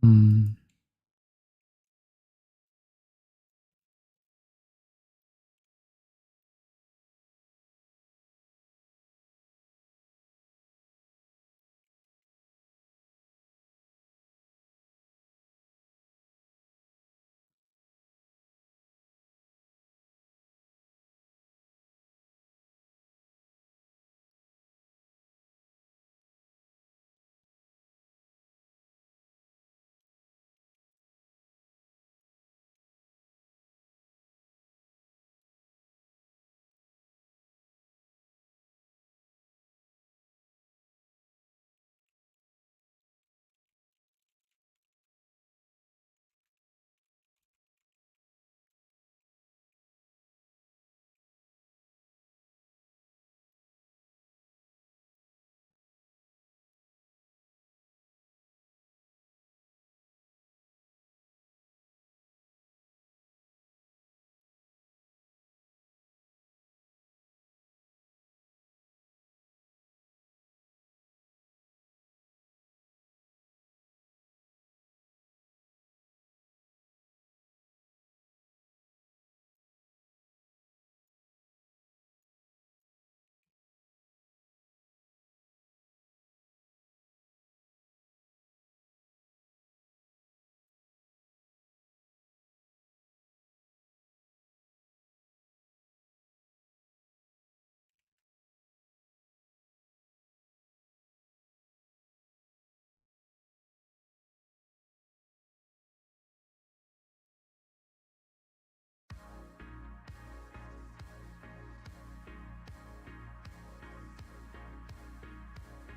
Hmm.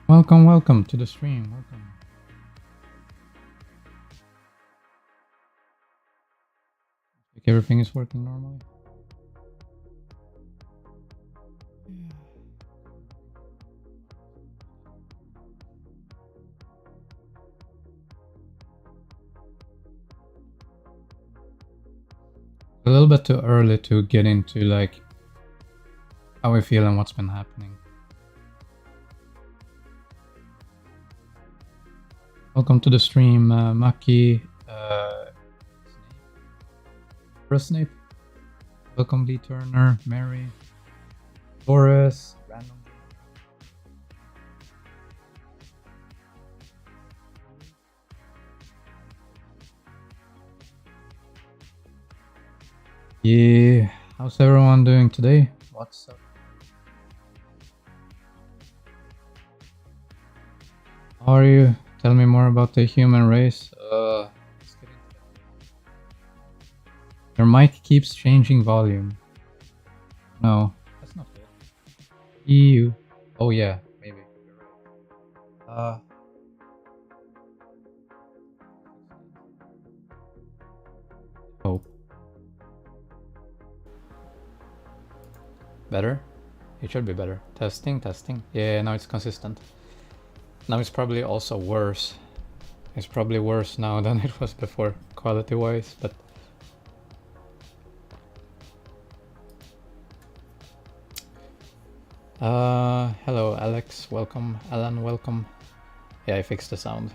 Welcome to the stream. Welcome. Like everything is working normally. A little bit too early to get into like how we feel and what's been happening. Welcome to the stream, Maki, Snape. Welcome, Lee Turner, Mary, Doris, Random. Yeah, how's everyone doing today? What's up? How are you? Tell me more about the human race. Let's get into that. Your mic keeps changing volume. No, that's not good. EU. Oh yeah, maybe. You're right. Hope. Better? It should be better. Testing. Yeah, now it's consistent. Now it's probably also worse. It's probably worse now than it was before, quality-wise, but... hello Alex, welcome. Alan, welcome. Yeah, I fixed the sound.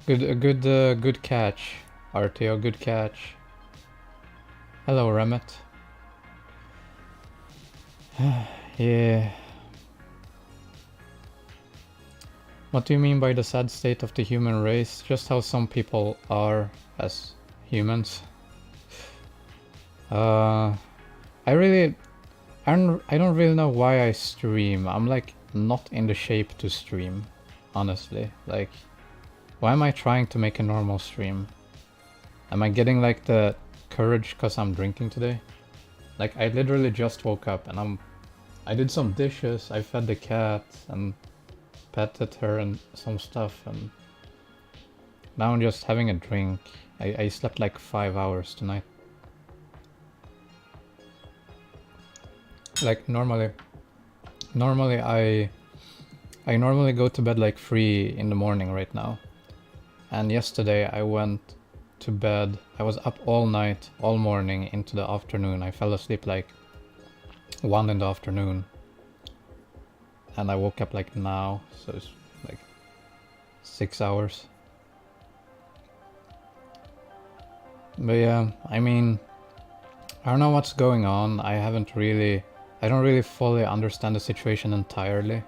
Good catch, RTO, good catch. Hello, Remet. Yeah. What do you mean by the sad state of the human race? Just how some people are as humans. I don't really know why I stream. I'm like not in the shape to stream, honestly. Like, why am I trying to make a normal stream? Am I getting like the courage because I'm drinking today? Like, I literally just woke up and I did some dishes, I fed the cat and petted her and some stuff, and now I'm just having a drink. I slept like 5 hours tonight. Like normally I normally go to bed like 3 in the morning right now. And yesterday I went to bed. I was up all night, all morning into the afternoon. I fell asleep like 1 in the afternoon. and I woke up like now, so it's like 6 hours. But yeah, I mean, I don't know what's going on. I don't really fully understand the situation entirely.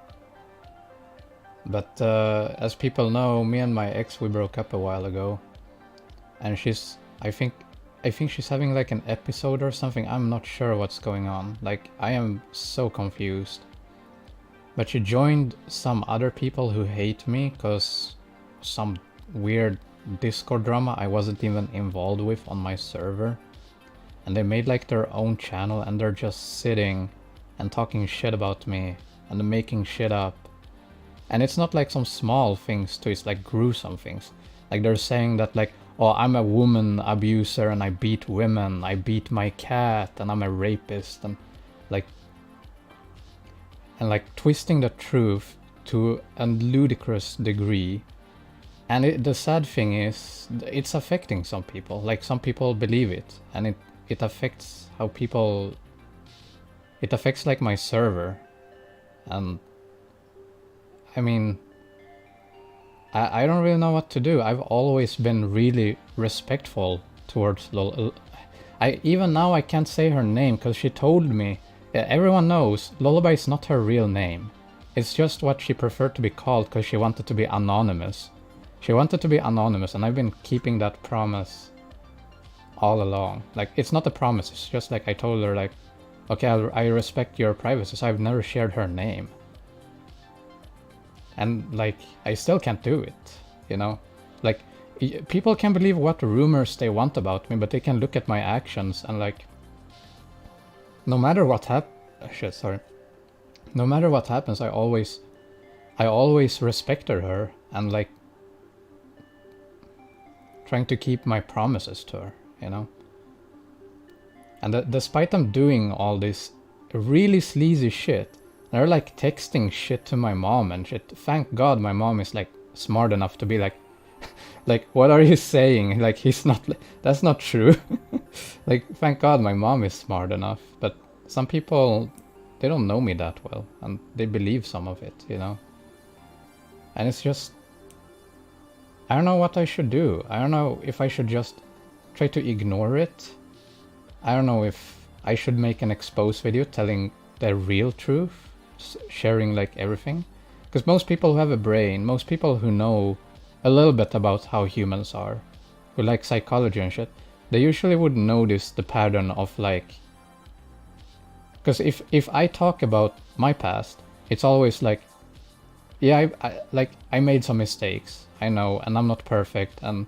But as people know, me and my ex, we broke up a while ago. And I think she's having like an episode or something. I'm not sure what's going on. Like, I am so confused. But she joined some other people who hate me because some weird Discord drama I wasn't even involved with on my server. And they made like their own channel and they're just sitting and talking shit about me and making shit up. And it's not like some small things too, it's like gruesome things. Like they're saying that like, oh, I'm a woman abuser and I beat women, I beat my cat and I'm a rapist, and like twisting the truth to a ludicrous degree. And the sad thing is, it's affecting some people. Like, some people believe it, and it affects how people... It affects, like, my server. And... I mean... I don't really know what to do. I've always been really respectful towards Lol. Even now I can't say her name, because she told me... Everyone knows, Lullaby is not her real name. It's just what she preferred to be called, because she wanted to be anonymous. She wanted to be anonymous, and I've been keeping that promise all along. Like, it's not a promise, it's just like I told her, like, okay, I respect your privacy, so I've never shared her name. And, like, I still can't do it, you know? Like, people can believe what rumors they want about me, but they can look at my actions and, like, no matter what no matter what happens, I always respected her, and, like, trying to keep my promises to her, you know? And despite them doing all this really sleazy shit, they're like texting shit to my mom and shit. Thank God my mom is like smart enough to be like, like, what are you saying? Like, he's not, that's not true. Like, thank God my mom is smart enough. But some people, they don't know me that well, and they believe some of it, you know? And it's just, I don't know what I should do. I don't know if I should just try to ignore it. I don't know if I should make an expose video telling the real truth, sharing like everything. Because most people who have a brain, most people who know a little bit about how humans are, who like psychology and shit, they usually would notice the pattern of like... Because if I talk about my past, it's always like, yeah, I made some mistakes, I know, and I'm not perfect, and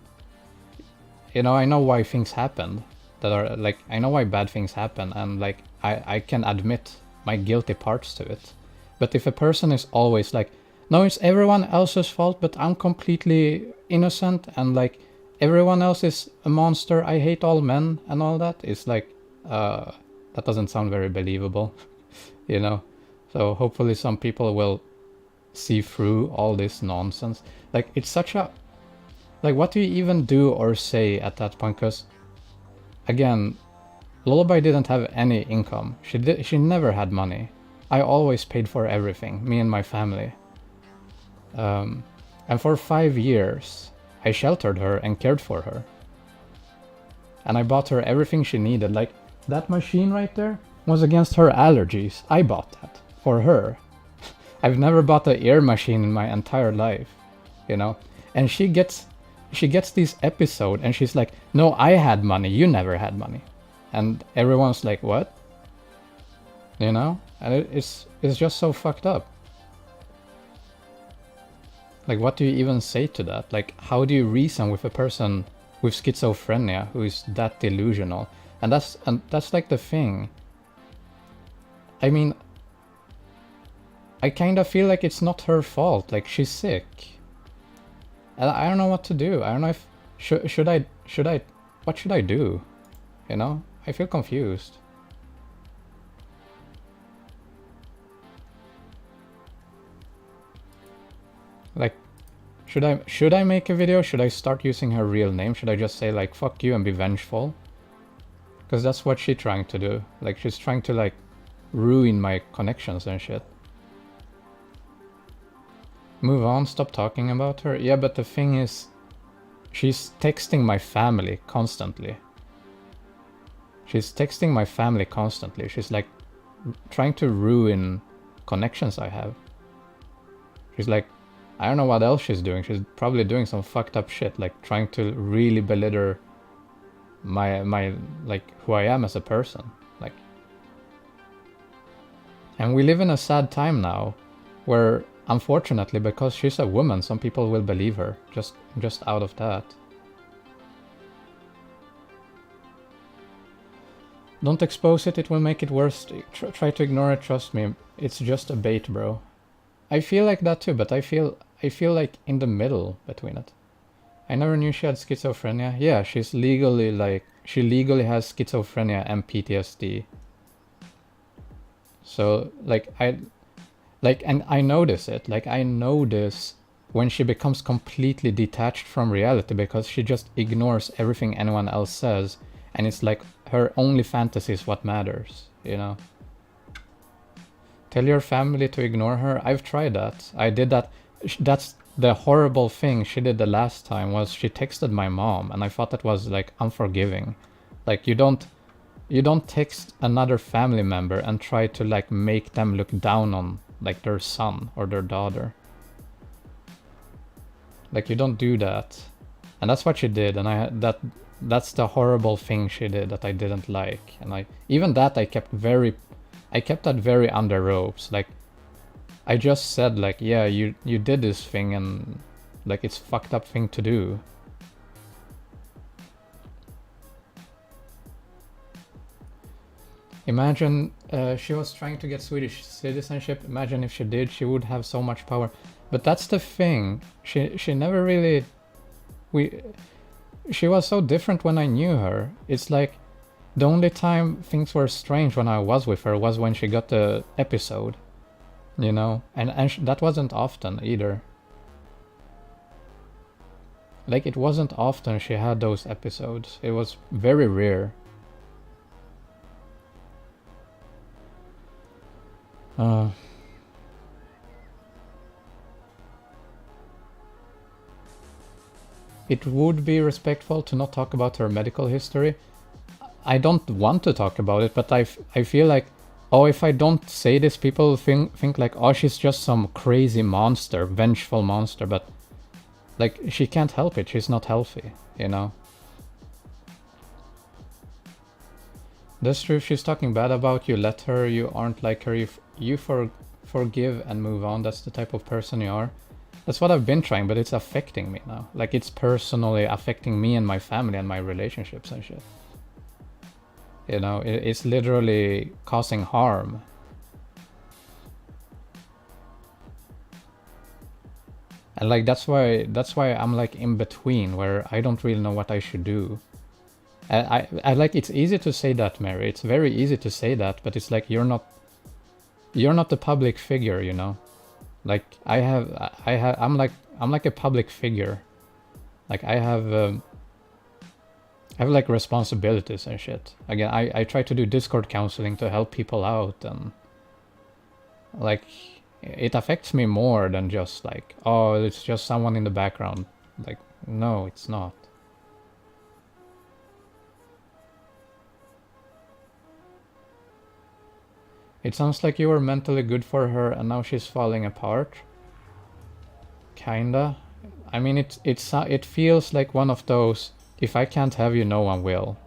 you know, I know why things happened that are like, I know why bad things happen, and like I can admit my guilty parts to it. But if a person is always like, no, it's everyone else's fault, but I'm completely innocent, and like everyone else is a monster, I hate all men and all that, it's like that doesn't sound very believable. You know? So hopefully some people will see through all this nonsense. Like, it's such a... Like, what do you even do or say at that point? Because, again, Lullaby didn't have any income. She never had money. I always paid for everything, me and my family. And for 5 years, I sheltered her and cared for her. And I bought her everything she needed. Like, that machine right there was against her allergies. I bought that for her. I've never bought an ear machine in my entire life, you know? And she gets this episode and she's like, no, I had money, you never had money. And everyone's like, what? You know? And it's just so fucked up. Like, what do you even say to that? Like, how do you reason with a person with schizophrenia who is that delusional? And that's like the thing. I mean, I kind of feel like it's not her fault. Like, she's sick. And I don't know what to do. I don't know if... Should I... What should I do? You know? I feel confused. Like, should I make a video? Should I start using her real name? Should I just say, like, fuck you and be vengeful? Because that's what she's trying to do. Like, she's trying to, like, ruin my connections and shit. Move on, stop talking about her. Yeah, but the thing is, she's texting my family constantly. She's texting my family constantly. She's like trying to ruin connections I have. She's like, I don't know what else she's doing. She's probably doing some fucked up shit, like trying to really belittle my like who I am as a person. Like, and we live in a sad time now where unfortunately, because she's a woman, some people will believe her just out of that. Don't expose it, it will make it worse. Try to ignore it, trust me. It's just a bait, bro. I feel like that too, but I feel like in the middle between it. I never knew she had schizophrenia. Yeah, she's legally like, she legally has schizophrenia and PTSD. So like and I notice it. Like I notice when she becomes completely detached from reality because she just ignores everything anyone else says, and it's like her only fantasy is what matters, you know? Tell your family to ignore her. I've tried that. I did that. That's the horrible thing she did the last time, was she texted my mom, and I thought that was like unforgiving. Like you don't text another family member and try to like make them look down on like their son or their daughter. Like you don't do that. And that's what she did, and that's the horrible thing she did that I didn't like. And I kept that very under ropes. Like I just said like, yeah, you did this thing, and like it's fucked up thing to do. Imagine she was trying to get Swedish citizenship. Imagine if she did, she would have so much power. But that's the thing. She never really... She was so different when I knew her. It's like the only time things were strange when I was with her was when she got the episode. You know? And that wasn't often either. Like it wasn't often she had those episodes. It was very rare. It would be respectful to not talk about her medical history. I don't want to talk about it, but I feel like, oh, if I don't say this, people think like, oh, she's just some crazy monster, vengeful monster, but like she can't help it. She's not healthy, you know? That's true. If she's talking bad about you, let her. You aren't like her. You forgive and move on. That's the type of person you are. That's what I've been trying, but it's affecting me now. Like it's personally affecting me and my family and my relationships and shit. You know, it's literally causing harm. And like that's why I'm like in between, where I don't really know what I should do. I like, it's easy to say that, Mary. It's very easy to say that, but it's like you're not the public figure, you know. Like I'm like a public figure. Like I have like responsibilities and shit. Again, I try to do Discord counseling to help people out, and like it affects me more than just like, oh, it's just someone in the background. Like, no, it's not. It sounds like you were mentally good for her and now she's falling apart. Kinda. I mean, it feels like one of those, if I can't have you, no one will.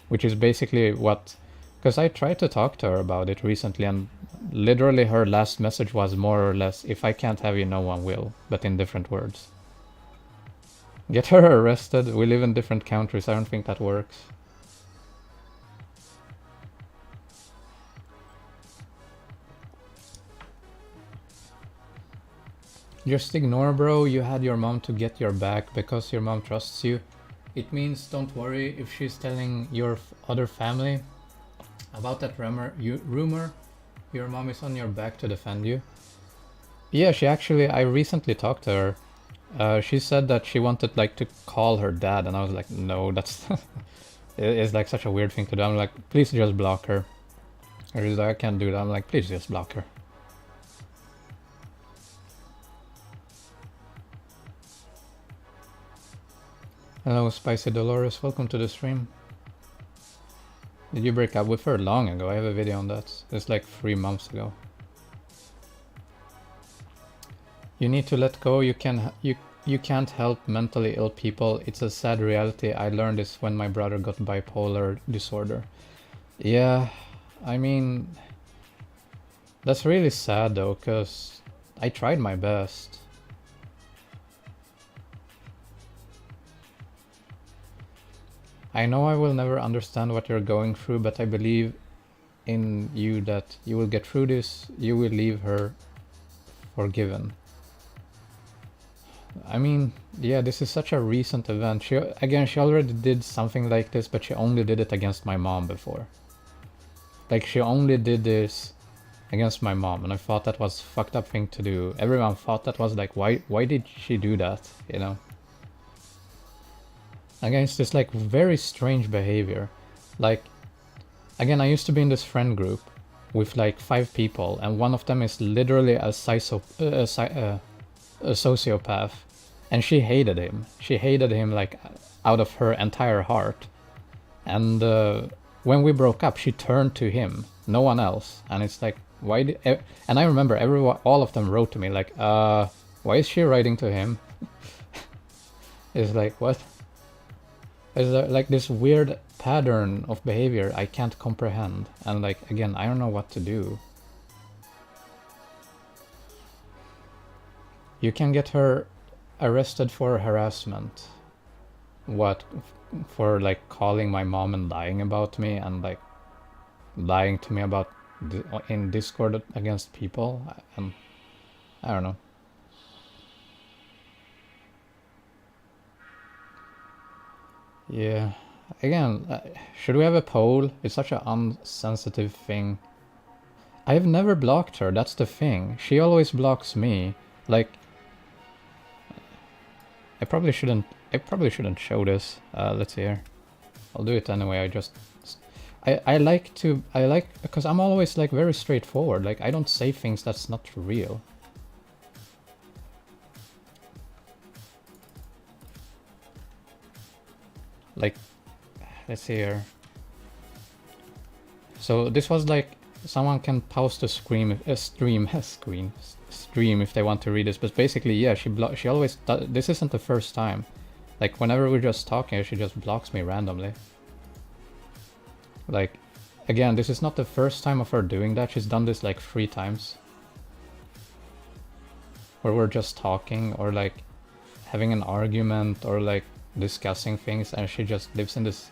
Which is basically what... Because I tried to talk to her about it recently, and literally her last message was more or less, if I can't have you, no one will. But in different words. Get her arrested. We live in different countries. I don't think that works. Just ignore, bro. You had your mom to get your back because your mom trusts you. It means don't worry if she's telling your other family about that rumor. Your mom is on your back to defend you. Yeah, she actually, I recently talked to her. She said that she wanted like to call her dad, and I was like, no, that's it's like such a weird thing to do. I'm like, please just block her. Or she's like, I can't do that. I'm like, please just block her. Hello, Spicy Dolores. Welcome to the stream. Did you break up with her long ago? I have a video on that. It's like 3 months ago. You need to let go. You can't help mentally ill people. It's a sad reality. I learned this when my brother got bipolar disorder. Yeah, I mean, that's really sad though, because I tried my best. I know I will never understand what you're going through, but I believe in you that you will get through this. You will leave her forgiven. I mean, yeah, this is such a recent event. She already did something like this, but she only did it against my mom before. Like, she only did this against my mom, and I thought that was a fucked up thing to do. Everyone thought that was like, why did she do that, you know? Again, it's this like very strange behavior. Like, again, I used to be in this friend group with like 5 people, and one of them is literally a sociopath, and she hated him. She hated him like out of her entire heart. And when we broke up, she turned to him, no one else. And it's like, why did... And I remember all of them wrote to me like, why is she writing to him? It's like, what? There's like this weird pattern of behavior I can't comprehend. And like, again, I don't know what to do. You can get her arrested for harassment. What? For like calling my mom and lying about me, and like lying to me about in Discord against people, and I don't know. Yeah, again, should we have a poll? It's such an unsensitive thing. I've never blocked her, that's the thing. She always blocks me. Like, I probably shouldn't show this. Let's see here. I'll do it anyway. I like because I'm always like very straightforward. Like, I don't say things that's not real. Like, let's see here. So this was like, someone can post a stream if they want to read this, but basically, yeah, she always this isn't the first time. Like, whenever we're just talking, she just blocks me randomly. Like, again, this is not the first time of her doing that. She's done this like 3 times. Where we're just talking, or like having an argument, or like discussing things, and she just lives in this,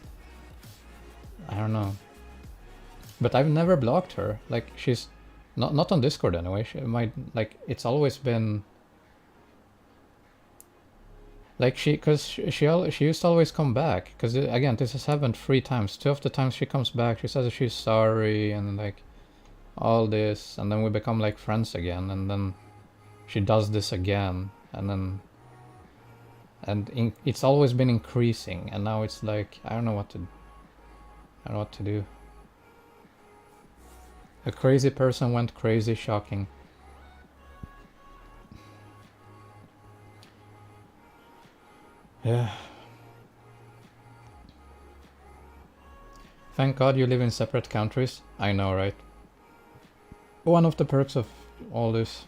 I don't know. But I've never blocked her. Like, she's not on Discord anyway. She might, like, it's always been like, because she used to always come back, because again, this has happened 3 times. 2 of the times she comes back, she says she's sorry and like all this, and then we become like friends again, and then she does this again, and then it's always been increasing, and now it's like, I don't know what to do. A crazy person went crazy, shocking. Yeah. Thank God you live in separate countries. I know, right? One of the perks of all this.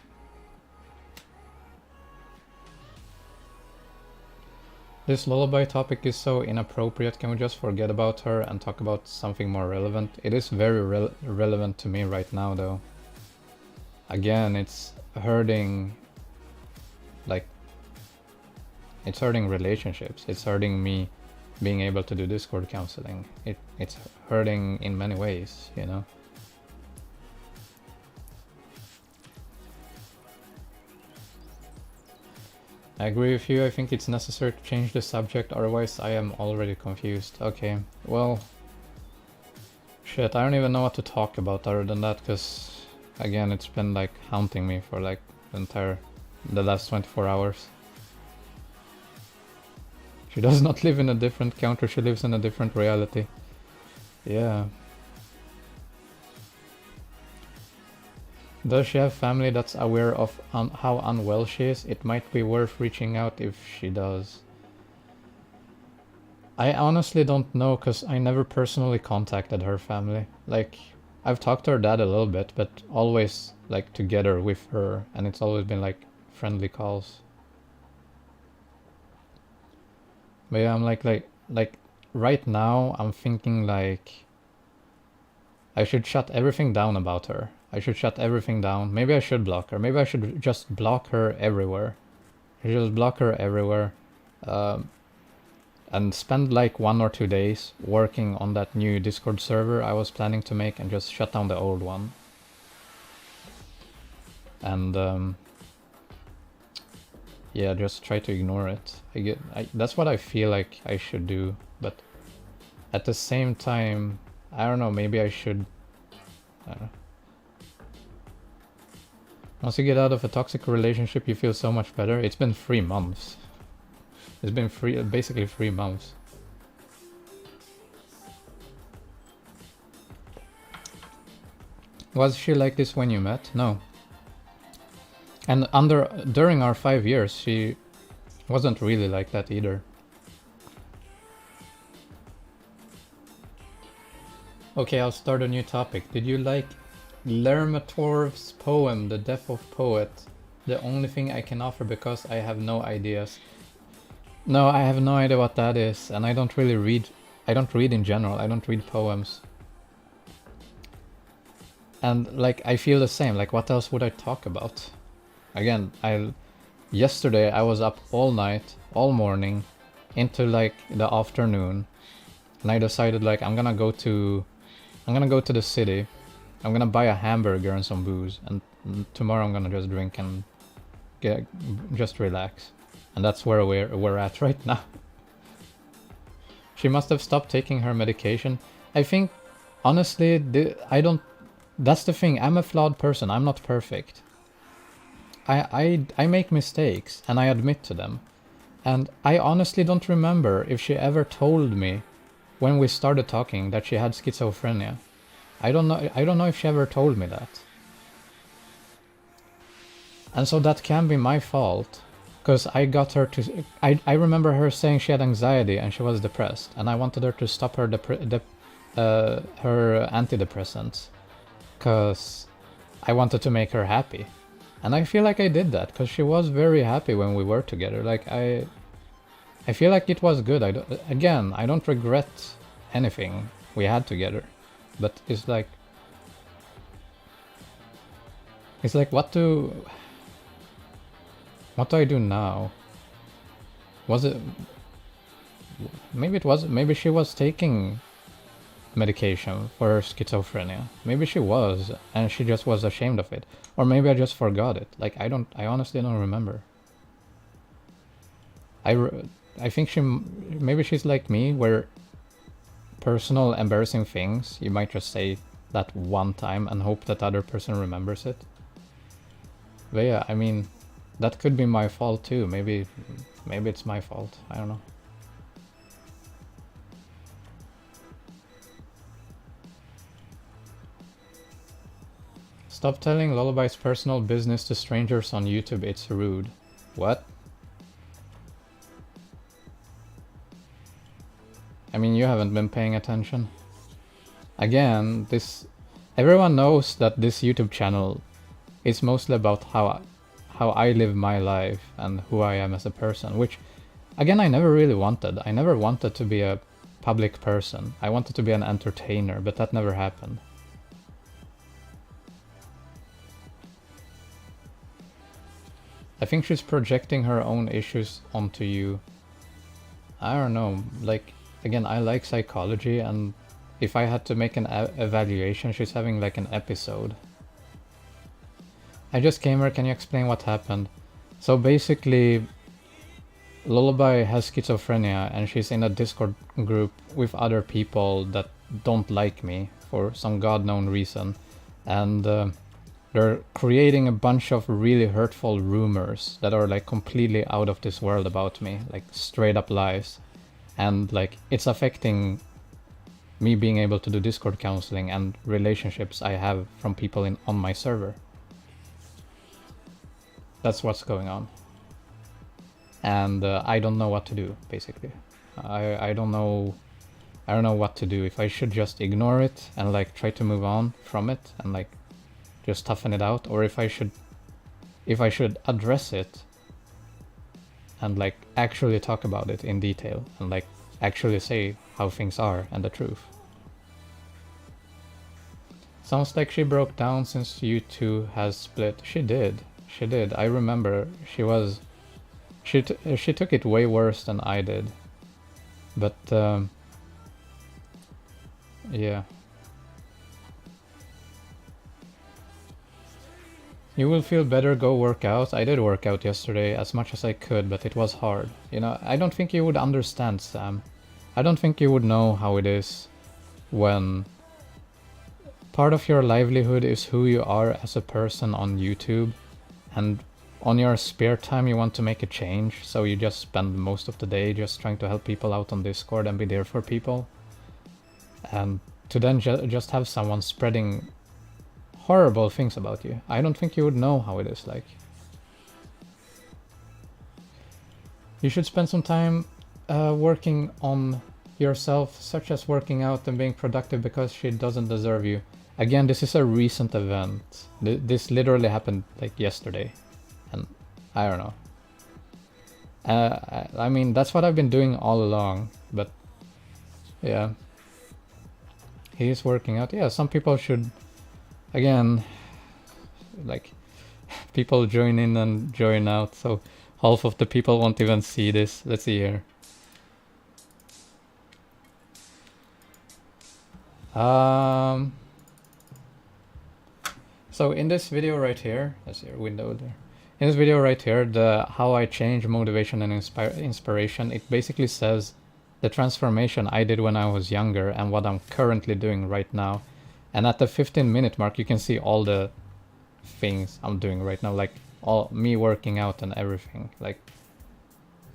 This lullaby topic is so inappropriate. Can we just forget about her and talk about something more relevant? It is very relevant to me right now, though. Again, it's hurting, like, it's hurting relationships. It's hurting me being able to do Discord counseling. It's hurting in many ways, you know? I agree with you. I think it's necessary to change the subject, otherwise I am already confused. Okay, well, shit, I don't even know what to talk about other than that, because again, it's been like haunting me for like the last 24 hours. She does not live in a different country, she lives in a different reality. Yeah. Does she have family that's aware of how unwell she is? It might be worth reaching out if she does. I honestly don't know because I never personally contacted her family. Like, I've talked to her dad a little bit, but always like together with her, and it's always been like friendly calls. But yeah, I'm like right now I'm thinking like I should shut everything down about her. I should shut everything down. Maybe I should block her. Maybe I should just block her everywhere. I should just block her everywhere. Um, and spend like 1 or 2 days working on that new Discord server I was planning to make and just shut down the old one. And yeah, just try to ignore it. That's what I feel like I should do, but at the same time, I don't know, maybe I should, I don't know. Once you get out of a toxic relationship, you feel so much better. It's been 3 months. It's been basically 3 months. Was she like this when you met? No. And during our 5 years, she wasn't really like that either. Okay, I'll start a new topic. Did you like Lermatorv's poem, The Death of Poet? The only thing I can offer because I have no ideas. No, I have no idea what that is, and I don't really read. I don't read in general. I don't read poems. And like, I feel the same. Like, what else would I talk about? Again, yesterday I was up all night, all morning, into like the afternoon, and I decided like I'm gonna go to the city. I'm gonna buy a hamburger and some booze, and tomorrow I'm gonna just drink and just relax. And that's where we're at right now. She must have stopped taking her medication. I think, honestly, that's the thing. I'm a flawed person. I'm not perfect. I make mistakes, and I admit to them. And I honestly don't remember if she ever told me when we started talking that she had schizophrenia. I don't know if she ever told me that. And so that can be my fault, because I got her to... I remember her saying she had anxiety and she was depressed, and I wanted her to stop her her antidepressants, because I wanted to make her happy. And I feel like I did that, because she was very happy when we were together. Like, I feel like it was good. Again, I don't regret anything we had together. But it's like what do I do now? Was it... maybe she was taking medication for her schizophrenia. Maybe she was, and she just was ashamed of it. Or maybe I just forgot it. Like, I honestly don't remember. I think maybe she's like me, where personal embarrassing things, you might just say that one time and hope that the other person remembers it. But yeah, I mean, that could be my fault too. Maybe it's my fault. I don't know. Stop telling Lullaby's personal business to strangers on YouTube, it's rude. What? I mean, you haven't been paying attention. Again, everyone knows that this YouTube channel is mostly about how I live my life and who I am as a person, which, again, I never really wanted. I never wanted to be a public person. I wanted to be an entertainer, but that never happened. I think she's projecting her own issues onto you. I don't know, like, again, I like psychology, and if I had to make an evaluation, she's having like an episode. I just came here, can you explain what happened? So basically, Lullaby has schizophrenia, and she's in a Discord group with other people that don't like me for some god-known reason. And they're creating a bunch of really hurtful rumors that are like completely out of this world about me, like straight up lies. And like, it's affecting me being able to do Discord counseling and relationships I have from people on my server. That's what's going on. And I don't know what to do, basically. I don't know. I don't know what to do. If I should just ignore it and like try to move on from it and like just toughen it out, or if I should address it and like actually talk about it in detail and like actually say how things are and the truth. Sounds like she broke down since you two has split. She did. She did. I remember she took it way worse than I did. But yeah. You will feel better, go work out. I did work out yesterday as much as I could, but it was hard. You know, I don't think you would understand, Sam. I don't think you would know how it is when part of your livelihood is who you are as a person on YouTube, and on your spare time you want to make a change, so you just spend most of the day just trying to help people out on Discord and be there for people. And to then just have someone spreading horrible things about you. I don't think you would know how it is like. You should spend some time working on yourself, such as working out and being productive, because she doesn't deserve you. Again, this is a recent event. This literally happened like yesterday. And I don't know. I mean, that's what I've been doing all along, but yeah. He is working out. Yeah, some people should, again, like, people join in and join out, so half of the people won't even see this. Let's see here. So in this video right here, that's your window there. In this video right here, the how I change motivation and inspiration, it basically says the transformation I did when I was younger and what I'm currently doing right now. And at the 15-minute mark, you can see all the things I'm doing right now, like all me working out and everything. Like,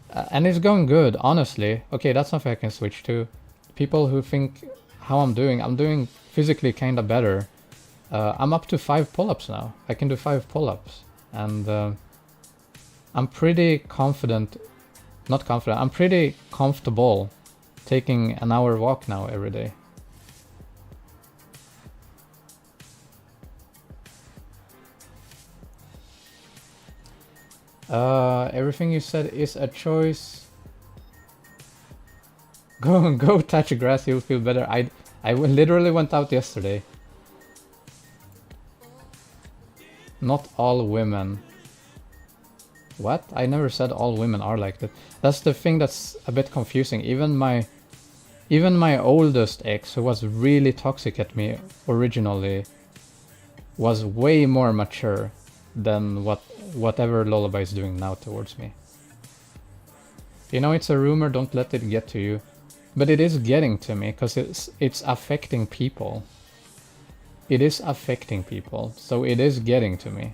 and it's going good, honestly. Okay, that's something I can switch to. People who think how I'm doing physically kind of better. I'm up to 5 pull-ups now. I can do 5 pull-ups, and I'm pretty confident. Not confident. I'm pretty comfortable taking an hour walk now every day. Everything you said is a choice. Go touch grass, you'll feel better. I literally went out yesterday. Not all women. What? I never said all women are like that. That's the thing that's a bit confusing. Even my oldest ex, who was really toxic at me originally, was way more mature than whatever Lullaby is doing now towards me. You know, it's a rumor, don't let it get to you. But it is getting to me, because it's affecting people. It is affecting people, so it is getting to me.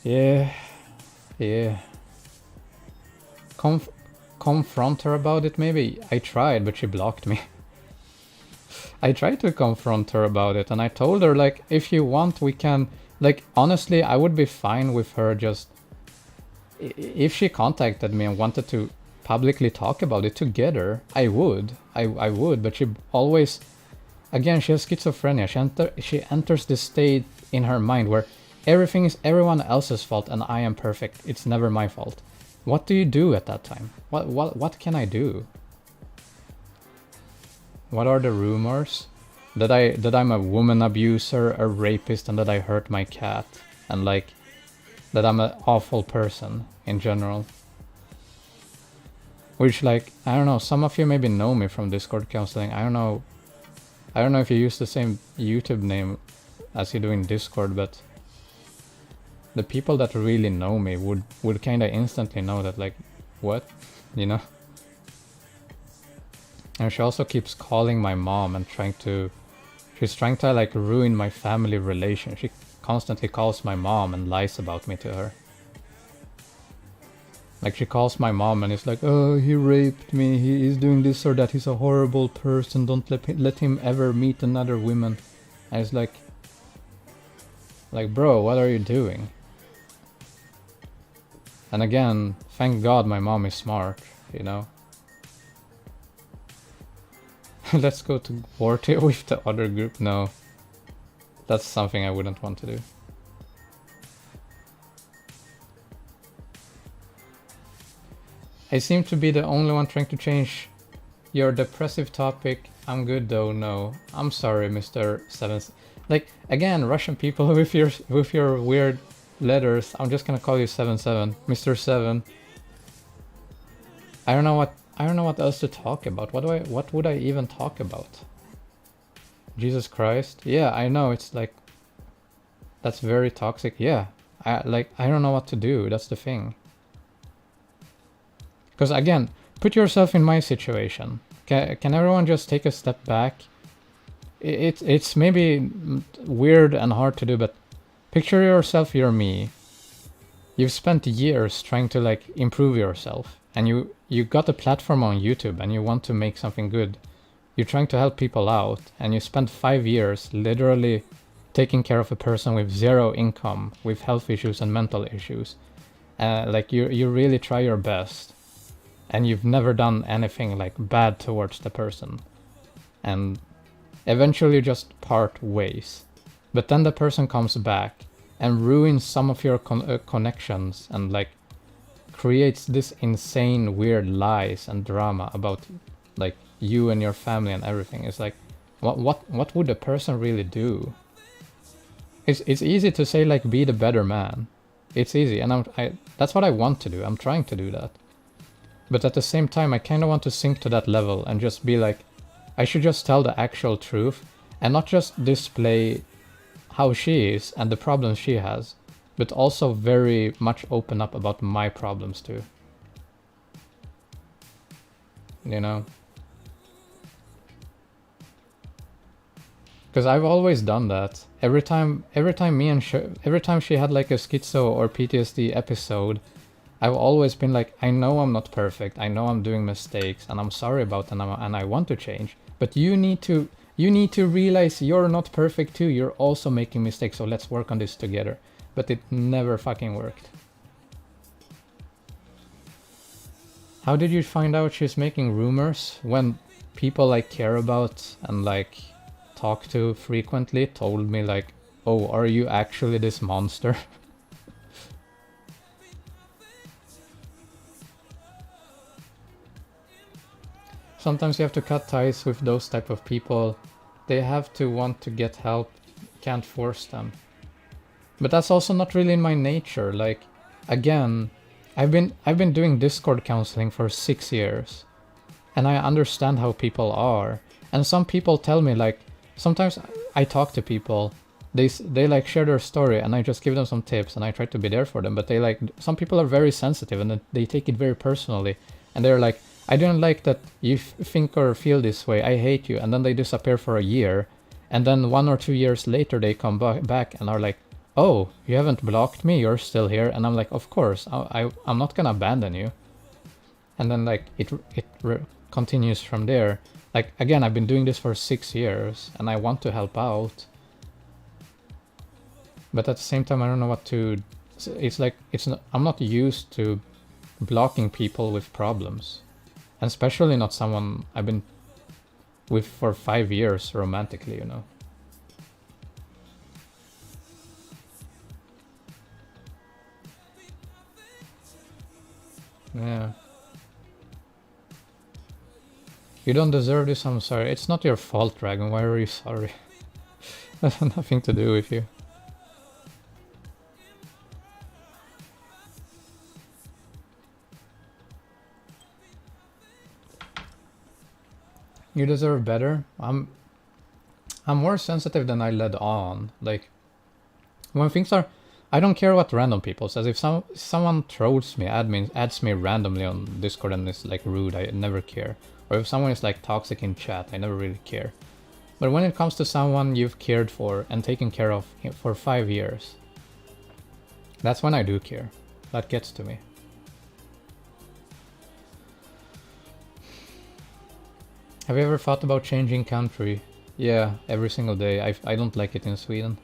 Yeah. Confront her about it, maybe? I tried, but she blocked me. I tried to confront her about it, and I told her, like, if you want, we can... Like, honestly, I would be fine with her just... If she contacted me and wanted to publicly talk about it together, I would. I would, but she always... Again, she has schizophrenia. She enters this state in her mind where everything is everyone else's fault and I am perfect. It's never my fault. What do you do at that time? What can I do? What are the rumors? That I'm a woman abuser, a rapist, and that I hurt my cat, and like that I'm an awful person in general. Which, like, I don't know, some of you maybe know me from Discord counseling. I don't know if you use the same YouTube name as you do in Discord, but the people that really know me would kind of instantly know that, like, what, you know? And she also keeps calling my mom and she's trying to like ruin my family relation. She constantly calls my mom and lies about me to her. Like, she calls my mom and is like, oh, he raped me, he is doing this or that, he's a horrible person, don't let him ever meet another woman. And it's like, Like, bro, what are you doing? And again, thank God my mom is smart, you know? Let's go to war with the other group. No. That's something I wouldn't want to do. I seem to be the only one trying to change your depressive topic. I'm good though, no. I'm sorry, Mr. Seven. Like, again, Russian people with your weird letters. I'm just gonna call you 7-7. Mr. 7. I don't know what else to talk about. What would I even talk about? Jesus Christ. Yeah, I know, it's like, that's very toxic. Yeah. I don't know what to do. That's the thing. Because again, put yourself in my situation. Can everyone just take a step back? It's maybe weird and hard to do, but picture yourself, you're me. You've spent years trying to like improve yourself, and you got a platform on YouTube and you want to make something good. You're trying to help people out, and you spent 5 years literally taking care of a person with 0 income, with health issues and mental issues. Like you really try your best, and you've never done anything like bad towards the person, and eventually you just part ways. But then the person comes back and ruins some of your connections, and like creates this insane weird lies and drama about like you and your family and everything. It's like, what would a person really do? It's easy to say like, be the better man. It's easy, and that's what I want to do. I'm trying to do that. But at the same time, I kind of want to sink to that level and just be like, I should just tell the actual truth and not just display how she is and the problems she has, but also very much open up about my problems too. You know? Because I've always done that. Every time she had like a schizo or PTSD episode, I've always been like, I know I'm not perfect, I know I'm doing mistakes, and I'm sorry about them, and I want to change. But you need to realize you're not perfect too. You're also making mistakes, so let's work on this together. But it never fucking worked. How did you find out she's making rumors when people I care about and like talk to frequently told me like, oh, are you actually this monster? Sometimes you have to cut ties with those type of people. They have to want to get help. Can't force them. But that's also not really in my nature. Like, again, I've been doing Discord counseling for 6 years, and I understand how people are. And some people tell me like, sometimes I talk to people, they like share their story, and I just give them some tips, and I try to be there for them. But they like, some people are very sensitive, and they take it very personally, and they're like, I don't like that you think or feel this way, I hate you, and then they disappear for a year, and then 1 or 2 years later they come back and are like, oh, you haven't blocked me, you're still here. And I'm like, of course, I'm not gonna abandon you. And then like it continues from there. Like, again, I've been doing this for 6 years and I want to help out, but at the same time I don't know what to. It's like, I'm not used to blocking people with problems. And especially not someone I've been with for 5 years romantically, you know. Yeah. You don't deserve this, I'm sorry. It's not your fault, Dragon. Why are you sorry? That has nothing to do with you. You deserve better. I'm more sensitive than I let on. Like, when things are, I don't care what random people says. If someone trolls me, adds me randomly on Discord and is like rude, I never care. Or if someone is like toxic in chat, I never really care. But when it comes to someone you've cared for and taken care of for 5 years, that's when I do care. That gets to me. Have you ever thought about changing country? Yeah, every single day. I don't like it in Sweden.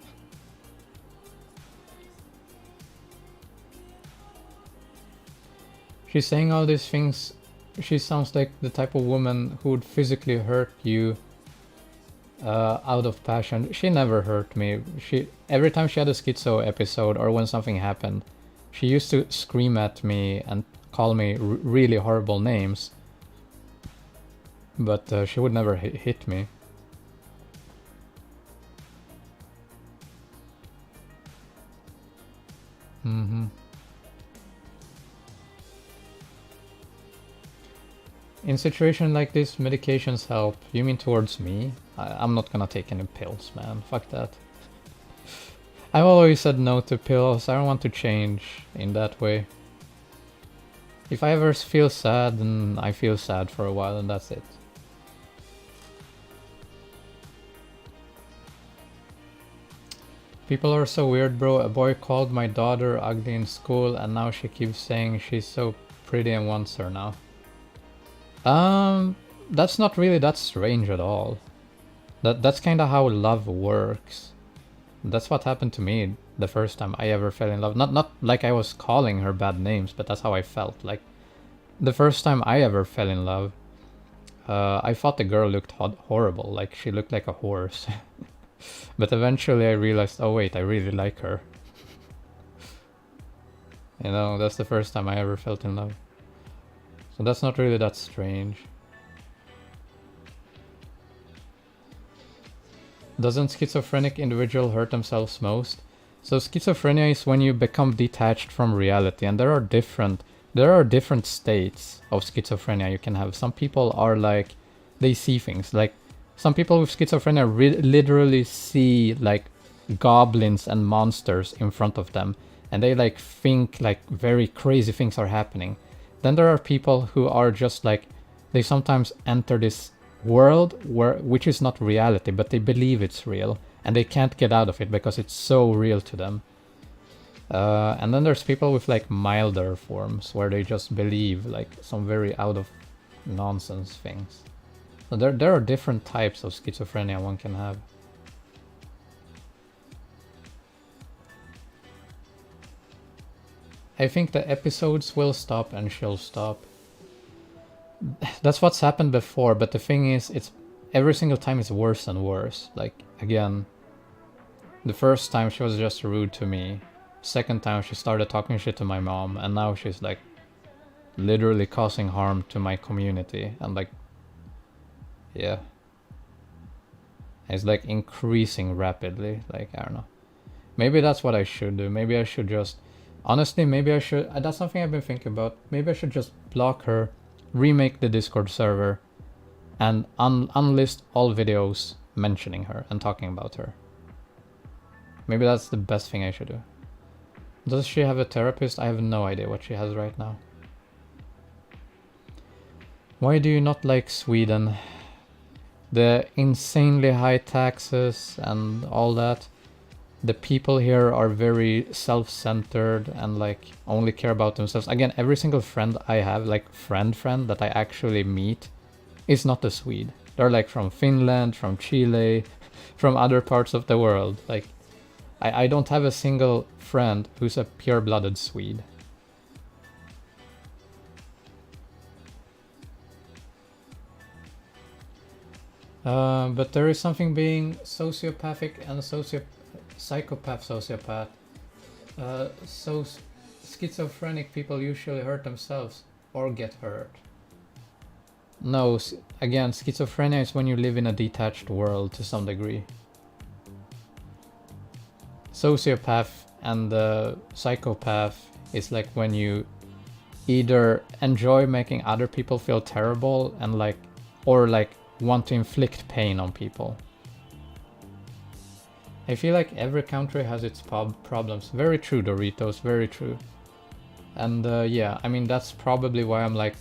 She's saying all these things. She sounds like the type of woman who would physically hurt you out of passion. She never hurt me. Every time she had a schizo episode or when something happened, she used to scream at me and call me really horrible names. But she would never hit me. In situation like this, medications help. You mean towards me? I'm not gonna take any pills, man. Fuck that. I've always said no to pills. I don't want to change in that way. If I ever feel sad, then I feel sad for a while and that's it. People are so weird, bro. A boy called my daughter ugly in school and now she keeps saying she's so pretty and wants her now. That's not really that strange at all. That's kind of how love works. That's what happened to me the first time I ever fell in love. Not like I was calling her bad names, but that's how I felt. Like the first time I ever fell in love, I thought the girl looked horrible. Like she looked like a horse. But eventually I realized, oh wait, I really like her. You know, that's the first time I ever felt in love. So that's not really that strange. Doesn't schizophrenic individual hurt themselves most? So schizophrenia is when you become detached from reality, and there are different states of schizophrenia you can have. Some people are like, they see things. Like some people with schizophrenia literally see like goblins and monsters in front of them, and they like think like very crazy things are happening. Then there are people who are just like, they sometimes enter this world which is not reality, but they believe it's real and they can't get out of it because it's so real to them. And then there's people with like milder forms where they just believe like some very out of nonsense things. So there are different types of schizophrenia one can have. I think the episodes will stop and she'll stop. That's what's happened before, but the thing is, it's every single time it's worse and worse. Like, again, the first time she was just rude to me. Second time she started talking shit to my mom, and now she's like literally causing harm to my community. And like, yeah. It's like increasing rapidly. Like, I don't know. Maybe that's what I should do. Maybe I should just... Honestly, maybe I should... That's something I've been thinking about. Maybe I should just block her, remake the Discord server, and unlist all videos mentioning her and talking about her. Maybe that's the best thing I should do. Does she have a therapist? I have no idea what she has right now. Why do you not like Sweden? The insanely high taxes and all that. The people here are very self-centered and like only care about themselves. Again, every single friend I have, like friend that I actually meet, is not a Swede. They're like from Finland, from Chile, from other parts of the world. Like, I don't have a single friend who's a pure-blooded Swede. But there is something being sociopathic and psychopath. So schizophrenic people usually hurt themselves or get hurt. No, again, schizophrenia is when you live in a detached world to some degree. Sociopath and psychopath is like when you either enjoy making other people feel terrible and like, or like want to inflict pain on people. I feel like every country has its problems. Very true, Doritos, very true. And yeah, I mean, that's probably why I'm like,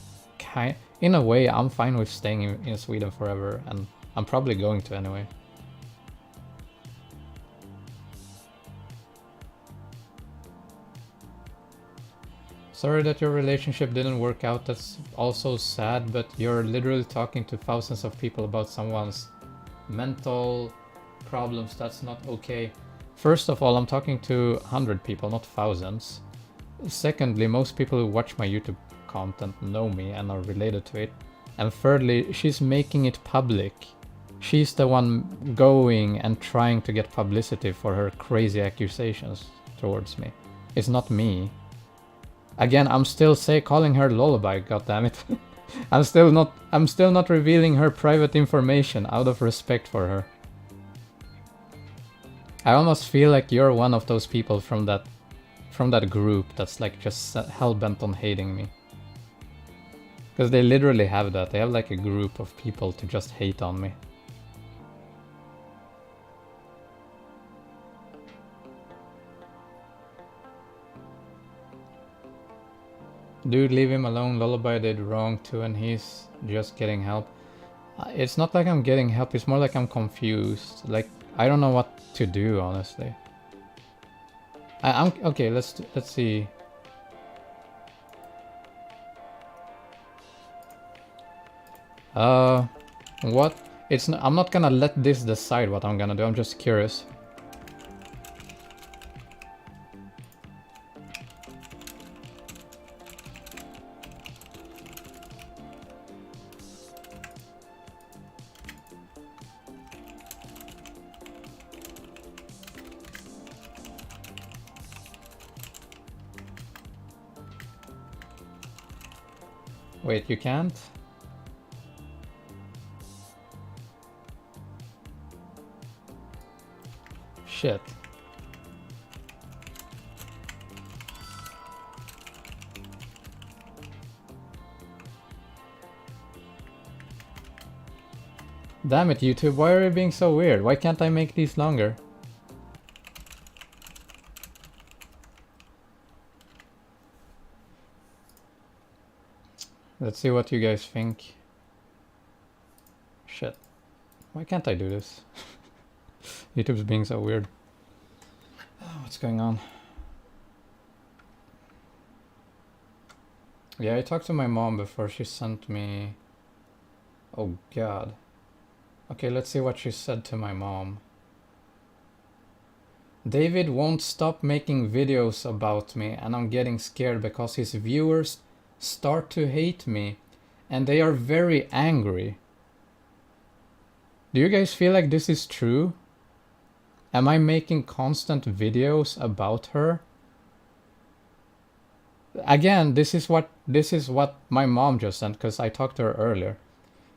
in a way, I'm fine with staying in Sweden forever, and I'm probably going to anyway. Sorry that your relationship didn't work out, that's also sad, but you're literally talking to thousands of people about someone's mental problems. That's not okay. First of all, I'm talking to 100 people, not thousands. Secondly, most people who watch my YouTube content know me and are related to it. And thirdly, she's making it public. She's the one going and trying to get publicity for her crazy accusations towards me. It's not me. Again, I'm still calling her lullaby, goddammit. I'm still not revealing her private information out of respect for her. I almost feel like you're one of those people from that group that's like just hell-bent on hating me. Because they literally have that. They have like a group of people to just hate on me. Dude, leave him alone. Lullaby did wrong too and he's just getting help. It's not like I'm getting help. It's more like I'm confused. Like, I don't know what to do, honestly. I'm okay. Let's see. What? I'm not gonna let this decide what I'm gonna do. I'm just curious. Wait, you can't? Shit. Damn it, YouTube, why are you being so weird? Why can't I make these longer? Let's see what you guys think. Shit. Why can't I do this? YouTube's being so weird. Oh, what's going on? Yeah, I talked to my mom before she sent me... Oh god. Okay, let's see what she said to my mom. David won't stop making videos about me and I'm getting scared because his viewers start to hate me and they are very angry. Do you guys feel like this is true? Am I making constant videos about her? Again, this is what my mom just sent because I talked to her earlier.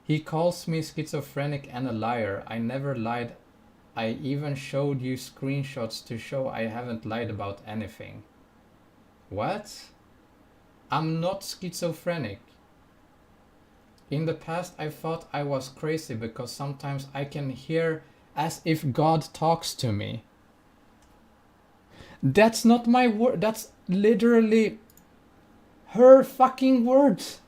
He calls me schizophrenic and a liar. I never lied. I even showed you screenshots to show I haven't lied about anything. What? I'm not schizophrenic. In the past I thought I was crazy because sometimes I can hear as if God talks to me. That's not my word. That's literally her fucking words.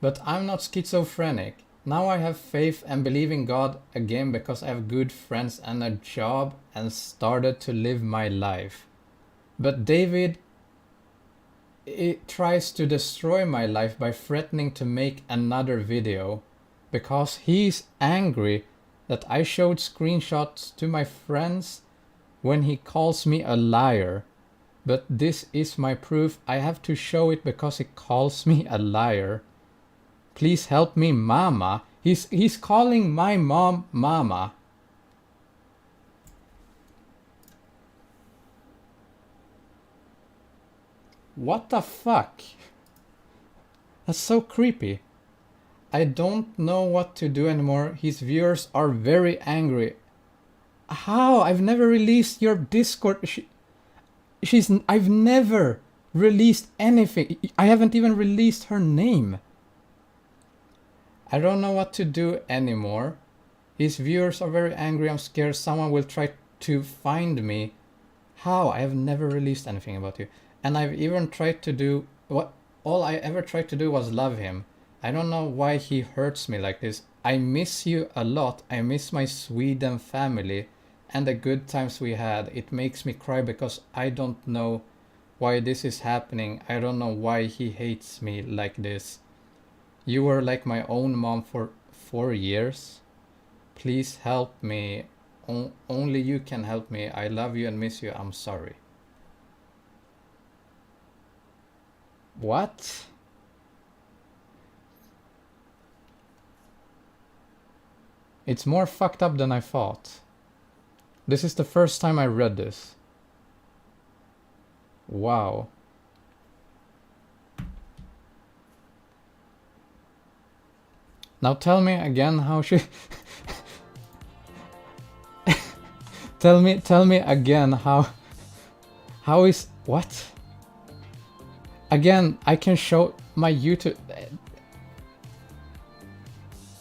But I'm not schizophrenic. Now I have faith and believe in God again because I have good friends and a job and started to live my life. But David tries to destroy my life by threatening to make another video because he's angry that I showed screenshots to my friends when he calls me a liar. But this is my proof. I have to show it because he calls me a liar. Please help me, mama. He's calling my mom mama. What the fuck? That's so creepy. I don't know what to do anymore. His viewers are very angry. How? I've never released your Discord. I've never released anything. I haven't even released her name. I don't know what to do anymore. His viewers are very angry. I'm scared someone will try to find me. How? I have never released anything about you. And I've even tried to do what all I ever tried to do was love him. I don't know why he hurts me like this. I miss you a lot. I miss my Sweden family and the good times we had. It makes me cry because I don't know why this is happening. I don't know why he hates me like this. You were like my own mom for 4 years. Please help me. Only you can help me. I love you and miss you. I'm sorry. What? It's more fucked up than I thought. This is the first time I read this. Wow. Now tell me again how she... tell me again how is... What? Again, I can show my YouTube...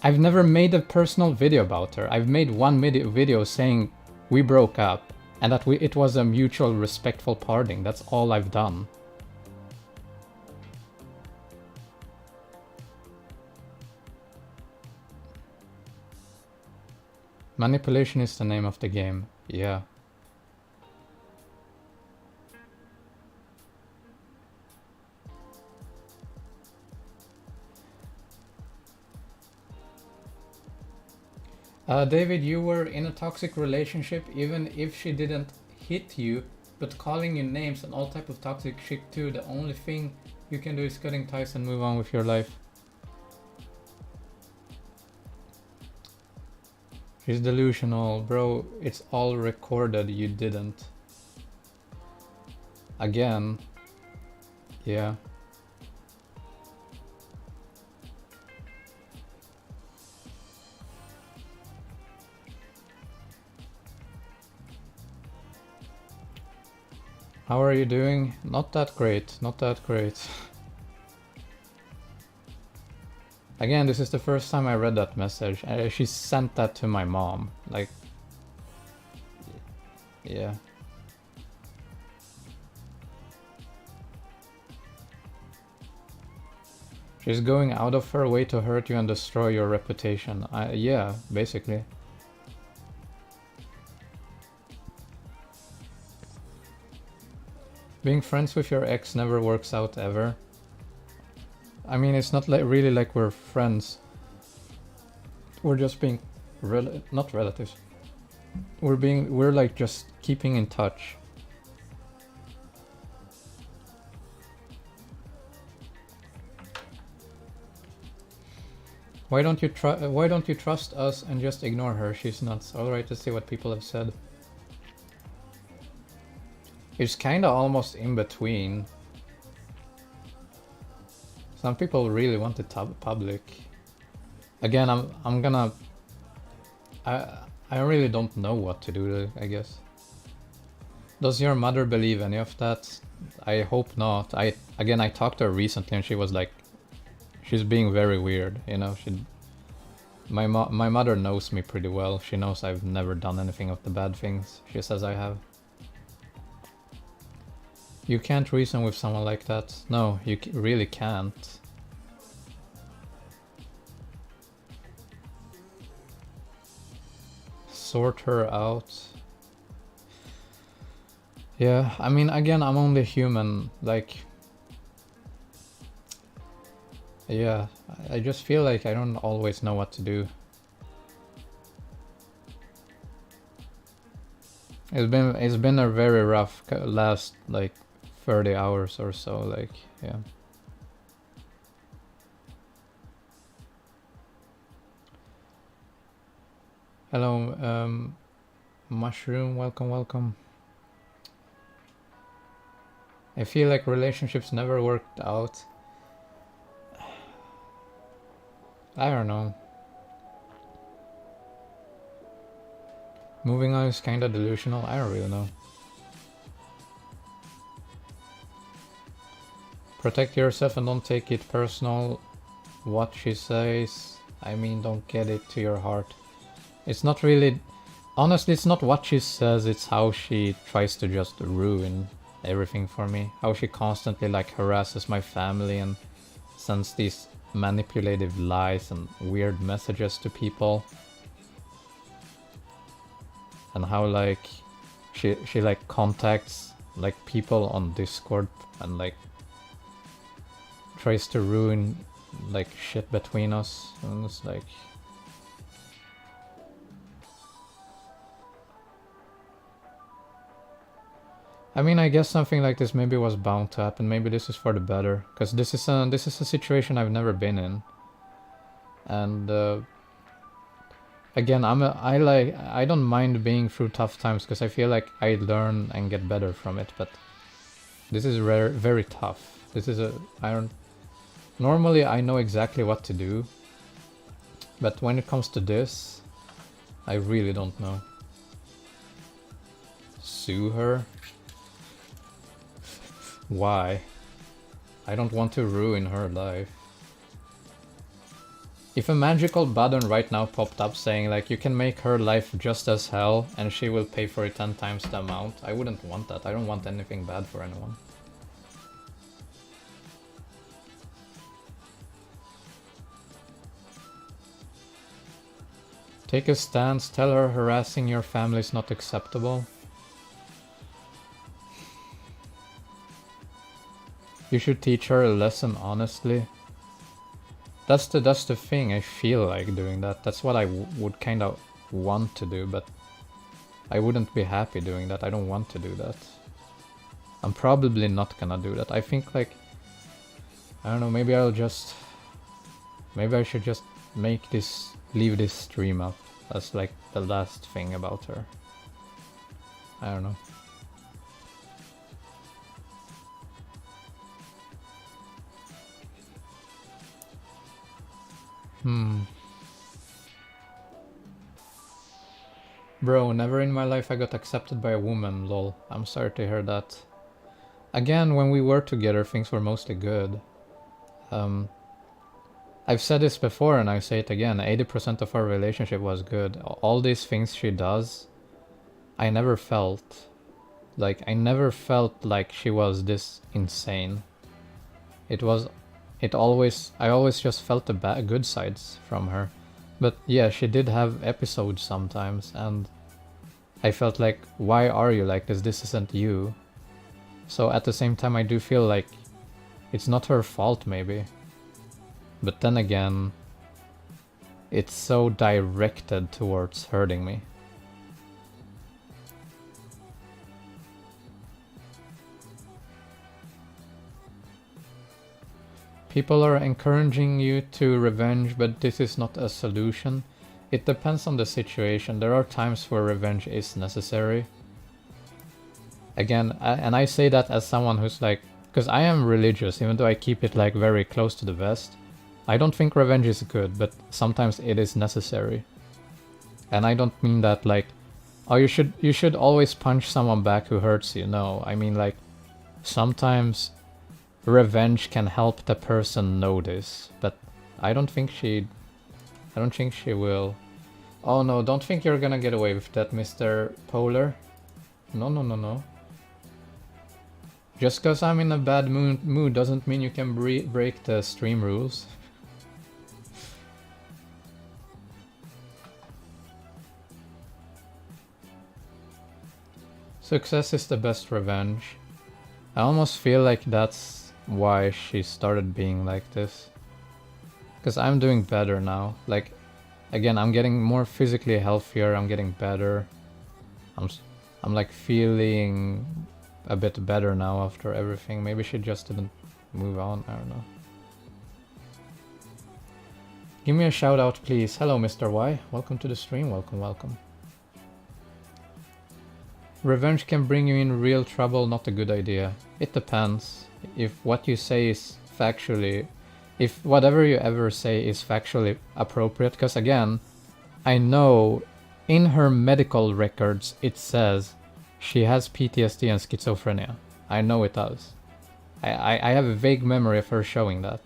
I've never made a personal video about her. I've made one video saying we broke up and that it was a mutual respectful parting. That's all I've done. Manipulation is the name of the game. Yeah. David, you were in a toxic relationship even if she didn't hit you, but calling you names and all type of toxic shit too. The only thing you can do is cutting ties and move on with your life. She's delusional, bro. It's all recorded. You didn't. Again. Yeah. How are you doing? Not that great, not that great. Again, this is the first time I read that message. She sent that to my mom. Like, yeah. She's going out of her way to hurt you and destroy your reputation. Yeah, basically. Being friends with your ex never works out ever. I mean, it's not really like we're friends. We're just being not relatives. We're like just keeping in touch. Why don't you trust us and just ignore her? She's nuts. Alright, let's see what people have said. It's kinda almost in between. Some people really want it public. Again, I'm gonna... I really don't know what to do, I guess. Does your mother believe any of that? I hope not. Again, I talked to her recently and she was like... She's being very weird, you know? My mother knows me pretty well. She knows I've never done anything of the bad things she says I have. You can't reason with someone like that. No, you really can't. Sort her out. Yeah, I mean, again, I'm only human. Like, yeah, I just feel like I don't always know what to do. It's been a very rough last like 30 hours or so, like, yeah. Hello, Mushroom, welcome. I feel like relationships never worked out. I don't know. Moving on is kinda delusional, I don't really know. Protect yourself and don't take it personal. What she says, I mean, don't get it to your heart. It's not really... Honestly, it's not what she says, it's how she tries to just ruin everything for me. How she constantly like harasses my family and sends these manipulative lies and weird messages to people. And how like she like contacts like people on Discord and like tries to ruin like shit between us, and it's like... I mean, I guess something like this maybe was bound to happen. Maybe this is for the better, because this is a situation I've never been in. And again, I don't mind being through tough times because I feel like I learn and get better from it. But this is very tough. This is I don't. Normally, I know exactly what to do, but when it comes to this, I really don't know. Sue her? Why? I don't want to ruin her life. If a magical button right now popped up saying like you can make her life just as hell and she will pay for it 10 times the amount, I wouldn't want that. I don't want anything bad for anyone. Take a stance, tell her harassing your family is not acceptable. You should teach her a lesson honestly. That's the thing, I feel like doing that. That's what I would kind of want to do, but I wouldn't be happy doing that. I don't want to do that. I'm probably not gonna do that. I think like, I don't know, maybe maybe I should just leave this stream up as like the last thing about her. I don't know. Bro, never in my life I got accepted by a woman, lol. I'm sorry to hear that. Again, when we were together, things were mostly good. I've said this before and I say it again, 80% of our relationship was good. All these things she does, I never felt. Like, I never felt like she was this insane. I always just felt the good sides from her. But yeah, she did have episodes sometimes, and I felt like, why are you like this? This isn't you. So at the same time, I do feel like it's not her fault, maybe. But then again, it's so directed towards hurting me. People are encouraging you to revenge, but this is not a solution. It depends on the situation. There are times where revenge is necessary. Again, and I say that as someone who's like, because I am religious, even though I keep it like very close to the vest. I don't think revenge is good, but sometimes it is necessary. And I don't mean that like, oh, you should always punch someone back who hurts you. No, I mean like, sometimes revenge can help the person notice, but I don't think she will. Oh no, don't think you're gonna get away with that, Mr. Polar. No. Just cause I'm in a bad mood doesn't mean you can break the stream rules. Success is the best revenge. I almost feel like that's why she started being like this. Because I'm doing better now. Like, again, I'm getting more physically healthier, I'm getting better. I'm like feeling a bit better now after everything. Maybe she just didn't move on, I don't know. Give me a shout out, please. Hello, Mr. Y. Welcome to the stream, welcome. Revenge can bring you in real trouble, not a good idea. It depends. If what you say is factually... If whatever you ever say is factually appropriate, because again, I know in her medical records it says she has PTSD and schizophrenia. I know it does. I have a vague memory of her showing that.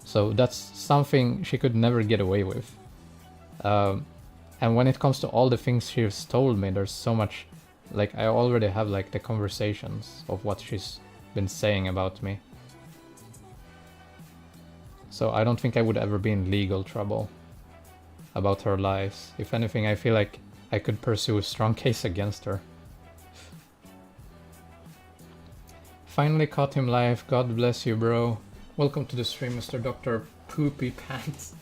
So that's something she could never get away with. And when it comes to all the things she's told me, there's so much... Like, I already have like the conversations of what she's been saying about me. So I don't think I would ever be in legal trouble about her lies. If anything, I feel like I could pursue a strong case against her. Finally caught him live. God bless you, bro. Welcome to the stream, Mr. Dr. Poopy Pants.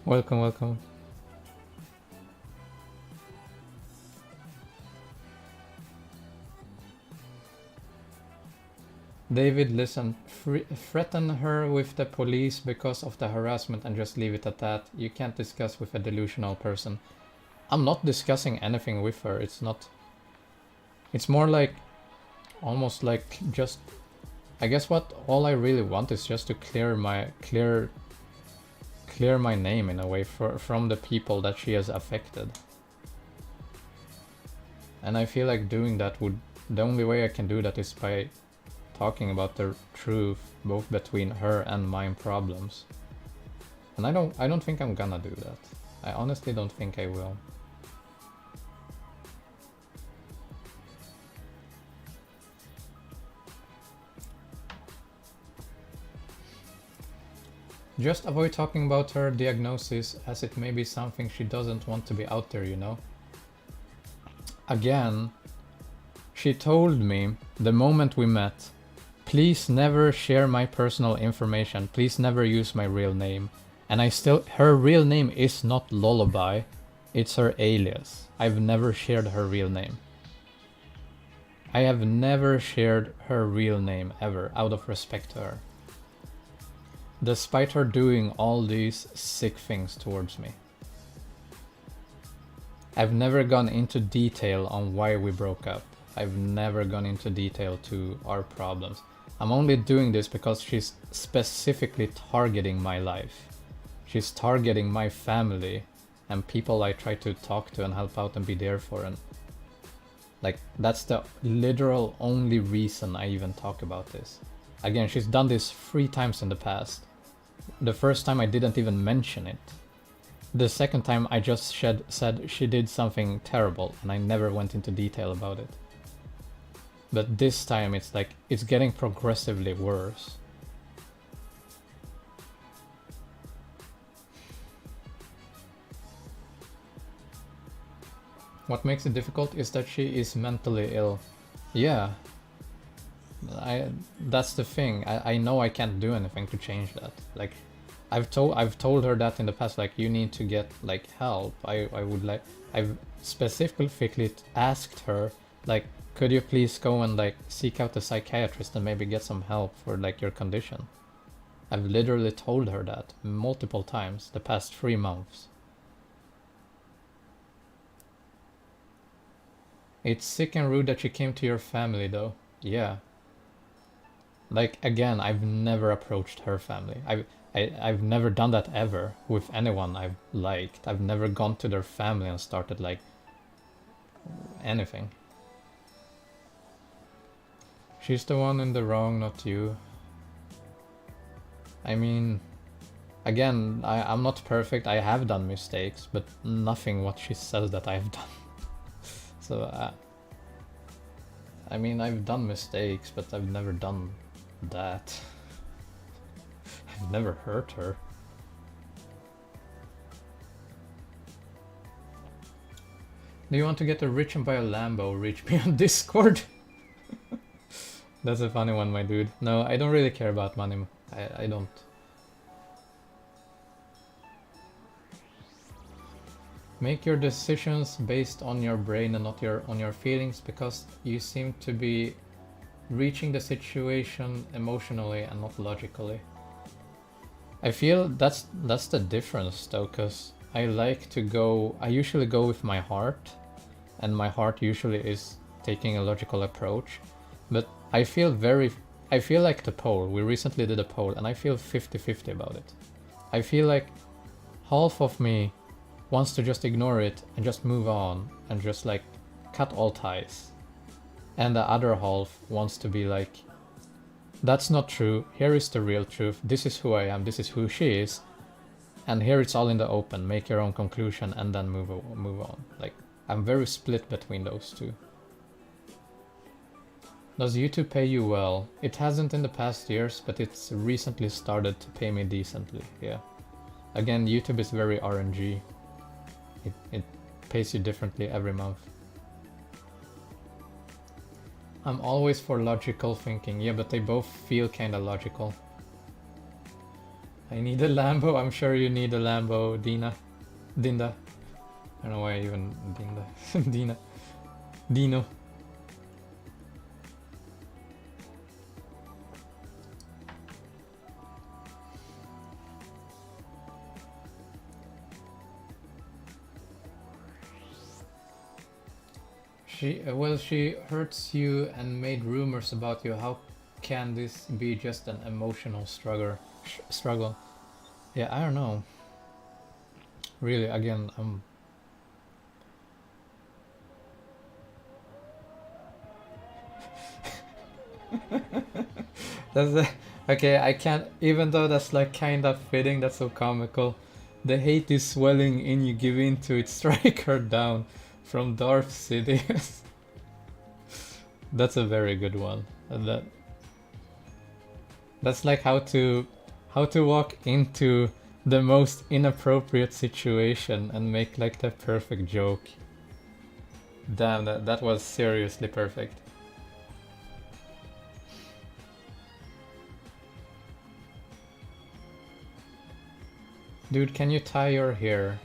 Welcome. David, listen, threaten her with the police because of the harassment and just leave it at that. You can't discuss with a delusional person. I'm not discussing anything with her. It's not... It's more like... Almost like just... I guess what all I really want is just to clear my name in a way from the people that she has affected. And I feel like doing that would... The only way I can do that is by talking about the truth, both between her and my problems. And I don't think I'm gonna do that. I honestly don't think I will. Just avoid talking about her diagnosis, as it may be something she doesn't want to be out there, you know? Again, she told me the moment we met, please never share my personal information, please never use my real name. And her real name is not Lullaby, it's her alias. I've never shared her real name. I have never shared her real name ever, out of respect to her. Despite her doing all these sick things towards me. I've never gone into detail on why we broke up. I've never gone into detail to our problems. I'm only doing this because she's specifically targeting my life. She's targeting my family and people I try to talk to and help out and be there for. And like, that's the literal only reason I even talk about this. Again, she's done this 3 times in the past. The first time I didn't even mention it. The second time I just said she did something terrible and I never went into detail about it. But this time it's like, it's getting progressively worse. What makes it difficult is that she is mentally ill. Yeah. That's the thing. I know I can't do anything to change that. Like, I've told her that in the past, like, you need to get like help. I've specifically asked her, like, could you please go and like seek out a psychiatrist and maybe get some help for like your condition? I've literally told her that multiple times the past 3 months. It's sick and rude that she came to your family though. Yeah. Like, again, I've never approached her family. I've never done that ever with anyone I've liked. I've never gone to their family and started like anything. She's the one in the wrong, not you. I mean, again, I'm not perfect. I have done mistakes, but nothing what she says that I've done. So, I mean, I've done mistakes, but I've never done that. I've never hurt her. Do you want to get rich and buy a Lambo? Reach me on Discord. That's a funny one, my dude. No, I don't really care about money. I don't. Make your decisions based on your brain and not on your feelings, because you seem to be reaching the situation emotionally and not logically. I feel that's the difference though, because I usually go with my heart, and my heart usually is taking a logical approach. But I feel like the poll, we recently did a poll, and I feel 50-50 about it. I feel like half of me wants to just ignore it and just move on and just like cut all ties. And the other half wants to be like, that's not true, here is the real truth, this is who I am, this is who she is, and here it's all in the open, make your own conclusion and then move on. Like, I'm very split between those two. Does YouTube pay you well? It hasn't in the past years, but it's recently started to pay me decently, yeah. Again, YouTube is very RNG. It pays you differently every month. I'm always for logical thinking. Yeah, but they both feel kinda logical. I need a Lambo. I'm sure you need a Lambo, Dinda. I don't know why I even Dino. She hurts you and made rumors about you. How can this be just an emotional struggle? Yeah, I don't know. Really, again, okay. I can't. Even though that's like kind of fitting, that's so comical. The hate is swelling in you. Give in to it. Strike her down, from Darth Sidious. That's a very good one. That's like how to walk into the most inappropriate situation and make like the perfect joke. Damn, that was seriously perfect. Dude, can you tie your hair?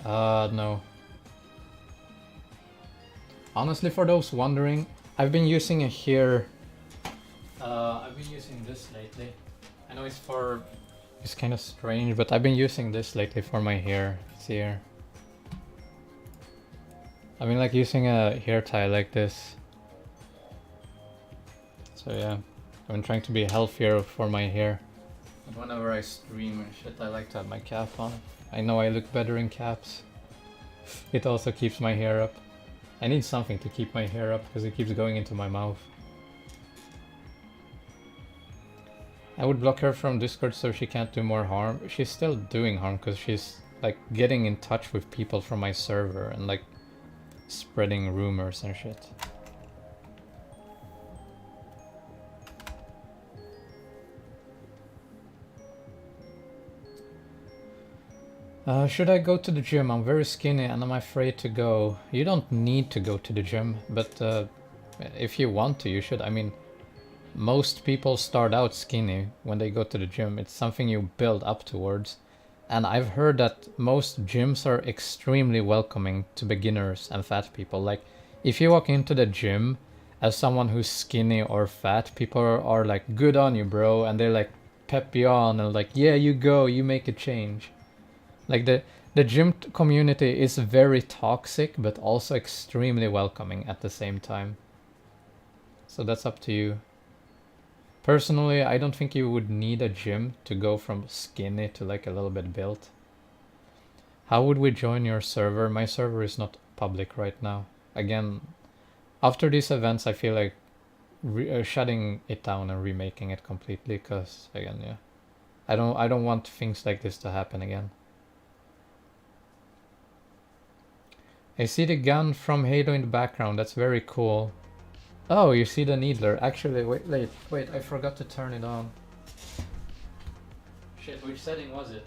No. Honestly, for those wondering, I've been using a hair. I've been using this lately. I know it's kind of strange, but I've been using this lately for my hair. It's here. I've been like using a hair tie like this. So yeah, I've been trying to be healthier for my hair. But whenever I stream and shit, I like to have my cap on. I know I look better in caps. It also keeps my hair up. I need something to keep my hair up because it keeps going into my mouth. I would block her from Discord so she can't do more harm. She's still doing harm because she's like getting in touch with people from my server and like spreading rumors and shit. Should I go to the gym? I'm very skinny and I'm afraid to go. You don't need to go to the gym, but if you want to, you should. I mean, most people start out skinny when they go to the gym. It's something you build up towards. And I've heard that most gyms are extremely welcoming to beginners and fat people. Like, if you walk into the gym as someone who's skinny or fat, people are like, good on you, bro. And they like pep you on and like, yeah, you go, you make a change. Like the gym community is very toxic, but also extremely welcoming at the same time. So that's up to you. Personally, I don't think you would need a gym to go from skinny to like a little bit built. How would we join your server? My server is not public right now. Again, after these events, I feel like shutting it down and remaking it completely. Because again, yeah, I don't want things like this to happen again. I see the gun from Halo in the background. That's very cool. Oh, you see the needler. Actually, wait, I forgot to turn it on. Shit, which setting was it?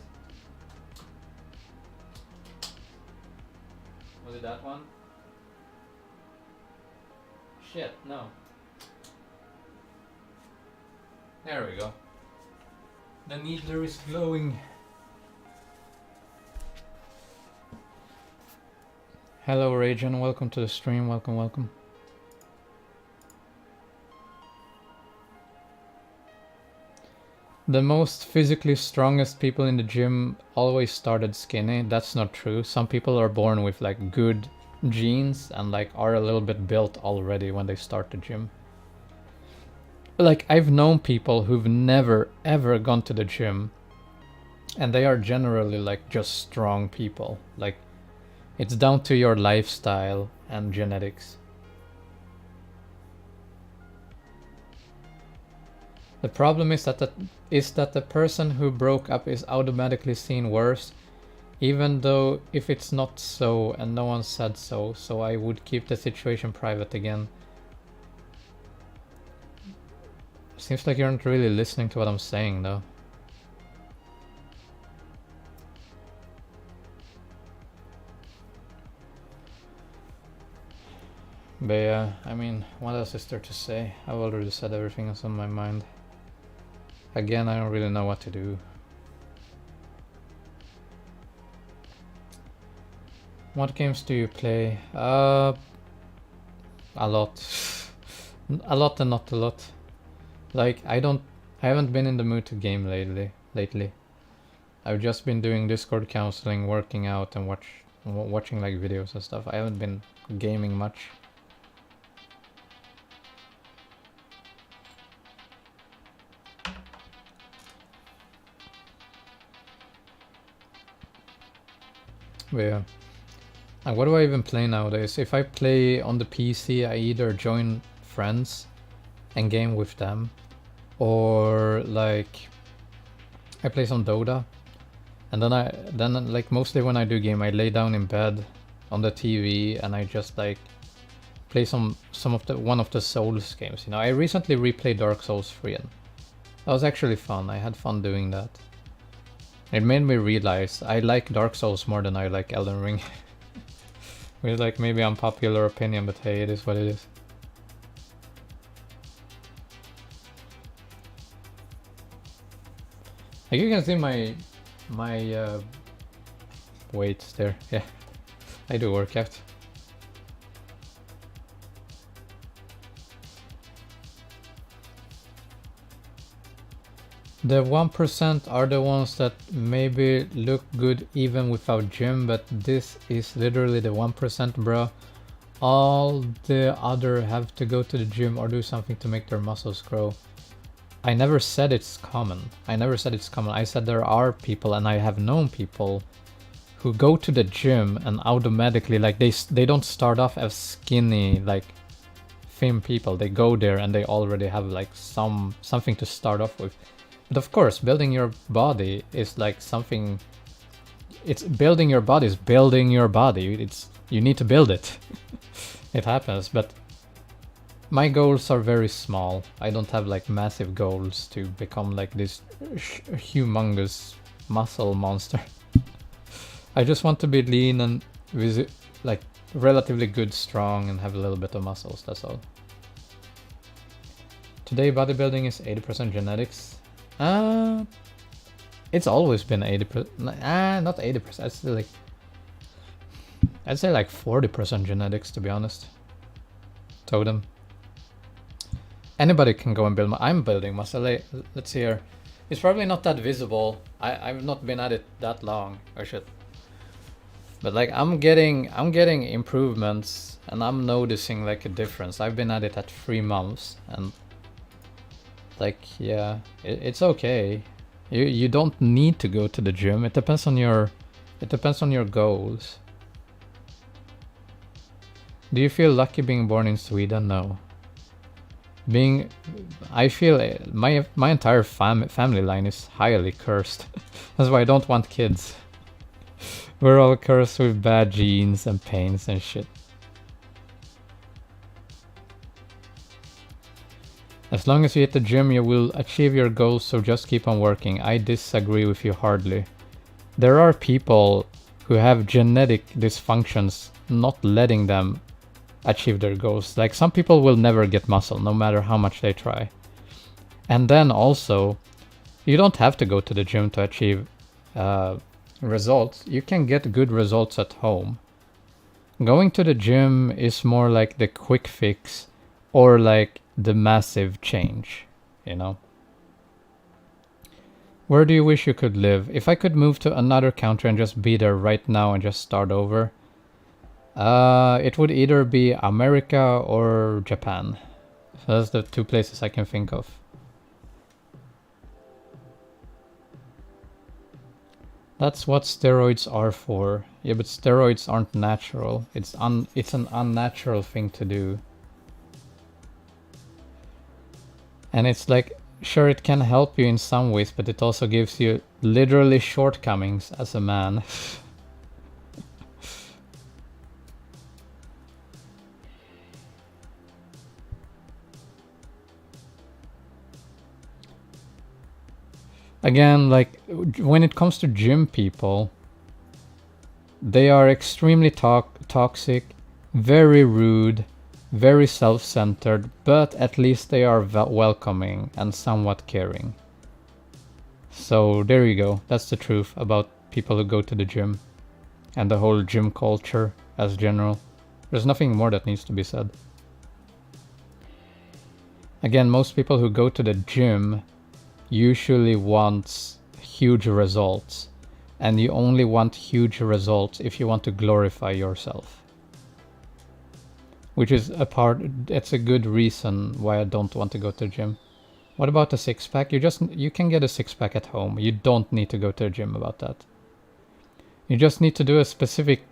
Was it that one? Shit, no. There we go. The needler is glowing. Hello, Rajan. Welcome to the stream. Welcome. The most physically strongest people in the gym always started skinny. That's not true. Some people are born with like good genes and like are a little bit built already when they start the gym. Like, I've known people who've never ever gone to the gym and they are generally like just strong people. Like, it's down to your lifestyle and genetics. The problem is that the person who broke up is automatically seen worse, even though if it's not so and no one said so, so I would keep the situation private again. Seems like you aren't really listening to what I'm saying though. But yeah, I mean, what else is there to say? I've already said everything that's on my mind. Again, I don't really know what to do. What games do you play? A lot. A lot and not a lot. Like, I haven't been in the mood to game lately. I've just been doing Discord counseling, working out and watching like videos and stuff. I haven't been gaming much. But yeah. And what do I even play nowadays? If I play on the PC, I either join friends and game with them, or like I play some Dota, and then like mostly when I do game, I lay down in bed on the TV and I just like play one of the Souls games. You know, I recently replayed Dark Souls 3 and that was actually fun. I had fun doing that. It made me realize I like Dark Souls more than I like Elden Ring. Which is like maybe unpopular opinion, but hey, it is what it is. Like you can see my weights there. Yeah, I do workout. The 1% are the ones that maybe look good even without gym, but this is literally the 1%, bro. All the other have to go to the gym or do something to make their muscles grow. I never said it's common. I never said it's common. I said there are people, and I have known people who go to the gym and automatically, like they don't start off as skinny, like thin people. They go there and they already have like something to start off with. But of course, building your body is like something. It's building your body is building your body. You need to build it. It happens, but my goals are very small. I don't have like massive goals to become like this humongous muscle monster. I just want to be lean and like relatively good, strong, and have a little bit of muscles. That's all. Today, bodybuilding is 80% genetics. It's always been 80%. Not 80%. I'd say like 40% genetics, to be honest. Totem. Anybody can go and build. I'm building muscle. Let's see here. It's probably not that visible. I've not been at it that long. Or shit. But like I'm getting improvements, and I'm noticing like a difference. I've been at it at 3 months, and like yeah, it's okay. You don't need to go to the gym. It depends on your goals. Do you feel lucky being born in Sweden? No. I feel my entire family line is highly cursed. That's why I don't want kids. We're all cursed with bad genes and pains and shit. As long as you hit the gym, you will achieve your goals, so just keep on working. I disagree with you hardly. There are people who have genetic dysfunctions not letting them achieve their goals. Like some people will never get muscle no matter how much they try. And then also, you don't have to go to the gym to achieve results. You can get good results at home. Going to the gym is more like the quick fix or like the massive change, you know? Where do you wish you could live? If I could move to another country and just be there right now and just start over, it would either be America or Japan. So that's the 2 places I can think of. That's what steroids are for. Yeah, but steroids aren't natural. It's an unnatural thing to do. And it's like, sure, it can help you in some ways, but it also gives you literally shortcomings as a man. Again, like, when it comes to gym people, they are extremely toxic, very rude, very self-centered, but at least they are welcoming and somewhat caring. So there you go. That's the truth about people who go to the gym and the whole gym culture as general. There's nothing more that needs to be said. Again, most people who go to the gym usually wants huge results, and you only want huge results if you want to glorify yourself, which is it's a good reason why I don't want to go to the gym. What about the 6-pack? You can get a 6-pack at home. You don't need to go to the gym about that. You just need to do a specific,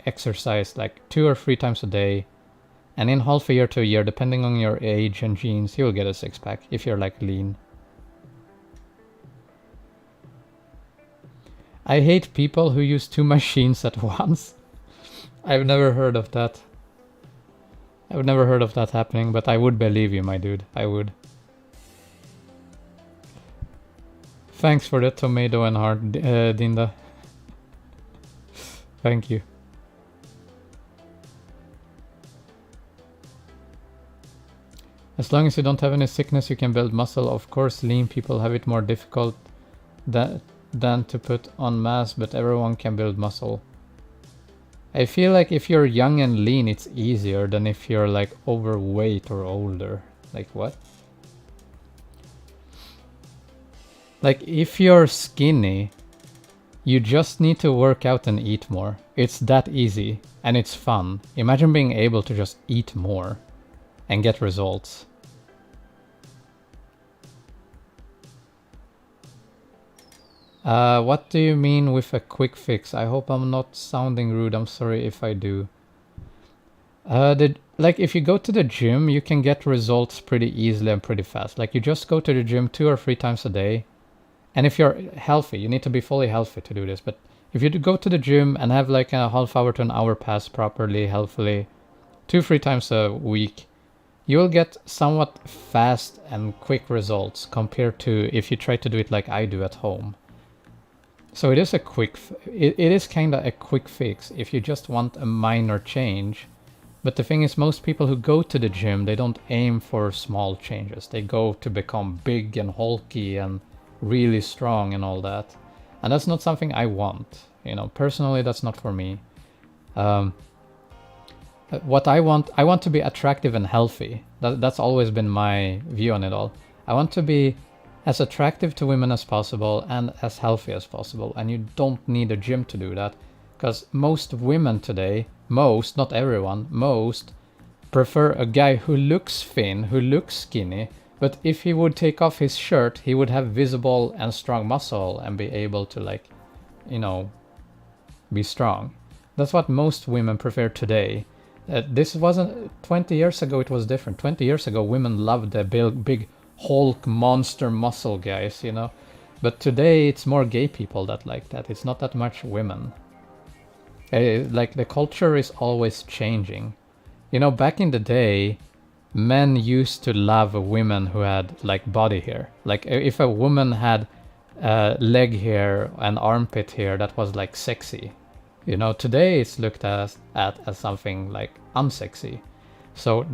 exercise like 2 or 3 times a day. And in half a year to a year, depending on your age and genes, you'll get a 6-pack if you're like lean. I hate people who use 2 machines at once. I've never heard of that. I've never heard of that happening, but I would believe you, my dude. I would. Thanks for the tomato and heart, Dinda. Thank you. As long as you don't have any sickness, you can build muscle. Of course, lean people have it more difficult than to put on mass, but everyone can build muscle. I feel like if you're young and lean, it's easier than if you're like overweight or older. Like what? Like if you're skinny, you just need to work out and eat more. It's that easy and it's fun. Imagine being able to just eat more and get results. What do you mean with a quick fix? I hope I'm not sounding rude. I'm sorry if I do. Like if you go to the gym, you can get results pretty easily and pretty fast. Like you just go to the gym 2 or 3 times a day. And if you're healthy, you need to be fully healthy to do this. But if you go to the gym and have like a half hour to an hour pass properly, healthily, 2-3 times a week, you will get somewhat fast and quick results compared to if you try to do it like I do at home. So it is a it is kind of a quick fix if you just want a minor change. But the thing is, most people who go to the gym, they don't aim for small changes. They go to become big and hulky and really strong and all that. And that's not something I want. You know, personally, that's not for me. What I want to be attractive and healthy. That's always been my view on it all. I want to be as attractive to women as possible and as healthy as possible. And you don't need a gym to do that. Because most women today, not everyone, most prefer a guy who looks thin, who looks skinny, but if he would take off his shirt, he would have visible and strong muscle and be able to, like, you know, be strong. That's what most women prefer today. This wasn't 20 years ago. It was different. 20 years ago, women loved the big Hulk monster muscle guys, you know. But today, it's more gay people that like that. It's not that much women. Like the culture is always changing. You know, back in the day, men used to love women who had like body hair. Like if a woman had leg hair and armpit hair, that was like sexy. You know, today it's looked at as something like unsexy. So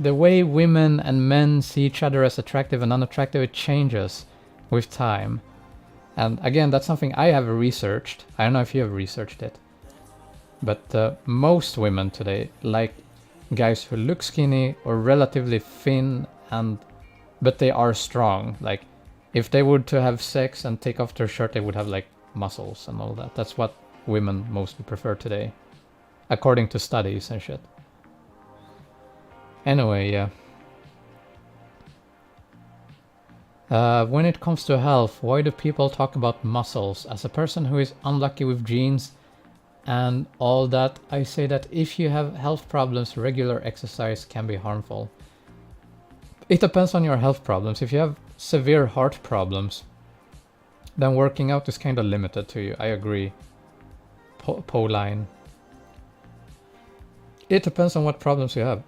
the way women and men see each other as attractive and unattractive, it changes with time. And again, that's something I have researched. I don't know if you have researched it. But most women today like guys who look skinny or relatively thin, but they are strong. Like if they were to have sex and take off their shirt, they would have like muscles and all that. That's what women mostly prefer today, according to studies and shit. Anyway, yeah. When it comes to health, why do people talk about muscles? As a person who is unlucky with genes and all that, I say that if you have health problems, regular exercise can be harmful. It depends on your health problems. If you have severe heart problems, then working out is kind of limited to you. I agree. Pauline. It depends on what problems you have.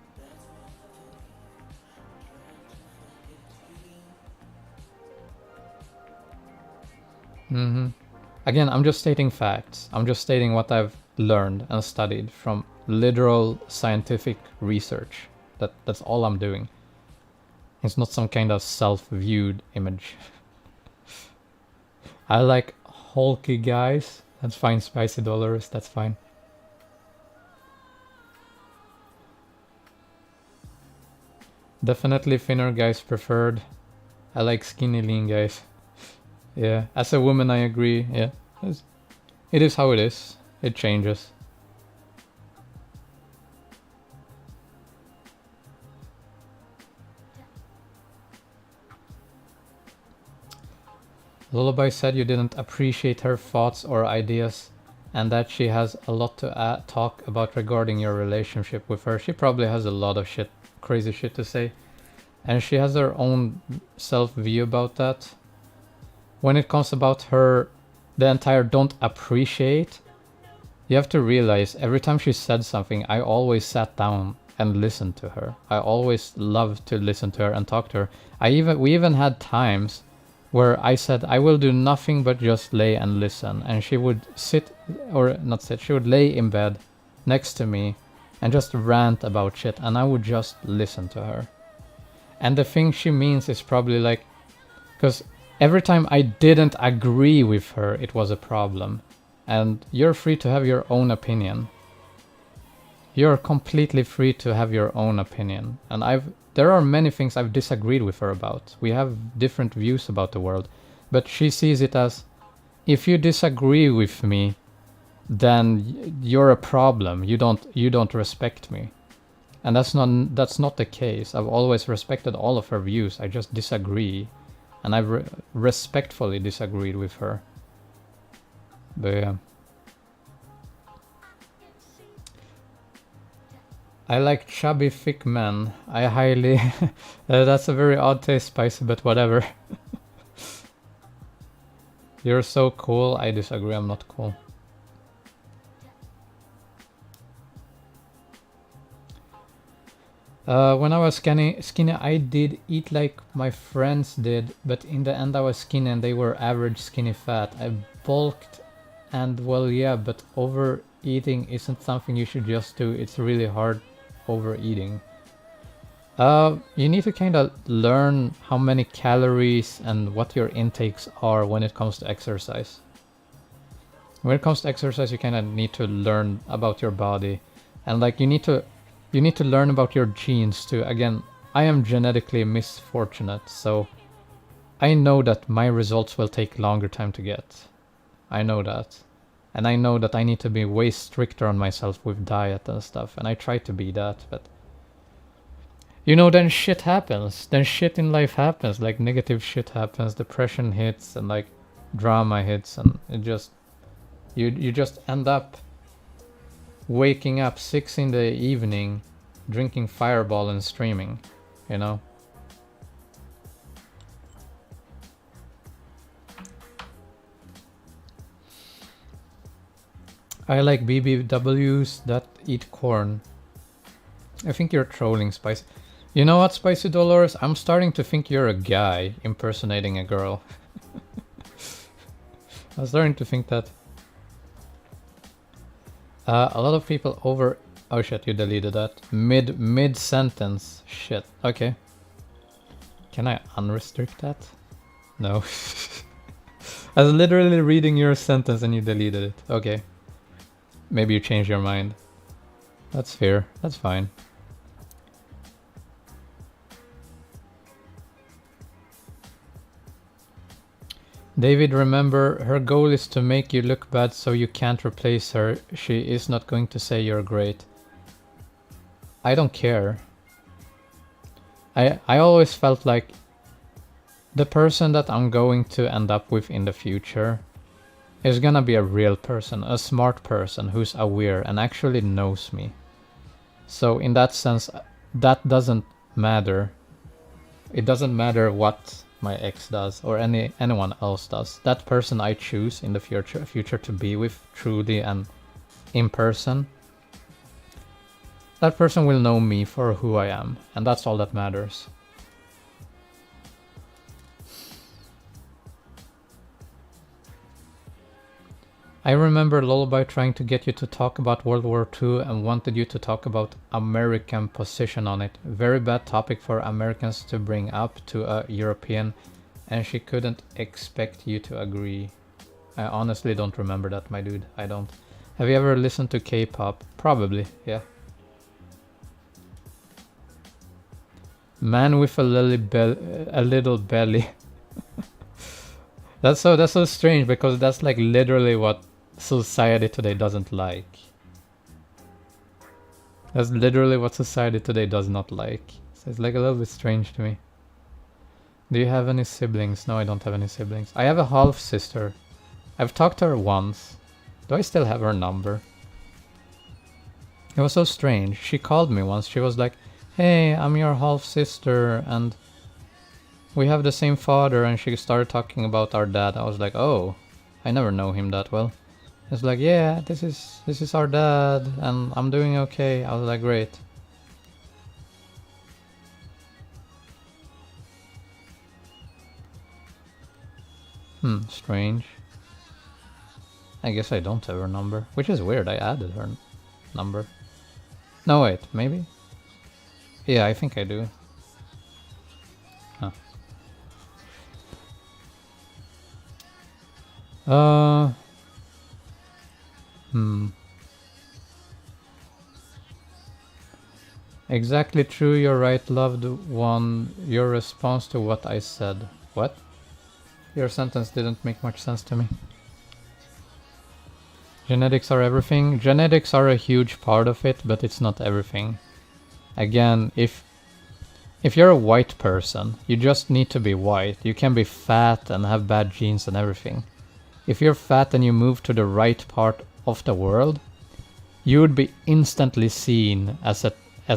Again, I'm just stating facts. I'm just stating what I've learned and studied from literal scientific research. That's all I'm doing. It's not some kind of self-viewed image. I like hulky guys. That's fine, spicy dollars. That's fine. Definitely thinner guys preferred. I like skinny lean guys. Yeah, as a woman I agree. Yeah, it is how it is. It changes. Lullaby said you didn't appreciate her thoughts or ideas, and that she has a lot to talk about regarding your relationship with her. She probably has a lot of shit, crazy shit to say, and she has her own self-view about that. When it comes about her, the entire don't appreciate, you have to realize every time she said something, I always sat down and listened to her. I always loved to listen to her and talk to her. We even had times where I said I will do nothing but just lay and listen, and she would sit, or not sit, she would lay in bed next to me and just rant about shit, and I would just listen to her. And the thing she means is probably like, because every time I didn't agree with her, it was a problem. And you're free to have your own opinion. You're completely free to have your own opinion. And there are many things I've disagreed with her about. We have different views about the world. But she sees it as, if you disagree with me, then you're a problem. You don't respect me. And that's not the case. I've always respected all of her views. I just disagree. And I've respectfully disagreed with her. But yeah. I like chubby thick men. I highly... that's a very odd taste, Spicy, but whatever. You're so cool. I disagree, I'm not cool. When I was skinny, I did eat like my friends did, but in the end I was skinny and they were average skinny fat. I bulked, and well, yeah, but overeating isn't something you should just do. It's really hard overeating. You need to kind of learn how many calories and what your intakes are when it comes to exercise. When it comes to exercise, you kind of need to learn about your body, and like you need to learn about your genes too. Again, I am genetically misfortunate, so I know that my results will take longer time to get. I know that. And I know that I need to be way stricter on myself with diet and stuff, and I try to be that, but you know, then shit happens. Then shit in life happens, like negative shit happens, depression hits, and like drama hits, and it just you just end up waking up 6 in the evening, drinking Fireball and streaming, you know? I like BBWs that eat corn. I think you're trolling, Spice. You know what, Spicy Dolores? I'm starting to think you're a guy impersonating a girl. I'm starting to think that. A lot of people over... Oh shit, you deleted that. Mid sentence. Shit. Okay. Can I unrestrict that? No. I was literally reading your sentence and you deleted it. Okay. Maybe you changed your mind. That's fair. That's fine. David, remember, her goal is to make you look bad so you can't replace her. She is not going to say you're great. I don't care. I always felt like the person that I'm going to end up with in the future is gonna be a real person, a smart person who's aware and actually knows me. So in that sense, that doesn't matter. It doesn't matter what my ex does or anyone else does. That person I choose in the future to be with truly and in person, that person will know me for who I am, and that's all that matters. I remember Lullaby trying to get you to talk about World War II and wanted you to talk about American position on it. Very bad topic for Americans to bring up to a European, and she couldn't expect you to agree. I honestly don't remember that, my dude. I don't. Have you ever listened to K-pop? Probably, yeah. Man with a little belly. That's so strange, because that's like literally what society today doesn't like. That's literally what society today does not like. So it's like a little bit strange to me. Do you have any siblings? No, I don't have any siblings. I have a half sister. I've talked to her once. Do I still have her number? It was so strange. She called me once. She was like, hey, I'm your half sister and we have the same father, and she started talking about our dad. I was like, oh, I never know him that well. It's like, yeah, this is our dad and I'm doing okay. I was like, great. Strange. I guess I don't have her number, which is weird. I added her number. No, wait, maybe? Yeah, I think I do. Huh. Exactly true, you're right, loved one. Your response to what I said. What? Your sentence didn't make much sense to me. Genetics are everything. Genetics are a huge part of it, but it's not everything. Again, if you're a white person, you just need to be white. You can be fat and have bad genes and everything. If you're fat and you move to the right part of the world, you would be instantly seen as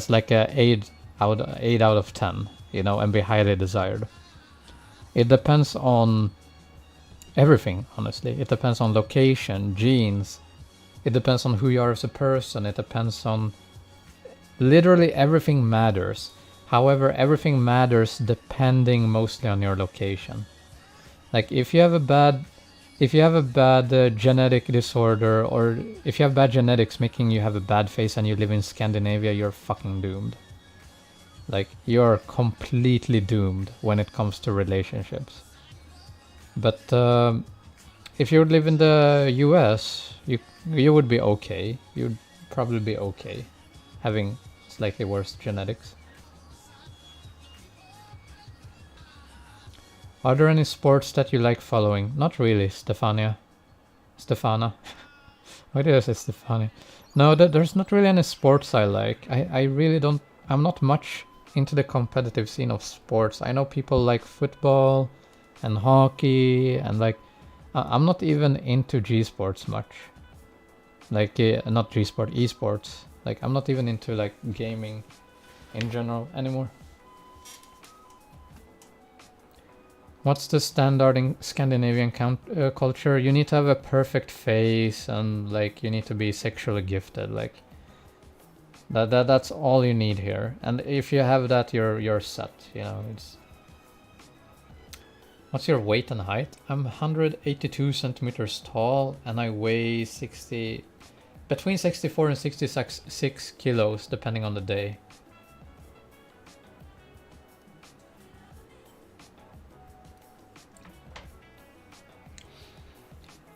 like a 8 out of 10, you know, and be highly desired. It depends on everything, honestly. It depends on location, genes. It depends on who you are as a person. It depends on literally everything matters. However, everything matters depending mostly on your location. Like if you have a bad genetic disorder, or if you have bad genetics making you have a bad face and you live in Scandinavia, you're fucking doomed. Like you're completely doomed when it comes to relationships. But if you would live in the US, you would be okay. You'd probably be okay having slightly worse genetics. Are there any sports that you like following? Not really, Stefana. Why did I say Stefania? No, there's not really any sports I like. I really don't. I'm not much into the competitive scene of sports. I know people like football and hockey, and like I'm not even into G-sports much. Like not G-sport, esports. Like I'm not even into like gaming in general anymore. What's the standard in Scandinavian culture? You need to have a perfect face and like you need to be sexually gifted. Like that's all you need here. And if you have that, you're set. You know, it's. What's your weight and height? I'm 182 centimeters tall and I weigh between 64 and 66 kilos depending on the day.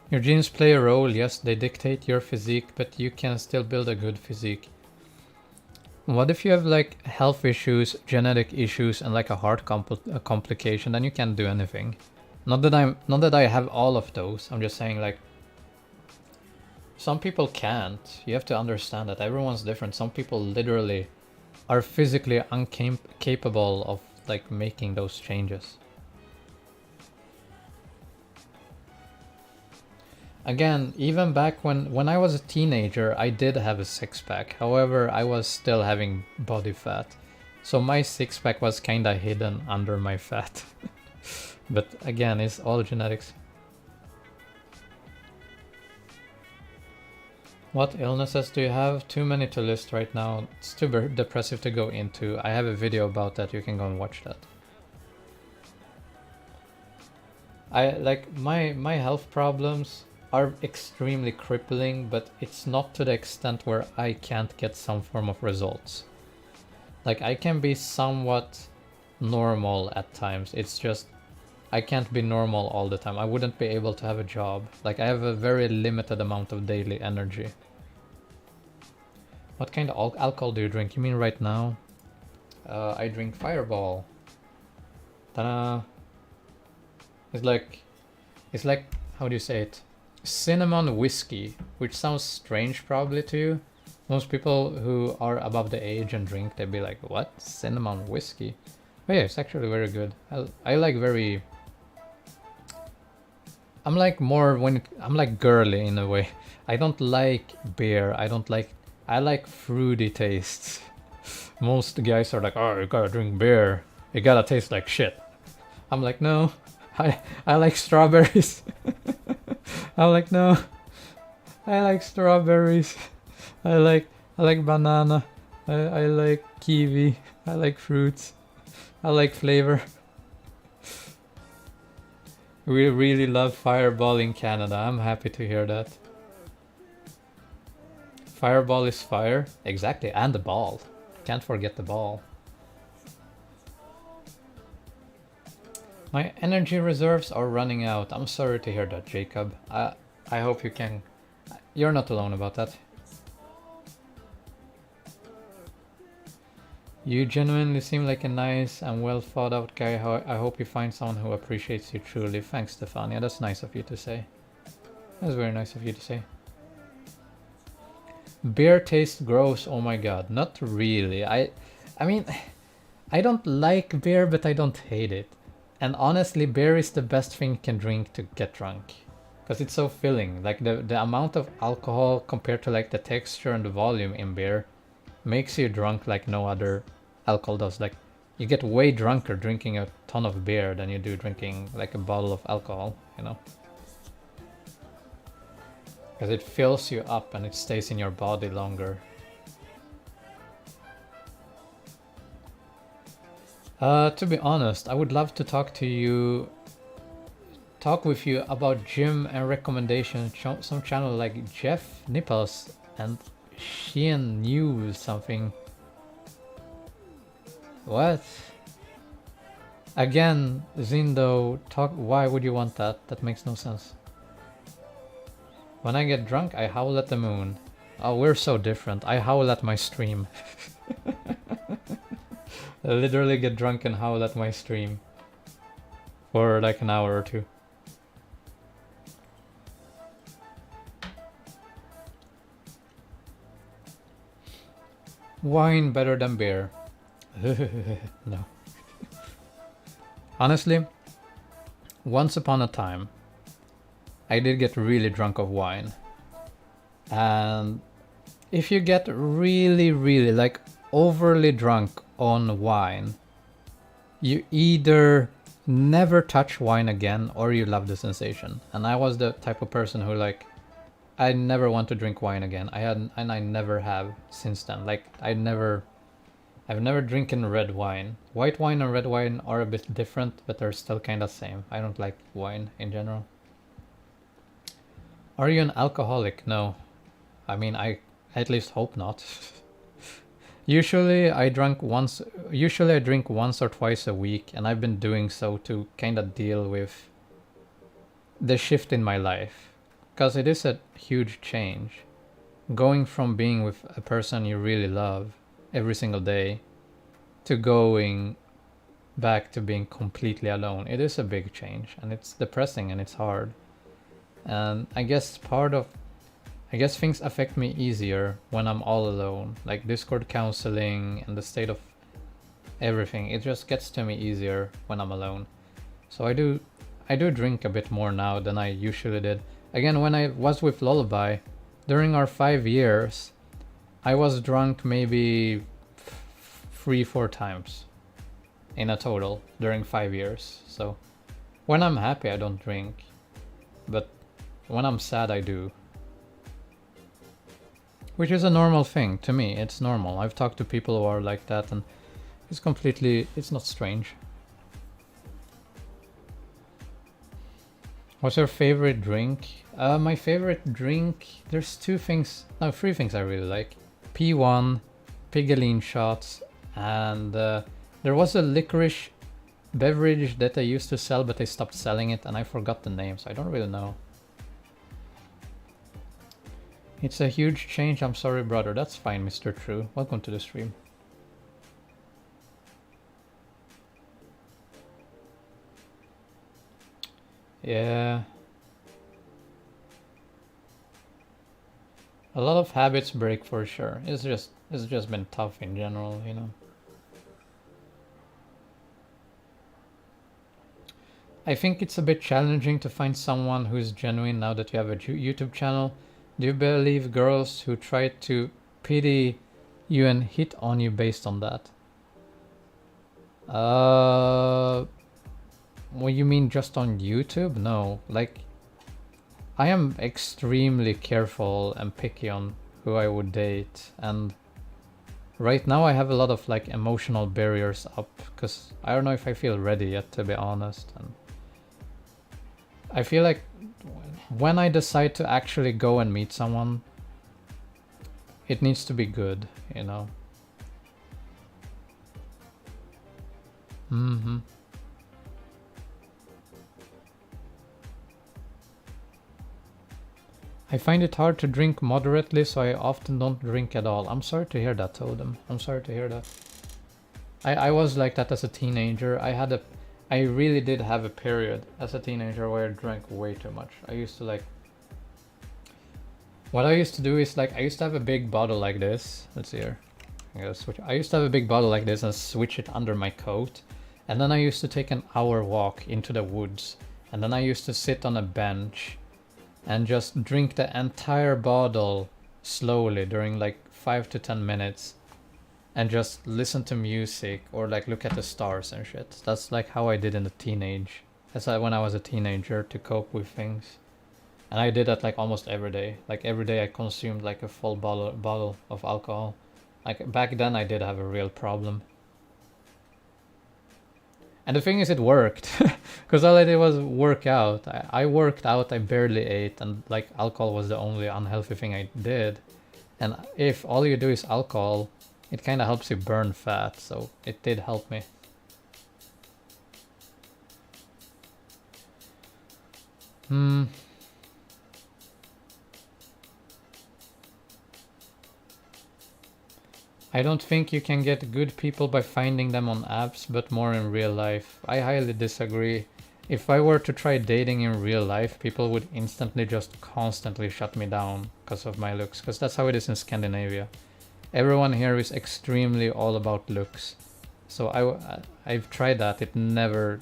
Your genes play a role, yes, they dictate your physique, but you can still build a good physique. What if you have like health issues, genetic issues, and like a heart complication? Then you can't do anything. Not that I have all of those. I'm just saying like some people can't. You have to understand that everyone's different. Some people literally are physically incapable of like making those changes. Again, even back when I was a teenager, I did have a six-pack. However, I was still having body fat. So my six-pack was kinda hidden under my fat. But again, it's all genetics. What illnesses do you have? Too many to list right now. It's too depressive to go into. I have a video about that, you can go and watch that. I like my health problems are extremely crippling, but it's not to the extent where I can't get some form of results. Like I can be somewhat normal at times. It's just I can't be normal all the time. I wouldn't be able to have a job. Like I have a very limited amount of daily energy. What kind of alcohol do you drink? You mean right now? I drink Fireball. Ta-da! It's like, how do you say it? Cinnamon whiskey, which sounds strange probably to you. Most people who are above the age and drink, they'd be like, what? Cinnamon whiskey? Oh yeah, it's actually very good. I like very... I'm like more I'm like girly in a way. I don't like beer. I like fruity tastes. Most guys are like, oh, you gotta drink beer. It gotta taste like shit. I'm like, no. I like strawberries. I'm like, no. I like strawberries. I like banana. I like kiwi. I like fruits. I like flavor. We really love Fireball in Canada. I'm happy to hear that. Fireball is fire. Exactly. And the ball. Can't forget the ball. My energy reserves are running out. I'm sorry to hear that, Jacob. I hope you can... You're not alone about that. You genuinely seem like a nice and well thought out guy. I hope you find someone who appreciates you truly. Thanks, Stefania. That's nice of you to say. That's very nice of you to say. Beer tastes gross. Oh my god. Not really. I mean, I don't like beer, but I don't hate it. And honestly, beer is the best thing you can drink to get drunk. Because it's so filling. Like the amount of alcohol compared to like the texture and the volume in beer makes you drunk like no other alcohol does. Like you get way drunker drinking a ton of beer than you do drinking like a bottle of alcohol, you know? Because it fills you up and it stays in your body longer. To be honest, I would love to talk with you about gym and recommendations. Some channel like Jeff Nipples and Sheehan News something. What? Again, Zindo, talk. Why would you want that? That makes no sense. When I get drunk, I howl at the moon. Oh, we're so different. I howl at my stream. I literally get drunk and howl at my stream for like an hour or two. Wine better than beer. No. Honestly, once upon a time, I did get really drunk of wine. And if you get really, really like overly drunk on wine, you either never touch wine again or you love the sensation. And I was the type of person who like, I never want to drink wine again. I never have since then. Like I've never drinking red wine. White wine and red wine are a bit different, but they're still kind of same. I don't like wine in general. Are you an alcoholic? No. I mean, I at least hope not. Usually I drink once or twice a week, and I've been doing so to kind of deal with the shift in my life. Because it is a huge change. Going from being with a person you really love every single day to going back to being completely alone. It is a big change, and it's depressing and it's hard. And I guess things affect me easier when I'm all alone. Like Discord counseling and the state of everything, it just gets to me easier when I'm alone. So I do drink a bit more now than I usually did. Again, when I was with Lullaby, during our 5 years, I was drunk maybe 3-4 times in a total during 5 years. So when I'm happy, I don't drink, but when I'm sad, I do. Which is a normal thing to me. It's normal. I've talked to people who are like that, and it's not strange. What's your favorite drink? My favorite drink, there's 3 things I really like. P1, Pigaline shots, and there was a licorice beverage that I used to sell, but they stopped selling it, and I forgot the name, so I don't really know. It's a huge change. I'm sorry, brother. That's fine, Mr. True. Welcome to the stream. Yeah. A lot of habits break for sure. It's just been tough in general, you know. I think it's a bit challenging to find someone who's genuine now that you have a YouTube channel. Do you believe girls who try to pity you and hit on you based on that? What you mean just on YouTube? No, like I am extremely careful and picky on who I would date, and right now I have a lot of like emotional barriers up because I don't know if I feel ready yet, to be honest. And I feel like when I decide to actually go and meet someone, it needs to be good, you know. I find it hard to drink moderately, so I often don't drink at all. I'm sorry to hear that, Totem. I'm sorry to hear that. I was like that as a teenager. I really did have a period as a teenager where I drank way too much. I used to like, what I used to do is like, I used to have a big bottle like this. Let's see here. I used to have a big bottle like this and switch it under my coat. And then I used to take an hour walk into the woods. And then I used to sit on a bench and just drink the entire bottle slowly during like 5 to 10 minutes and just listen to music or like look at the stars and shit. That's like how I did in the teenage. That's like when I was a teenager to cope with things. And I did that like almost every day. Like every day I consumed like a full bottle of alcohol. Like back then I did have a real problem. And the thing is, it worked, because all I did was work out. I worked out, I barely ate, and like alcohol was the only unhealthy thing I did. And if all you do is alcohol, it kind of helps you burn fat, so it did help me. I don't think you can get good people by finding them on apps, but more in real life. I highly disagree. If I were to try dating in real life, people would instantly just constantly shut me down because of my looks, because that's how it is in Scandinavia. Everyone here is extremely all about looks. So I've tried that. It never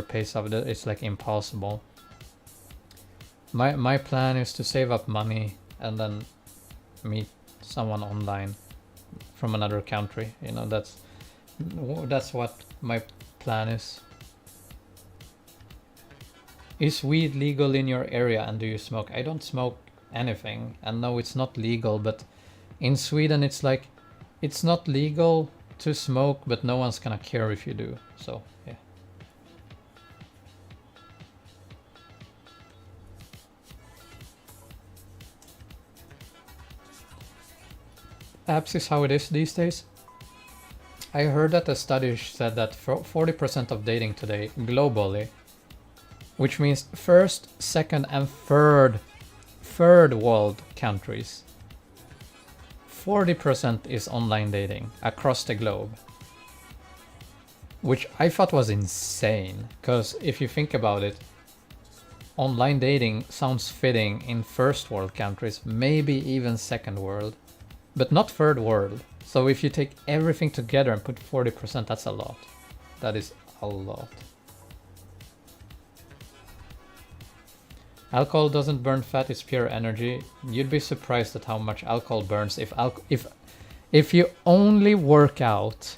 pays off. It's like impossible. My plan is to save up money and then meet someone online from another country. You know, that's what my plan is. Is weed legal in your area and do you smoke? I don't smoke anything, and no, it's not legal, but in Sweden it's like, it's not legal to smoke, but no one's gonna care if you do, so yeah. Apps is how it is these days. I heard that a study said that 40% of dating today globally, which means first, second and third world countries, 40% is online dating across the globe. Which I thought was insane, because if you think about it, online dating sounds fitting in first world countries, maybe even second world, but not third world. So if you take everything together and put 40%, that's a lot. That is a lot. Alcohol doesn't burn fat, it's pure energy. You'd be surprised at how much alcohol burns if you only work out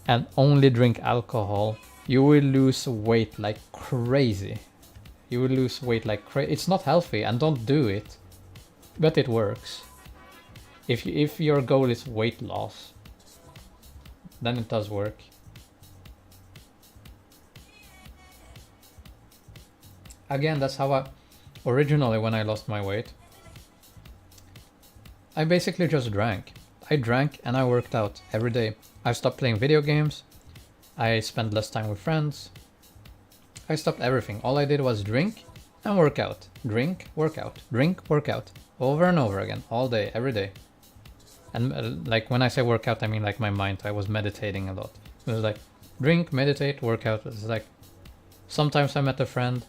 and only drink alcohol. You will lose weight like crazy. You will lose weight like crazy. It's not healthy, and don't do it, but it works. If your goal is weight loss, then it does work. Again, that's how originally when I lost my weight, I basically just drank. I drank and I worked out every day. I stopped playing video games. I spent less time with friends. I stopped everything. All I did was drink and work out. Drink, work out. Drink, work out. Over and over again. All day, every day. And like when I say workout, I mean like my mind. I was meditating a lot. It was like drink, meditate, workout. It's like sometimes I met a friend.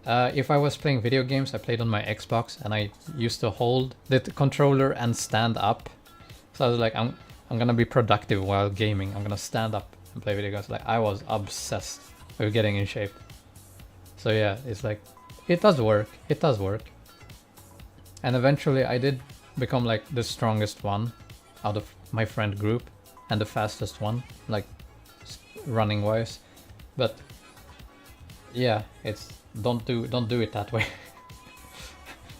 If I was playing video games, I played on my Xbox and I used to hold the controller and stand up. So I was like, I'm gonna be productive while gaming. I'm gonna stand up and play video games. Like I was obsessed with getting in shape. So yeah, it's like, it does work. It does work. And eventually I did become like the strongest one out of my friend group and the fastest one, like running wise. But yeah, it's don't do it that way.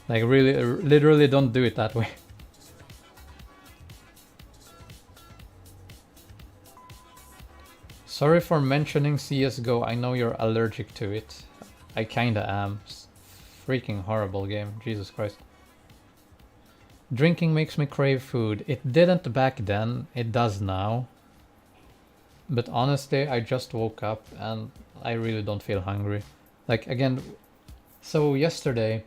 Like really, literally don't do it that way. Sorry for mentioning CSGO, I know you're allergic to it. I kinda am. Freaking horrible game, Jesus Christ. Drinking makes me crave food. It didn't back then, it does now. But honestly, I just woke up and I really don't feel hungry. Like again, so yesterday,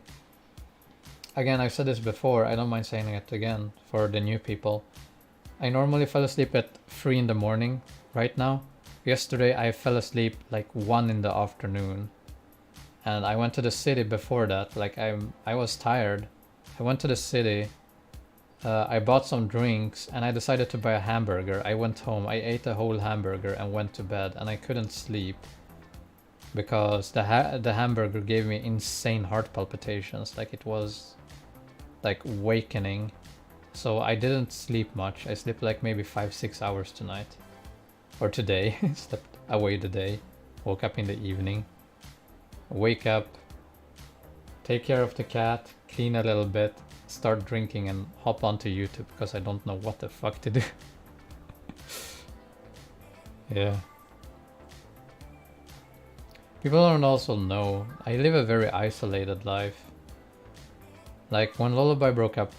again, I've said this before, I don't mind saying it again for the new people. I normally fell asleep at 3 in the morning right now. Yesterday I fell asleep like 1 in the afternoon. And I went to the city before that, like I was tired. I went to the city, I bought some drinks and I decided to buy a hamburger. I went home, I ate a whole hamburger and went to bed and I couldn't sleep. Because the hamburger gave me insane heart palpitations, like it was like awakening. So I didn't sleep much. I slept like maybe 5-6 hours tonight. Or today. Slept away the day. Woke up in the evening. Wake up. Take care of the cat. Clean a little bit. Start drinking and hop onto YouTube because I don't know what the fuck to do. Yeah. People don't also know. I live a very isolated life. Like when Lullaby broke up,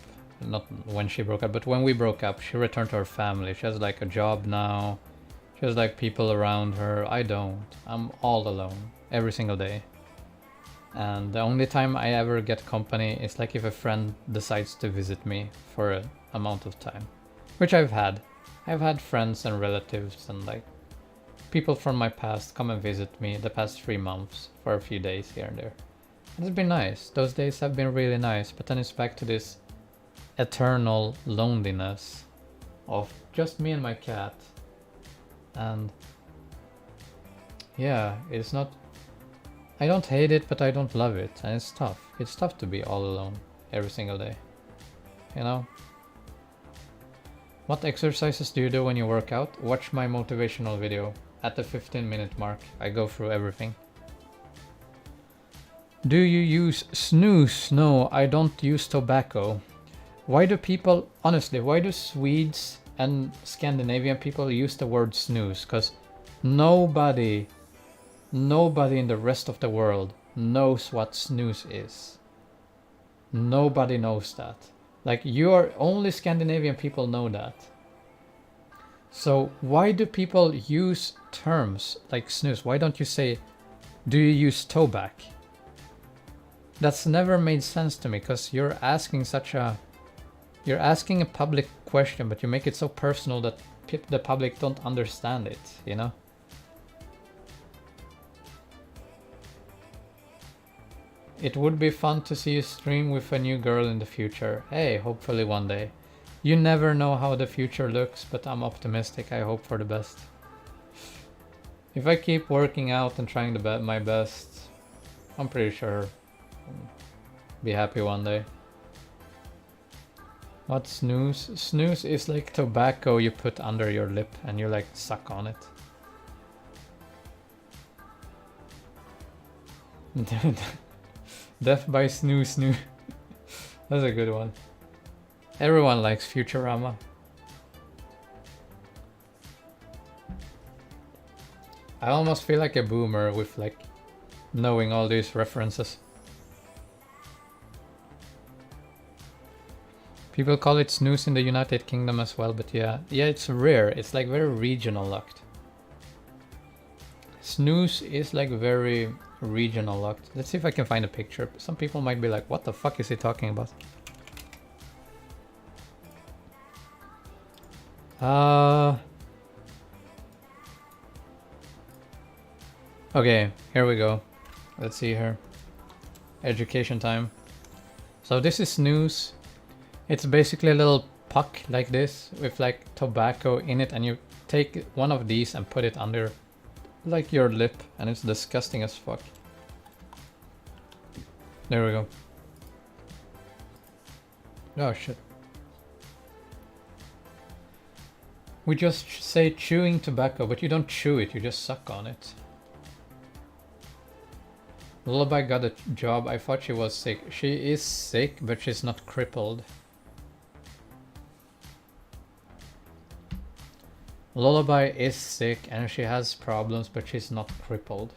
not when she broke up, but when we broke up, she returned to her family. She has like a job now. She has like people around her. I don't. I'm all alone every single day. And the only time I ever get company is like if a friend decides to visit me for an amount of time. Which I've had. I've had friends and relatives and like people from my past come and visit me the past 3 months for a few days here and there. And it's been nice. Those days have been really nice. But then it's back to this eternal loneliness of just me and my cat. And yeah, it's not, I don't hate it, but I don't love it, and it's tough. It's tough to be all alone every single day, you know? What exercises do you do when you work out? Watch my motivational video. At the 15-minute mark, I go through everything. Do you use snus? No, I don't use tobacco. Why do people, honestly, why do Swedes and Scandinavian people use the word snooze? Because nobody in the rest of the world knows what snooze is. Nobody knows that. Like, only Scandinavian people know that. So why do people use terms like snooze? Why don't you say, do you use tobacco? That's never made sense to me, because you're asking a public question, but you make it so personal that the public don't understand it, you know? It would be fun to see you stream with a new girl in the future. Hey, hopefully one day. You never know how the future looks, but I'm optimistic. I hope for the best. If I keep working out and trying my best, I'm pretty sure I'll be happy one day. What's snooze? Snooze is like tobacco you put under your lip and you like suck on it. Death by snooze. That's a good one. Everyone likes Futurama. I almost feel like a boomer with like knowing all these references. People call it snooze in the United Kingdom as well, but yeah, it's rare. It's like very regional locked. Snooze is like very regional locked. Let's see if I can find a picture. Some people might be like, what the fuck is he talking about? Okay, here we go. Let's see here. Education time. So this is snooze. It's basically a little puck like this with like tobacco in it, and you take one of these and put it under like your lip, and it's disgusting as fuck. There we go. Oh shit. We just say chewing tobacco, but you don't chew it, you just suck on it. Lullaby got a job. I thought she was sick. She is sick, but she's not crippled. Lullaby is sick and she has problems, but she's not crippled.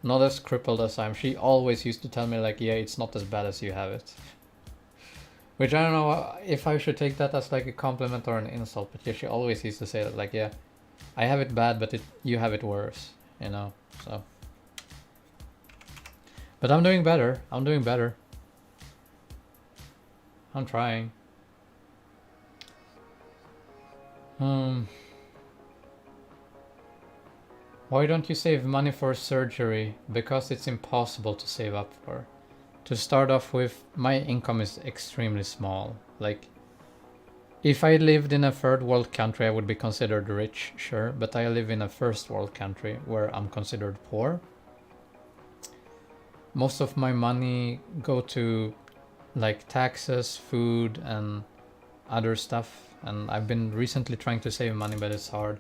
Not as crippled as I am. She always used to tell me like, yeah, it's not as bad as you have it. Which I don't know if I should take that as like a compliment or an insult, but yeah, she always used to say that like, yeah, I have it bad, but you have it worse, you know, so. But I'm doing better. I'm doing better. I'm trying. Why don't you save money for surgery? Because it's impossible to save up for. To start off with, my income is extremely small. Like, if I lived in a third world country, I would be considered rich, sure. But I live in a first world country where I'm considered poor. Most of my money go to like taxes, food, and other stuff. And I've been recently trying to save money, but it's hard.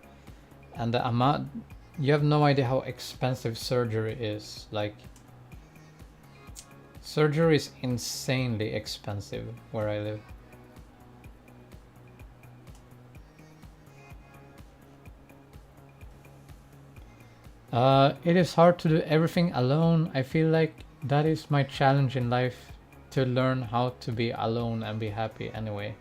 And the amount, you have no idea how expensive surgery is. Like, surgery is insanely expensive where I live. It is hard to do everything alone. I feel like that is my challenge in life, to learn how to be alone and be happy anyway.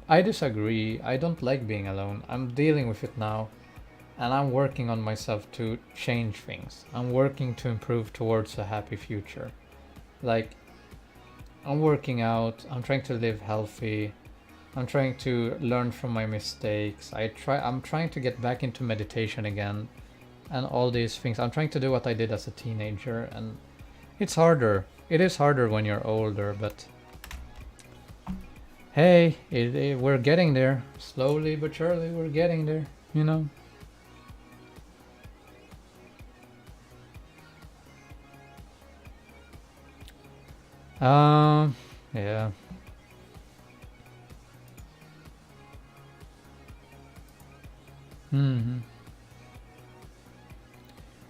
I disagree. I don't like being alone. I'm dealing with it now. And I'm working on myself to change things. I'm working to improve towards a happy future. Like, I'm working out. I'm trying to live healthy. I'm trying to learn from my mistakes. I'm trying to get back into meditation again. And all these things. I'm trying to do what I did as a teenager. And it's harder. It is harder when you're older, but... Hey, we're getting there. Slowly but surely, we're getting there, you know? Yeah.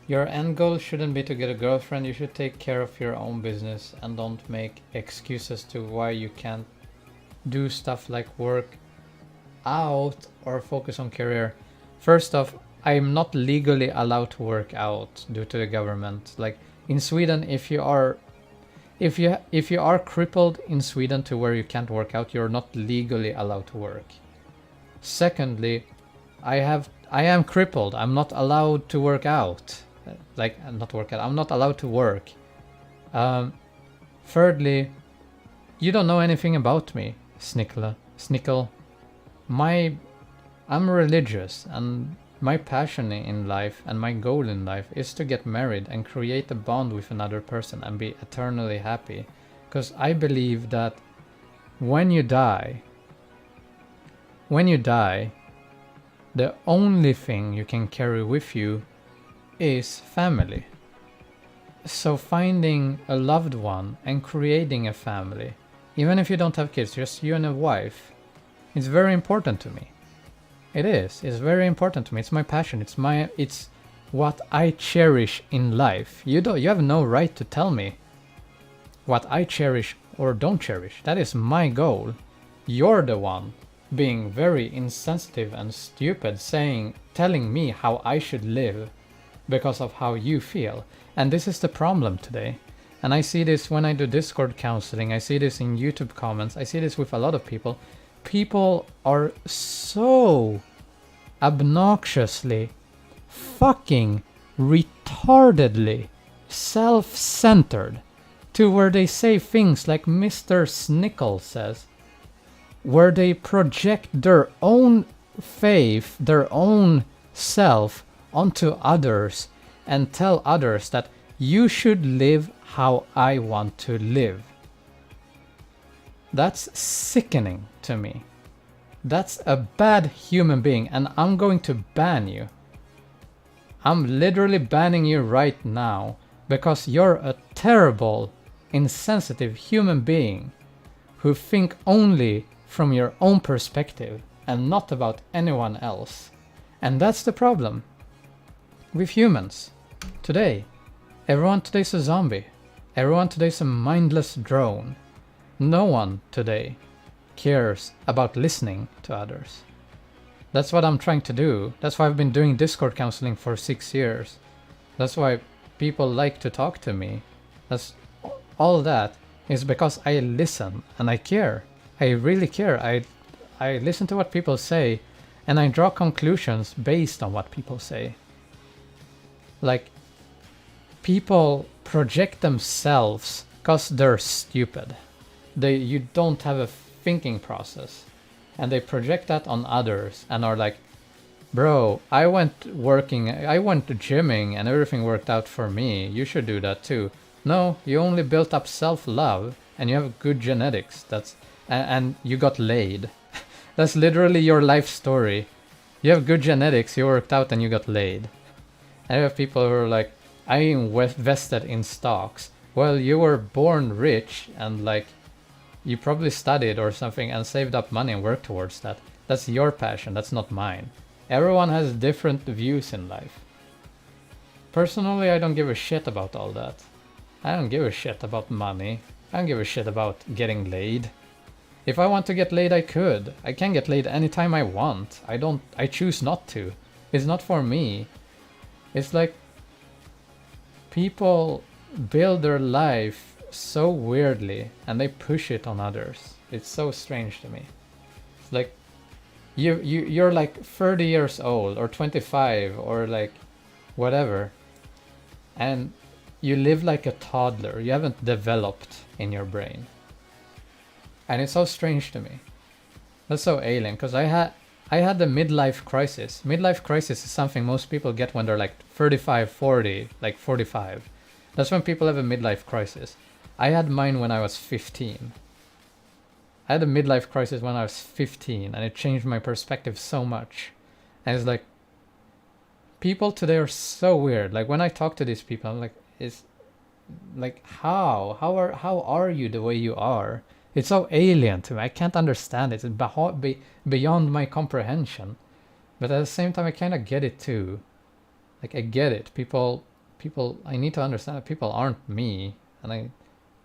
Your end goal shouldn't be to get a girlfriend. You should take care of your own business and don't make excuses to why you can't do stuff like work out or focus on career. First off, I'm not legally allowed to work out due to the government. Like in Sweden, if you are crippled in Sweden to where you can't work out, you're not legally allowed to work. Secondly, I am crippled. I'm not allowed to work out. I'm not allowed to work. Thirdly, you don't know anything about me, Snickle. I'm religious, and my passion in life and my goal in life is to get married and create a bond with another person and be eternally happy. Because I believe that when you die, the only thing you can carry with you is family. So finding a loved one and creating a family, even if you don't have kids, just you and a wife, it's very important to me. It is. It's very important to me. It's my passion. It's what I cherish in life. You have no right to tell me what I cherish or don't cherish. That is my goal. You're the one being very insensitive and stupid, telling me how I should live because of how you feel. And this is the problem today. And I see this when I do Discord counseling. I see this in YouTube comments. I see this with a lot of people. People are so obnoxiously, fucking retardedly self-centered to where they say things like Mr. Snickle says, where they project their own faith, their own self onto others and tell others that you should live how I want to live. That's sickening to me. That's a bad human being, and I'm going to ban you. I'm literally banning you right now because you're a terrible, insensitive human being who think only from your own perspective and not about anyone else. And that's the problem with humans today. Everyone today's a zombie. Everyone today's a mindless drone. No one today cares about listening to others. That's what I'm trying to do. That's why I've been doing Discord counseling for 6 years. That's why people like to talk to me. That's all that is because I listen and I care. I really care. I listen to what people say and I draw conclusions based on what people say. Like, people project themselves because they're stupid. You don't have a thinking process. And they project that on others and are like, bro, I went gymming and everything worked out for me. You should do that too. No, you only built up self-love and you have good genetics. And you got laid. That's literally your life story. You have good genetics, you worked out and you got laid. And you have people who are like, I invested in stocks. Well, you were born rich and like, you probably studied or something and saved up money and worked towards that. That's your passion, that's not mine. Everyone has different views in life. Personally, I don't give a shit about all that. I don't give a shit about money. I don't give a shit about getting laid. If I want to get laid, I could. I can get laid anytime I want. I choose not to. It's not for me. It's like people build their life so weirdly and they push it on others. It's so strange to me. It's like you're like 30 years old or 25 or like whatever, and you live like a toddler. You haven't developed in your brain, and it's so strange to me. That's so alien, because I had the midlife crisis. Midlife crisis is something most people get when they're like 35, 40, like 45. That's when people have a midlife crisis. I had mine when I was 15. I had a midlife crisis when I was 15 and it changed my perspective so much. And it's like, people today are so weird. Like when I talk to these people, I'm like, it's like, how are you the way you are? It's so alien to me. I can't understand it. It's beyond my comprehension. But at the same time, I kind of get it too. Like I get it. People, I need to understand that people aren't me. And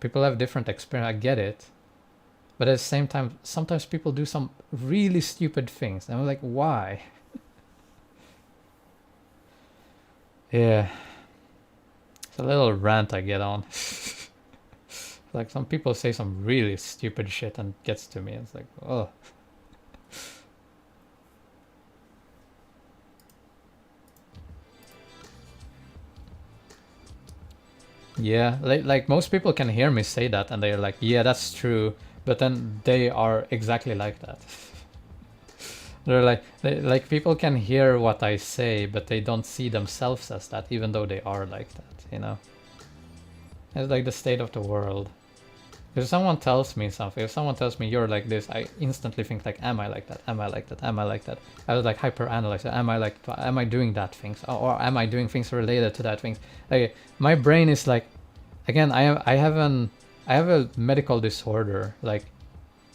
people have different experience. I get it. But at the same time, sometimes people do some really stupid things. And I'm like, why? Yeah. It's a little rant I get on. Like some people say some really stupid shit and it gets to me. It's like, oh. Yeah, like most people can hear me say that and they're like, yeah, that's true. But then they are exactly like that. They're like people can hear what I say, but they don't see themselves as that, even though they are like that, you know? It's like the state of the world. If someone tells me something, if someone tells me you're like this, I instantly think like, am I like that? Am I like that? Am I like that? I was like hyper-analyze it. Am I doing that things? Or am I doing things related to that things? Like, my brain is like, again, I have a medical disorder. Like,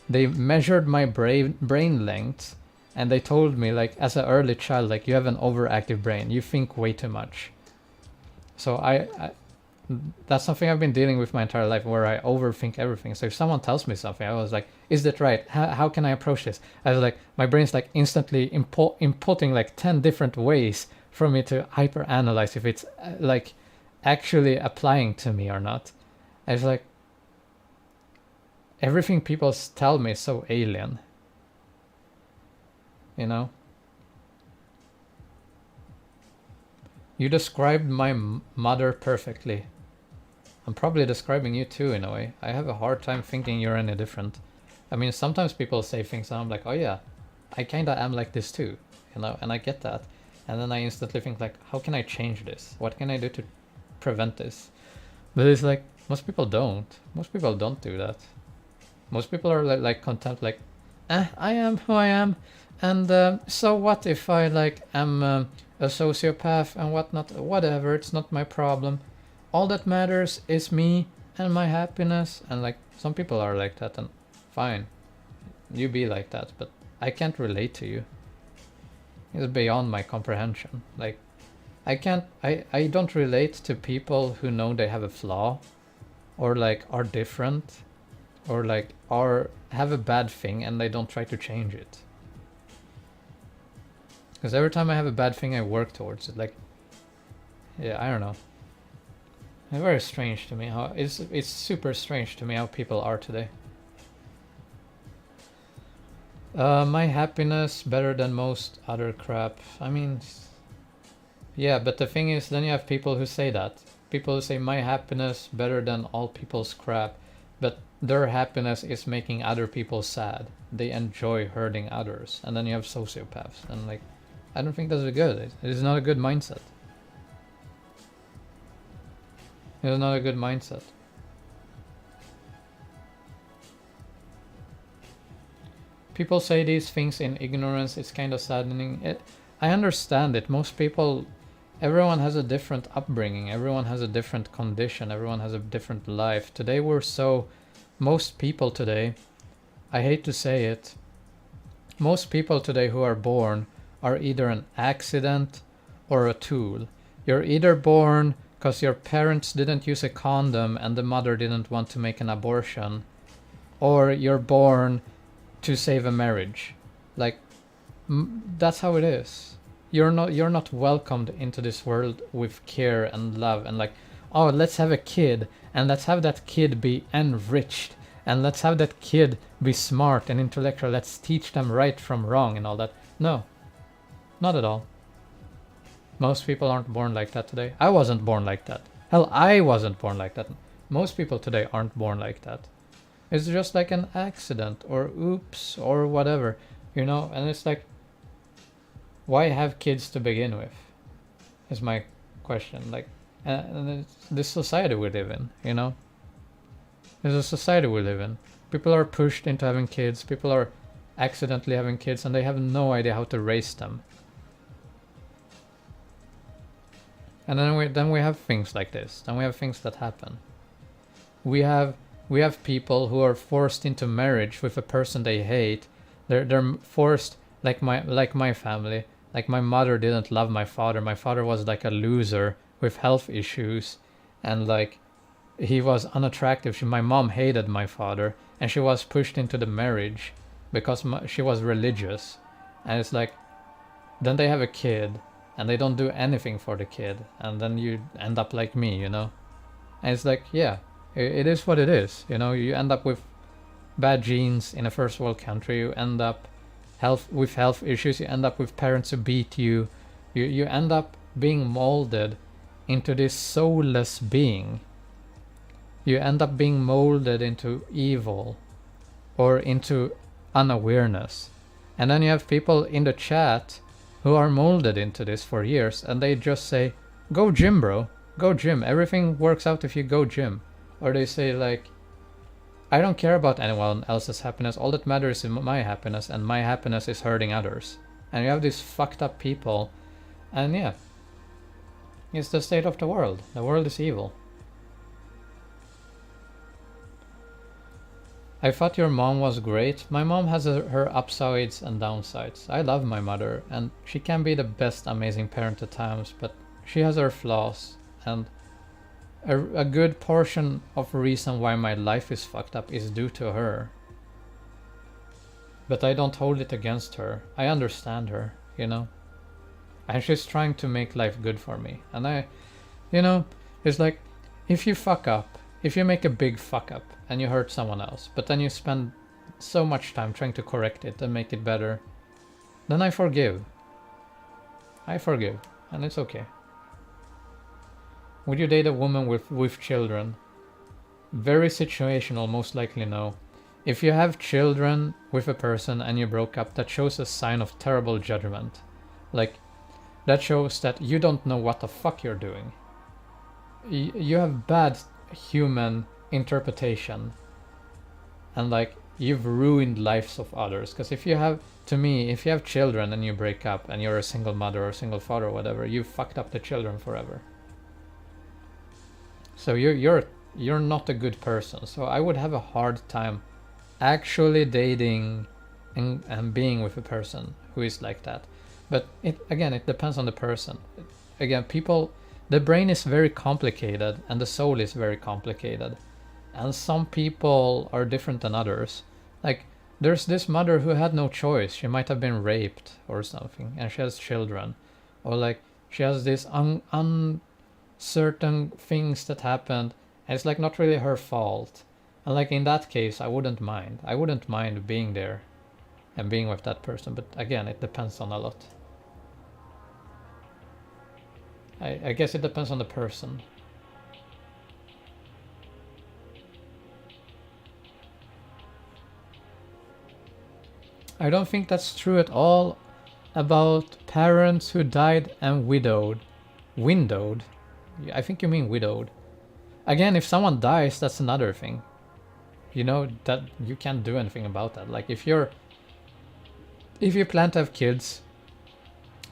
they measured my brain length and they told me, like, as an early child, like, you have an overactive brain. You think way too much. So that's something I've been dealing with my entire life, where I overthink everything. So if someone tells me something, I was like, is that right? How can I approach this? I was like, my brain's like instantly inputting like 10 different ways for me to hyper-analyze if it's like actually applying to me or not. I was like, everything people tell me is so alien. You know? You described my mother perfectly. I'm probably describing you too in a way. I have a hard time thinking you're any different. I mean, sometimes people say things and I'm like, oh yeah, I kinda am like this too, you know, and I get that. And then I instantly think like, how can I change this? What can I do to prevent this? But it's like, most people don't. Most people don't do that. Most people are like content, like, I am who I am. And so what if I like am a sociopath and whatnot, whatever, it's not my problem. All that matters is me and my happiness. And like, some people are like that, and fine, you be like that, but I can't relate to you. It's beyond my comprehension. Like, I don't relate to people who know they have a flaw, or like are different, or like have a bad thing and they don't try to change it. Because every time I have a bad thing, I work towards it. Like, yeah, I don't know. It's very strange to me how it's super strange to me how people are today. My happiness better than most other crap. I mean, yeah, but the thing is, then you have people who say that. People who say my happiness better than all people's crap, but their happiness is making other people sad. They enjoy hurting others. And then you have sociopaths. And like, I don't think that's good. It is not a good mindset. It is not a good mindset. People say these things in ignorance. It's kind of saddening. I understand it. Most people, everyone has a different upbringing. Everyone has a different condition. Everyone has a different life. Today most people today, I hate to say it, most people today who are born are either an accident or a tool. You're either born because your parents didn't use a condom and the mother didn't want to make an abortion, or you're born to save a marriage. Like, that's how it is. You're not welcomed into this world with care and love and like, oh, let's have a kid and let's have that kid be enriched and let's have that kid be smart and intellectual. Let's teach them right from wrong and all that. No, not at all. Most people aren't born like that today. I wasn't born like that. Hell, I wasn't born like that. Most people today aren't born like that. It's just like an accident or oops or whatever, you know? And it's like, why have kids to begin with? Is my question. Like, and it's this society we live in, you know? There's a society we live in. People are pushed into having kids. People are accidentally having kids and they have no idea how to raise them. And then we have things like this. Then we have things that happen. We have people who are forced into marriage with a person they hate. They're forced, like my family. Like, my mother didn't love my father. My father was like a loser with health issues, and like, he was unattractive. My mom hated my father, and she was pushed into the marriage because she was religious. And it's like, then they have a kid and they don't do anything for the kid, and then you end up like me, you know? And it's like, yeah, it is what it is, you know? You end up with bad genes in a first world country. You end up with health issues. You end up with parents who beat you. You end up being molded into this soulless being. You end up being molded into evil or into unawareness. And then you have people in the chat who are molded into this for years, and they just say, go gym, bro, go gym, everything works out if you go gym. Or they say like, I don't care about anyone else's happiness, all that matters is my happiness, and my happiness is hurting others. And you have these fucked up people, and yeah, it's the state of the world. The world is evil. I thought your mom was great. My mom has her upsides and downsides. I love my mother, and she can be the best amazing parent at times, but she has her flaws, and a good portion of the reason why my life is fucked up is due to her. But I don't hold it against her. I understand her, you know? And she's trying to make life good for me. And you know, it's like, if you fuck up, if you make a big fuck up and you hurt someone else, but then you spend so much time trying to correct it and make it better, then I forgive. I forgive, and it's okay. Would you date a woman with children? Very situational, most likely no. If you have children with a person and you broke up, that shows a sign of terrible judgment. Like, that shows that you don't know what the fuck you're doing. You have bad human interpretation, and like, you've ruined lives of others. Because if you have, to me, if you have children and you break up and you're a single mother or a single father or whatever, you've fucked up the children forever. So you're not a good person. So I would have a hard time actually dating and being with a person who is like that. But it depends on the person. Again, the brain is very complicated and the soul is very complicated. And some people are different than others. Like, there's this mother who had no choice. She might have been raped or something, and she has children. Or like, she has this uncertain things that happened, and it's like not really her fault. And like in that case, I wouldn't mind. I wouldn't mind being there and being with that person. But again, it depends on a lot. I guess it depends on the person. I don't think that's true at all about parents who died and widowed. Windowed? I think you mean widowed. Again, if someone dies, that's another thing. You know, that you can't do anything about that. Like, if you plan to have kids,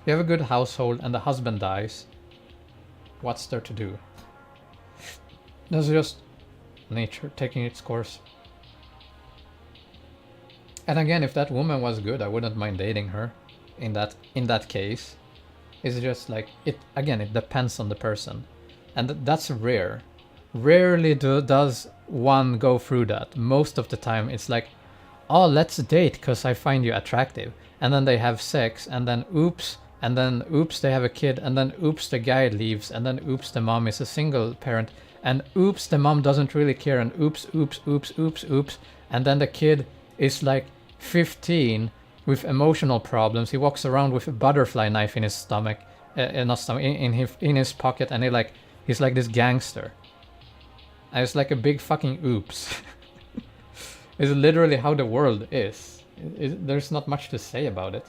you have a good household and the husband dies, what's there to do? That's just nature taking its course. And again, if that woman was good, I wouldn't mind dating her in that case. It's just like, it depends on the person. And that's rare. Rarely does one go through that. Most of the time it's like, oh, let's date because I find you attractive. And then they have sex, and then oops, they have a kid, and then oops, the guy leaves, and then oops, the mom is a single parent, and oops, the mom doesn't really care, and oops, and then the kid is like 15 with emotional problems. He walks around with a butterfly knife in his stomach, in his pocket, and he's like this gangster. And it's like a big fucking oops. It's literally how the world is. There's not much to say about it.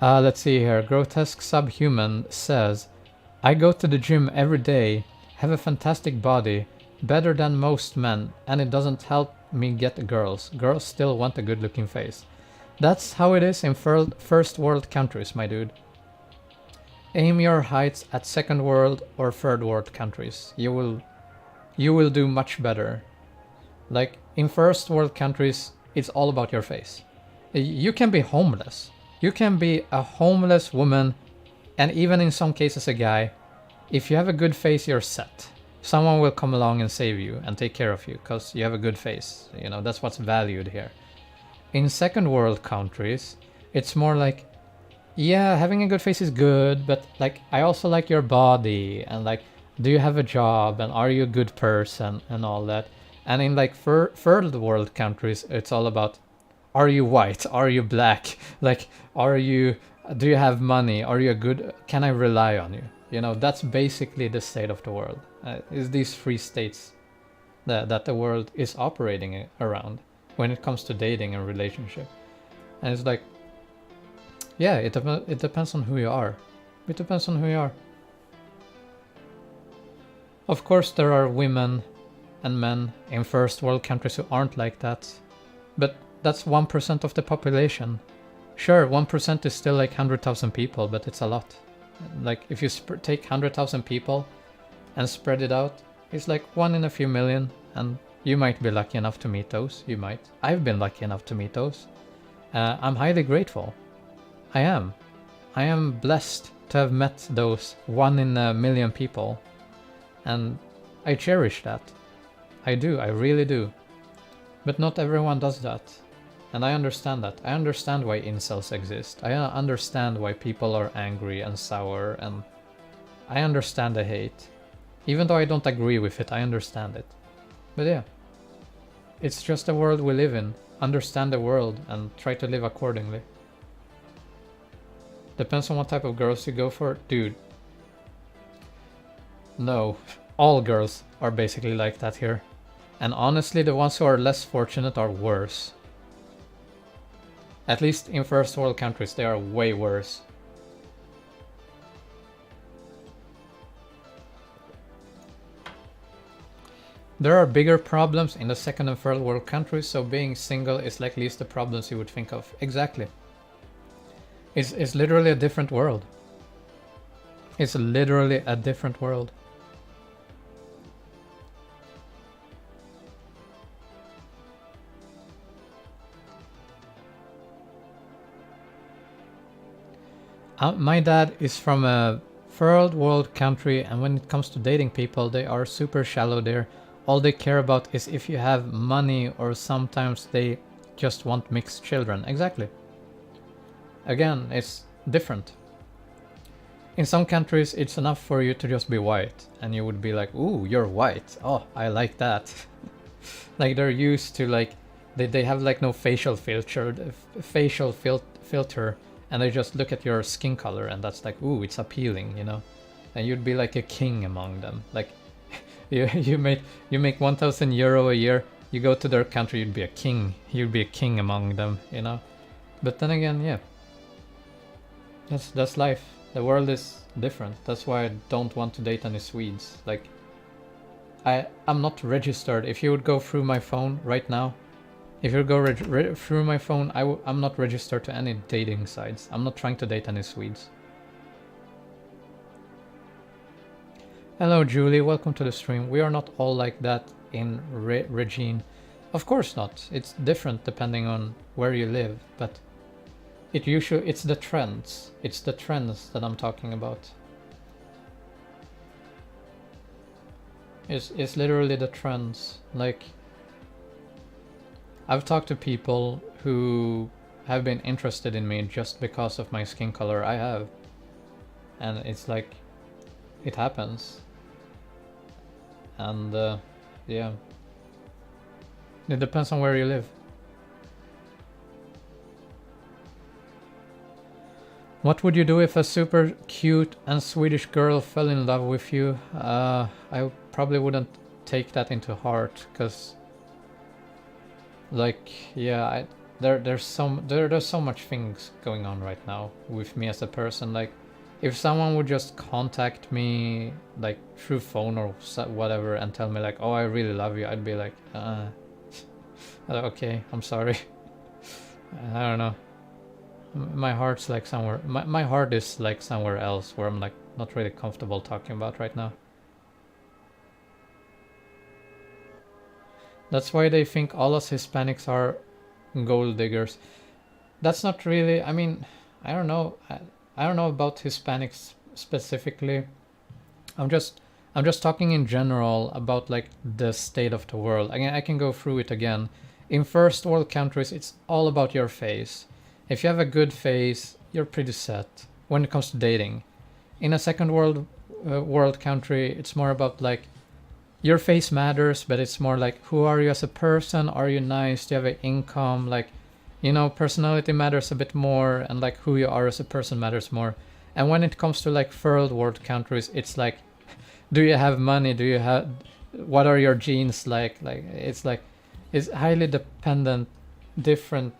Let's see here. Grotesque Subhuman says, I go to the gym every day, have a fantastic body, better than most men, and it doesn't help me get girls. Girls still want a good looking face. That's how it is in first world countries, my dude. Aim your heights at second world or third world countries. You will do much better. Like, in first world countries, it's all about your face. You can be homeless. You can be a homeless woman, and even in some cases a guy. If you have a good face, you're set. Someone will come along and save you and take care of you because you have a good face. You know, that's what's valued here. In second world countries, it's more like, yeah, having a good face is good, but like, I also like your body, and like, do you have a job, and are you a good person, and all that. And in like third world countries, it's all about, are you white, are you black, like, do you have money, are you a good, can I rely on you? You know, that's basically the state of the world. Is these three states that the world is operating around when it comes to dating and relationship. And it's like, yeah, it depends on who you are. It depends on who you are. Of course, there are women and men in first world countries who aren't like that, but that's 1% of the population. Sure, 1% is still like 100,000 people, but it's a lot. Like, if you take 100,000 people and spread it out, it's like 1 in a few million, and you might be lucky enough to meet those. You might. I've been lucky enough to meet those. I'm highly grateful. I am. I am blessed to have met those 1 in a million people, and I cherish that. I do, I really do. But not everyone does that. And I understand that. I understand why incels exist. I understand why people are angry and sour, and I understand the hate. Even though I don't agree with it, I understand it. But yeah, it's just the world we live in. Understand the world and try to live accordingly. Depends on what type of girls you go for. Dude. No, all girls are basically like that here. And honestly, the ones who are less fortunate are worse. At least in first world countries, they are way worse. There are bigger problems in the second and third world countries, so being single is like least the problems you would think of. Exactly. It's literally a different world. It's literally a different world. My dad is from a third world country, and when it comes to dating people, they are super shallow there. All they care about is if you have money, or sometimes they just want mixed children. Exactly. Again, it's different. In some countries, it's enough for you to just be white, and you would be like, ooh, you're white. Oh, I like that. Like they're used to like, they have like no facial filter, and they just look at your skin color, and that's like, ooh, it's appealing, you know. And you'd be like a king among them. Like, you make 1,000 euro a year. You go to their country, you'd be a king. You'd be a king among them, you know. But then again, yeah, that's life. The world is different. That's why I don't want to date any Swedes. Like, I'm not registered. If you would go through my phone right now, if you go through my phone, I'm not registered to any dating sites. I'm not trying to date any Swedes. Hello, Julie. Welcome to the stream. We are not all like that in Regine. Of course not. It's different depending on where you live, but it's the trends. It's the trends that I'm talking about. It's literally the trends. Like, I've talked to people who have been interested in me just because of my skin color. I have. And it's like, it happens. And yeah. It depends on where you live. What would you do if a super cute and Swedish girl fell in love with you? I probably wouldn't take that into heart, because like, yeah, there's so much things going on right now with me as a person. Like, if someone would just contact me like through phone or whatever and tell me like, oh, I really love you, I'd be like, okay, I'm sorry. I don't know. My heart's like somewhere, my heart is like somewhere else where I'm like not really comfortable talking about right now. That's why they think all us Hispanics are gold diggers. That's not really, I mean, I don't know. I don't know about Hispanics specifically. I'm just talking in general about like the state of the world. Again, I can go through it again. In first world countries, it's all about your face. If you have a good face, you're pretty set when it comes to dating. In a second world country, it's more about like, your face matters, but it's more like, who are you as a person? Are you nice? Do you have an income? Like, you know, personality matters a bit more, and like who you are as a person matters more. And when it comes to like third world countries, it's like, do you have money? What are your genes like? Like, it's highly different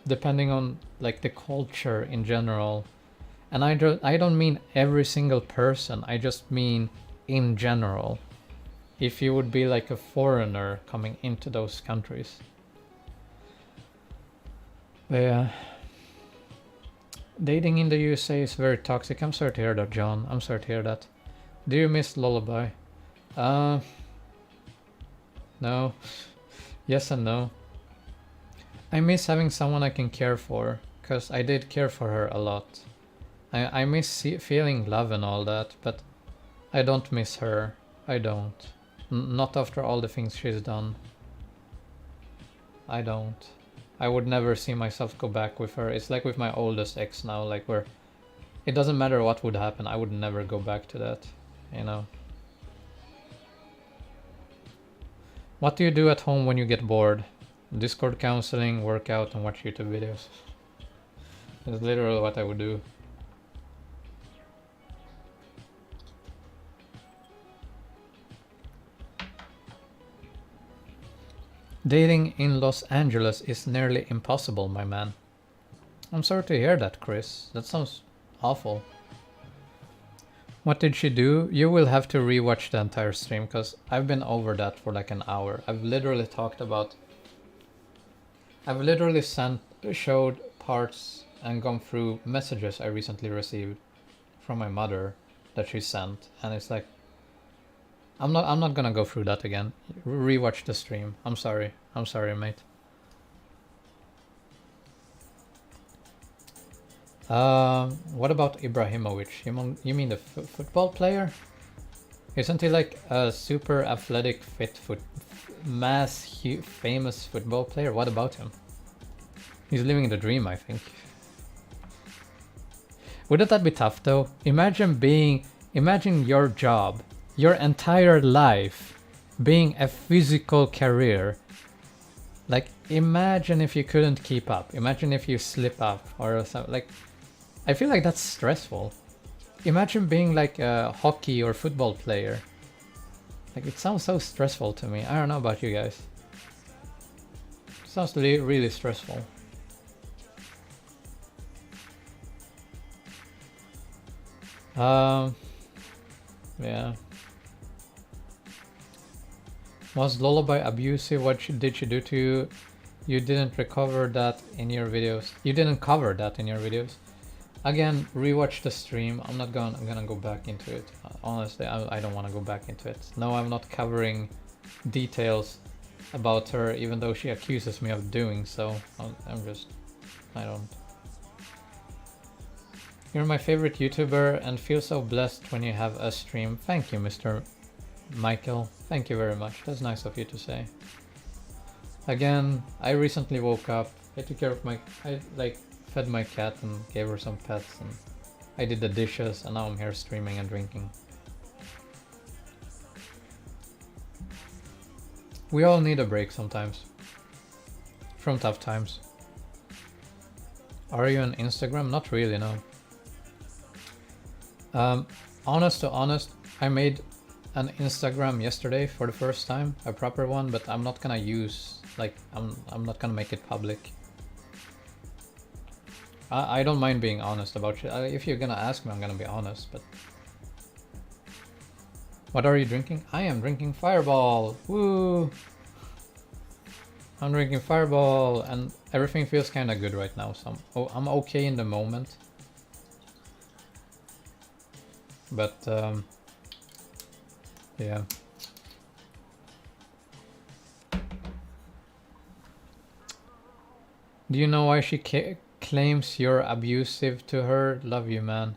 depending on like the culture in general. And I don't mean every single person, I just mean in general. If you would be like a foreigner coming into those countries. But yeah. Dating in the USA is very toxic. I'm sorry to hear that, John. I'm sorry to hear that. Do you miss Lullaby? No. Yes and no. I miss having someone I can care for, because I did care for her a lot. I miss feeling love and all that, but I don't miss her. I don't. Not after all the things she's done. I don't. I would never see myself go back with her. It's like with my oldest ex now, like where it doesn't matter what would happen, I would never go back to that, you know. What do you do at home when you get bored? Discord counseling, work out, and watch YouTube videos. That's literally what I would do. Dating in Los Angeles is nearly impossible, my man. I'm sorry to hear that, Chris. That sounds awful. What did she do? You will have to rewatch the entire stream because I've been over that for like an hour. I've literally showed parts and gone through messages I recently received from my mother that she sent, and it's like, I'm not gonna go through that again. Rewatch the stream. I'm sorry, mate. What about Ibrahimovic? You mean the football player? Isn't he like a super athletic, fit, famous football player? What about him? He's living the dream, I think. Wouldn't that be tough though? Imagine your job, your entire life being a physical career. Like, imagine if you couldn't keep up. Imagine if you slip up or something. Like, I feel like that's stressful. Imagine being like a hockey or football player. Like, it sounds so stressful to me. I don't know about you guys. It sounds really, really stressful. Yeah. Was Lullaby abusive? What did she do to you? You didn't recover that in your videos. You didn't cover that in your videos. Again, rewatch the stream. I'm gonna go back into it. Honestly, I don't want to go back into it. No, I'm not covering details about her, even though she accuses me of doing so. I don't. You're my favorite YouTuber and feel so blessed when you have a stream. Thank you, Mr. Michael. Thank you very much. That's nice of you to say. Again, I recently woke up. I took care of I fed my cat and gave her some pets, and I did the dishes, and now I'm here streaming and drinking. We all need a break sometimes. From tough times. Are you on Instagram? Not really, no. Honest to honest, I made an Instagram yesterday for the first time, a proper one, but I'm not gonna use, like, I'm not gonna make it public. I don't mind being honest about it. If you're gonna ask me, I'm gonna be honest, but... What are you drinking? I am drinking Fireball! Woo! I'm drinking Fireball, and everything feels kinda good right now, so I'm okay in the moment. But, yeah. Do you know why she claims you're abusive to her? Love you, man.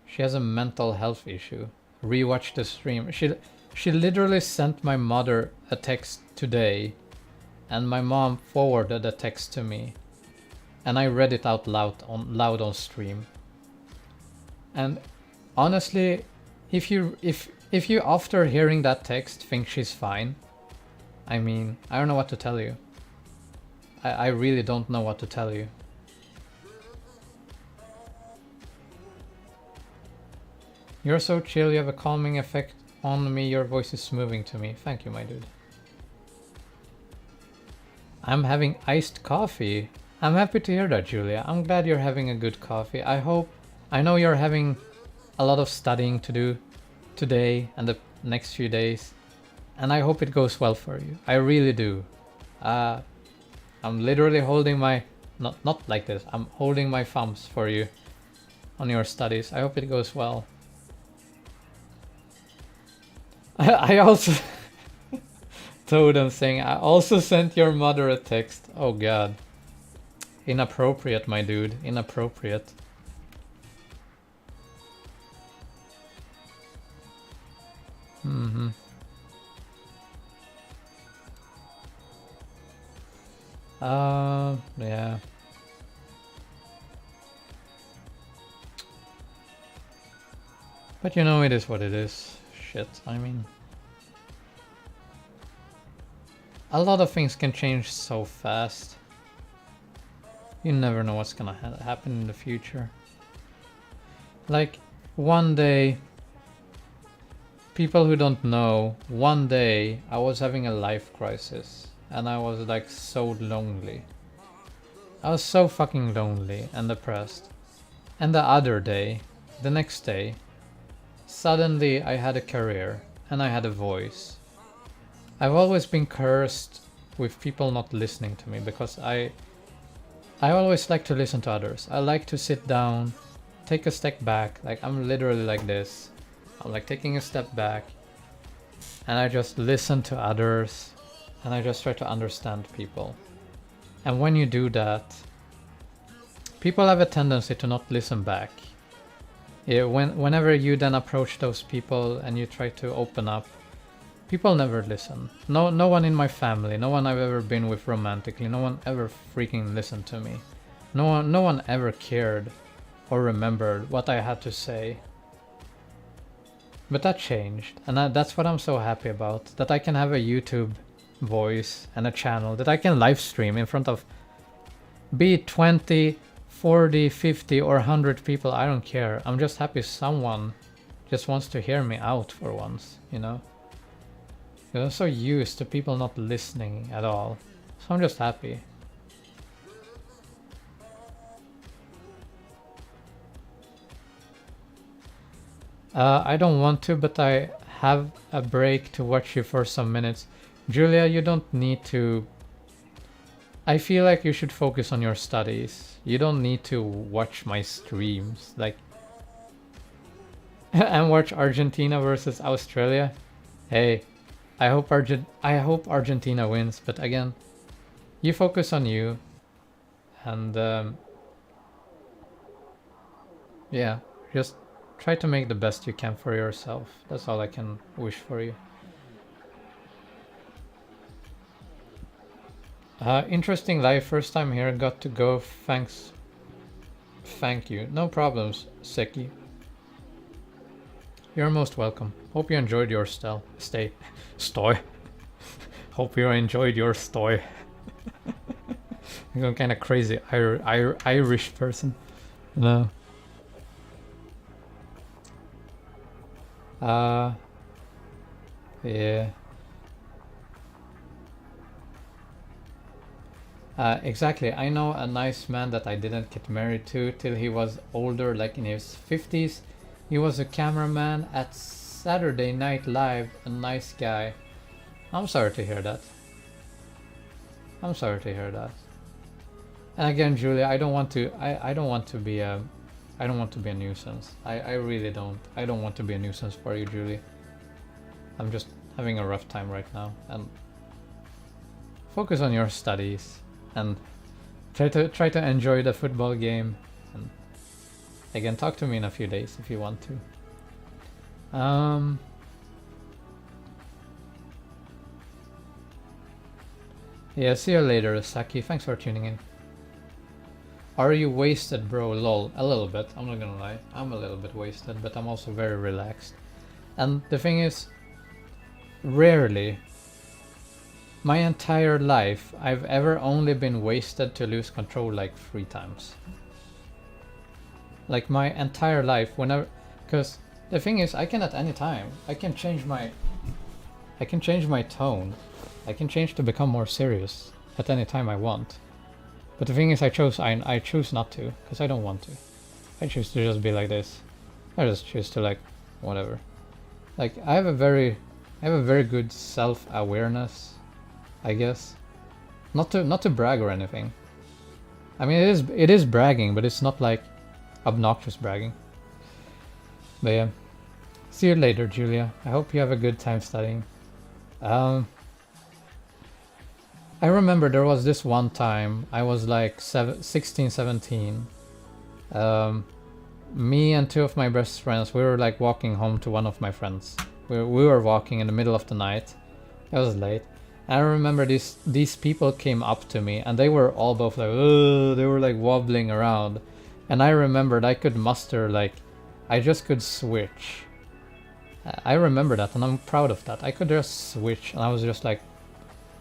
She has a mental health issue. Rewatch the stream. She literally sent my mother a text today, and my mom forwarded the text to me, and I read it out loud on stream. And honestly, if you after hearing that text think she's fine, I mean, I don't know what to tell you. I really don't know what to tell you. You're so chill, you have a calming effect on me, your voice is smoothing to me. Thank you, my dude. I'm having iced coffee. I'm happy to hear that, Julia. I'm glad you're having a good coffee. I know you're having a lot of studying to do today and the next few days, and I hope it goes well for you. I really do. I'm literally holding my... Not like this. I'm holding my thumbs for you on your studies. I hope it goes well. I also... Totem saying, I also sent your mother a text. Oh god. Inappropriate, my dude. Inappropriate. Yeah. But you know, it is what it is. Shit, I mean... A lot of things can change so fast. You never know what's gonna happen in the future. Like, one day... People who don't know, one day I was having a life crisis. And I was like so lonely. I was so fucking lonely and depressed. And the other day, the next day, suddenly I had a career and I had a voice. I've always been cursed with people not listening to me because I always like to listen to others. I like to sit down, take a step back. Like I'm literally like this. I'm like taking a step back and I just listen to others and I just try to understand people. And when you do that, people have a tendency to not listen back. Yeah, whenever you then approach those people and you try to open up, people never listen. No one in my family, no one I've ever been with romantically, no one ever freaking listened to me. No one ever cared or remembered what I had to say. But that changed, and that's what I'm so happy about, that I can have a YouTube voice and a channel that I can live stream in front of, be it 20, 40, 50 or 100 people, I don't care. I'm just happy someone just wants to hear me out for once, you know? Because I'm so used to people not listening at all, so I'm just happy. I don't want to, but I have a break to watch you for some minutes. Julia, you don't need to. I feel like you should focus on your studies. You don't need to watch my streams, like, and watch Argentina versus Australia. Hey, I hope Argentina wins, but again, you focus on you, and yeah, just try to make the best you can for yourself. That's all I can wish for you. Interesting live, first time here, got to go, thanks. Thank you. No problems, Seki. You're most welcome. Hope you enjoyed your stay. Stoy. Hope you enjoyed your stoy. I'm a kind of crazy Irish person. No. Yeah. Exactly. I know a nice man that I didn't get married to till he was older, like in his 50s. He was a cameraman at Saturday Night Live, a nice guy. I'm sorry to hear that. I'm sorry to hear that. And again, Julia, I don't want to. I don't want to be a. I don't want to be a nuisance. I really don't. I don't want to be a nuisance for you, Julie. I'm just having a rough time right now, and focus on your studies and try to enjoy the football game. And again, talk to me in a few days if you want to. Yeah, see you later, Saki. Thanks for tuning in. Are you wasted, bro? Lol. A little bit. I'm not gonna lie. I'm a little bit wasted, but I'm also very relaxed. And the thing is, rarely, my entire life, I've ever only been wasted to lose control like 3 times. Like my entire life, whenever, because the thing is, I can at any time, I can change my tone. I can change to become more serious at any time I want. But the thing is, I choose not to, because I don't want to. I choose to just be like this. I just choose to, like, whatever. Like, I have a very good self-awareness, I guess. Not to brag or anything. I mean, it is bragging, but it's not like obnoxious bragging. But yeah, see you later, Julia. I hope you have a good time studying. I remember there was this one time, I was like 16, 17. Me and 2 of my best friends, we were like walking home to one of my friends. We were walking in the middle of the night. It was late. And I remember these people came up to me and they were all both like, ugh, they were like wobbling around. And I remembered I could muster, like, I just could switch. I remember that and I'm proud of that. I could just switch and I was just like,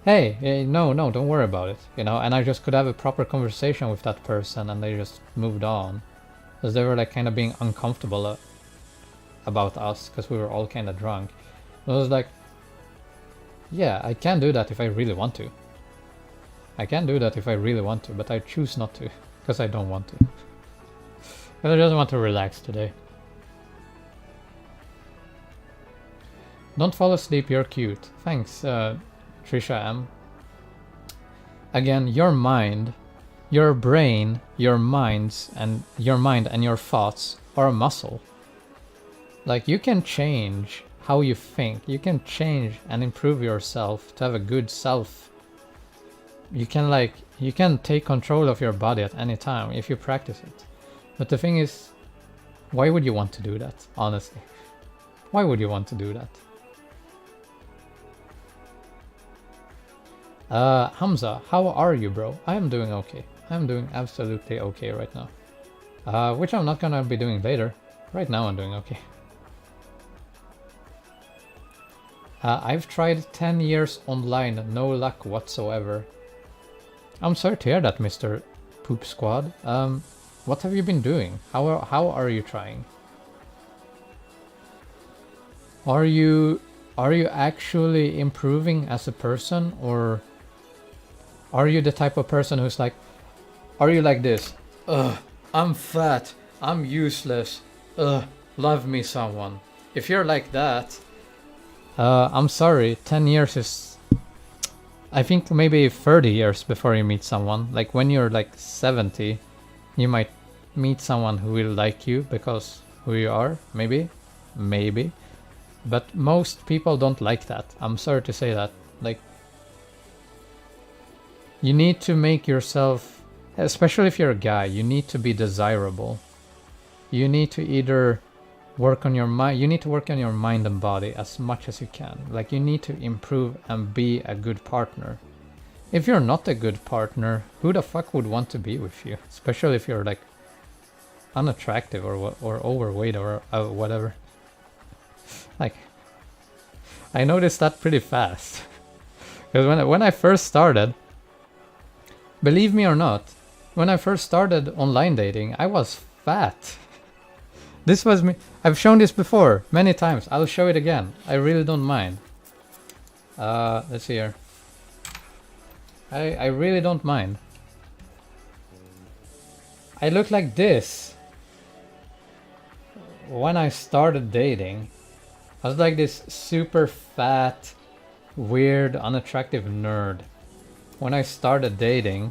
hey, no, don't worry about it, you know, and I just could have a proper conversation with that person and they just moved on. Because they were like kind of being uncomfortable about us because we were all kind of drunk. And I was like, yeah, I can do that if I really want to. I can do that if I really want to, but I choose not to because I don't want to. Because I just want to relax today. Don't fall asleep, you're cute. Thanks, Trisha M. Again, your mind, your brain, your mind and your thoughts are a muscle. Like, you can change how you think. You can change and improve yourself to have a good self. You can take control of your body at any time if you practice it. But the thing is, why would you want to do that, honestly? Why would you want to do that? Hamza, how are you, bro? I am doing okay. I'm doing absolutely okay right now. Which I'm not gonna be doing later. Right now I'm doing okay. I've tried 10 years online, no luck whatsoever. I'm sorry to hear that, Mr. Poop Squad. What have you been doing? How are you trying? Are you actually improving as a person, or are you the type of person who's like, are you like this? Ugh, I'm fat, I'm useless, ugh, love me someone. If you're like that, I'm sorry, 10 years is, I think maybe 30 years before you meet someone. Like when you're like 70, you might meet someone who will like you because who you are, maybe. But most people don't like that. I'm sorry to say that. Like, you need to make yourself, especially if you're a guy, you need to be desirable. You need to either work on your mind, you need to work on your mind and body as much as you can. Like, you need to improve and be a good partner. If you're not a good partner, who the fuck would want to be with you? Especially if you're like unattractive or overweight or whatever. Like, I noticed that pretty fast. Because when I first started, believe me or not, when I first started online dating, I was fat. This was me. I've shown this before many times. I'll show it again. I really don't mind. Let's see here. I really don't mind. I look like this when I started dating. I was like this super fat, weird, unattractive nerd when I started dating,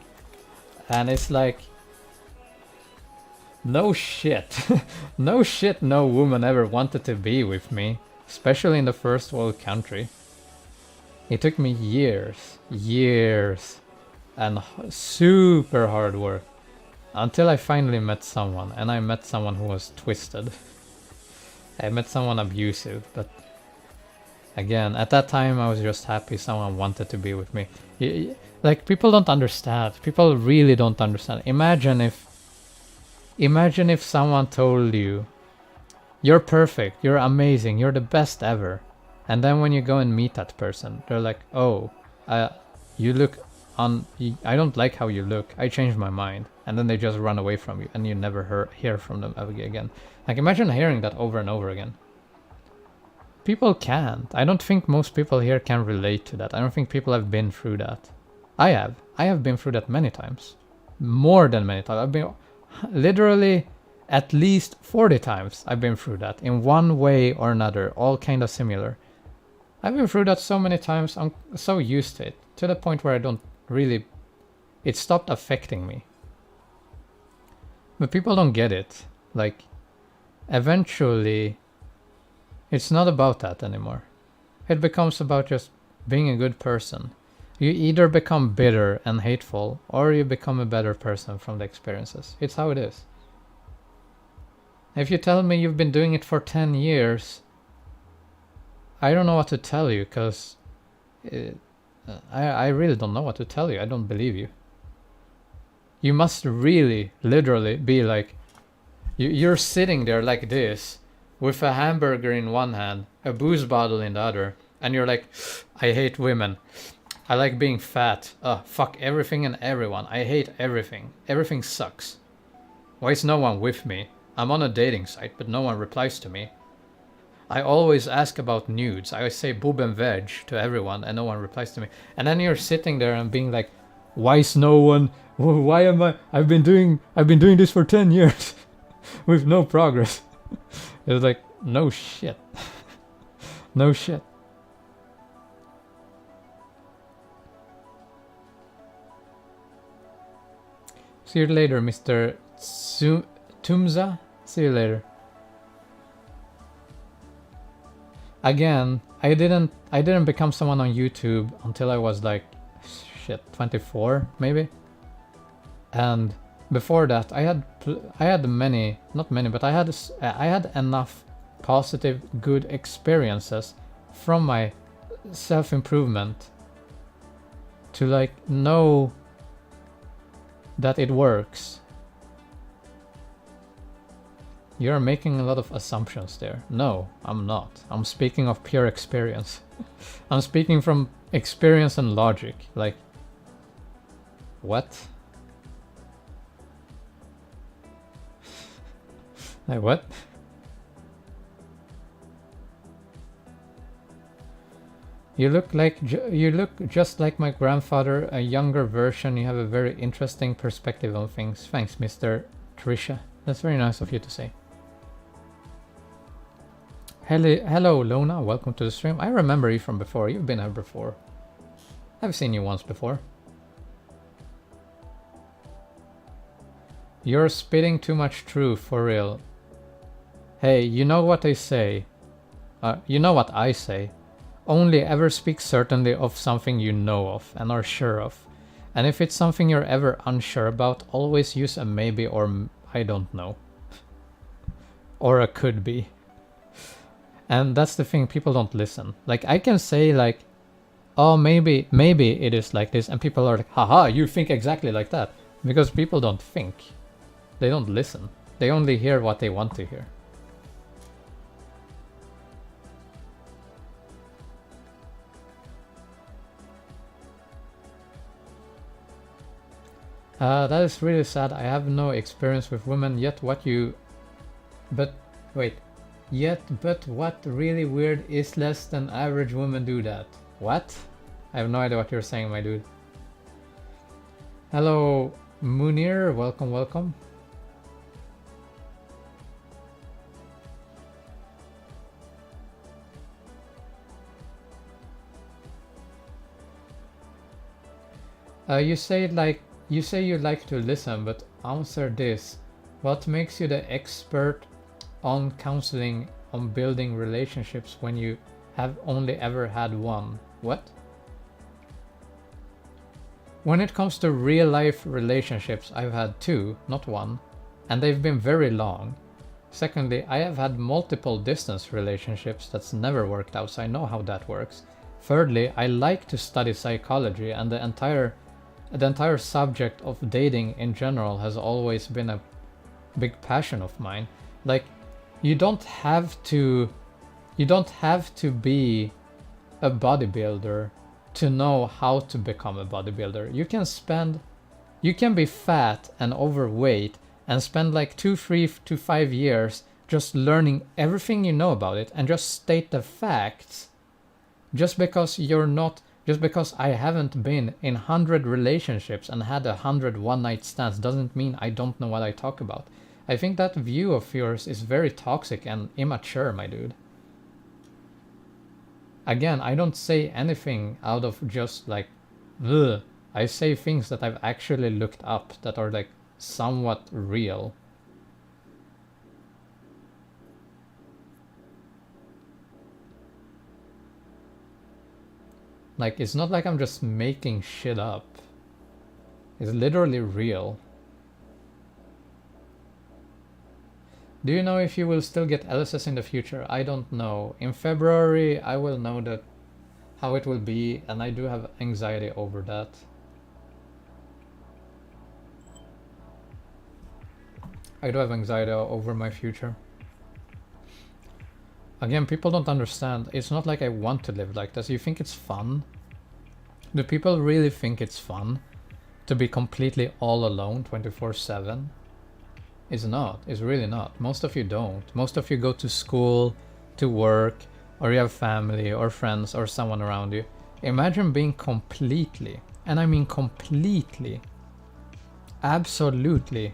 and it's like, no shit. No shit, no woman ever wanted to be with me, especially in the first world country. It took me years, and super hard work until I finally met someone, and I met someone who was twisted. I met someone abusive, but again, at that time I was just happy someone wanted to be with me. Like, people don't understand. People really don't understand. Imagine if someone told you, you're perfect, you're amazing, you're the best ever. And then when you go and meet that person, they're like, oh, you look I don't like how you look, I changed my mind. And then they just run away from you and you never hear from them ever again. Like, imagine hearing that over and over again. People can't. I don't think most people here can relate to that. I don't think people have been through that. I have been through that many times. More than many times. I've been literally at least 40 times I've been through that in one way or another, all kind of similar. I've been through that so many times, I'm so used to it, to the point where I don't really, it stopped affecting me. But people don't get it. Like, eventually, it's not about that anymore. It becomes about just being a good person. You either become bitter and hateful, or you become a better person from the experiences. It's how it is. If you tell me you've been doing it for 10 years, I don't know what to tell you, because I really don't know what to tell you. I don't believe you. You must really, literally be like, you're sitting there like this, with a hamburger in one hand, a booze bottle in the other, and you're like, I hate women. I like being fat. Fuck everything and everyone. I hate everything. Everything sucks. Why is no one with me? I'm on a dating site, but no one replies to me. I always ask about nudes. I always say boob and veg to everyone, and no one replies to me. And then you're sitting there and being like, why is no one? Why am I? I've been doing this for 10 years with no progress. It's like, no shit. No shit. See you later, Mr. Tumza. See you later. Again, I didn't become someone on YouTube until I was like, shit, 24 maybe. And before that, I had many, not many, but I had enough positive, good experiences from my self-improvement to like know that it works. You're making a lot of assumptions there. No, I'm not. I'm speaking of pure experience. I'm speaking from experience and logic. Like, what? Like what? You look just like my grandfather, a younger version. You have a very interesting perspective on things. Thanks, Mr. Trisha. That's very nice of you to say. Hello, Lona. Welcome to the stream. I remember you from before. You've been here before. I've seen you once before. You're spitting too much truth, for real. Hey, you know what they say. You know what I say. Only ever speak certainly of something you know of and are sure of. And if it's something you're ever unsure about, always use a maybe or I don't know. Or a could be. And that's the thing, people don't listen. Like, I can say like, oh, maybe it is like this, and people are like, haha, you think exactly like that. Because people don't think. They don't listen. They only hear what they want to hear. That is really sad. I have no experience with women yet. What really weird is less than average women do that. What? I have no idea what you're saying, my dude. Hello, Munir. Welcome, welcome. You say you like to listen, but answer this. What makes you the expert on counseling on building relationships when you have only ever had one? What? When it comes to real life relationships, I've had 2, not 1, and they've been very long. Secondly, I have had multiple distance relationships that's never worked out, so I know how that works. Thirdly, I like to study psychology, and the entire subject of dating in general has always been a big passion of mine. Like, you don't have to be a bodybuilder to know how to become a bodybuilder. You can be fat and overweight and spend like 2, 3 to 5 years just learning everything you know about it and just state the facts. Just because I haven't been in 100 relationships and had 100 one-night stands doesn't mean I don't know what I talk about. I think that view of yours is very toxic and immature, my dude. Again, I don't say anything out of just like, ugh. I say things that I've actually looked up that are like somewhat real. Like, it's not like I'm just making shit up. It's literally real. Do you know if you will still get LSS in the future? I don't know. In February, I will know that how it will be, and I do have anxiety over that. I do have anxiety over my future. Again, people don't understand. It's not like I want to live like this. You think it's fun? Do people really think it's fun to be completely all alone 24/7? It's not. It's really not. Most of you don't. Most of you go to school, to work, or you have family or friends or someone around you. Imagine being completely, and I mean completely, absolutely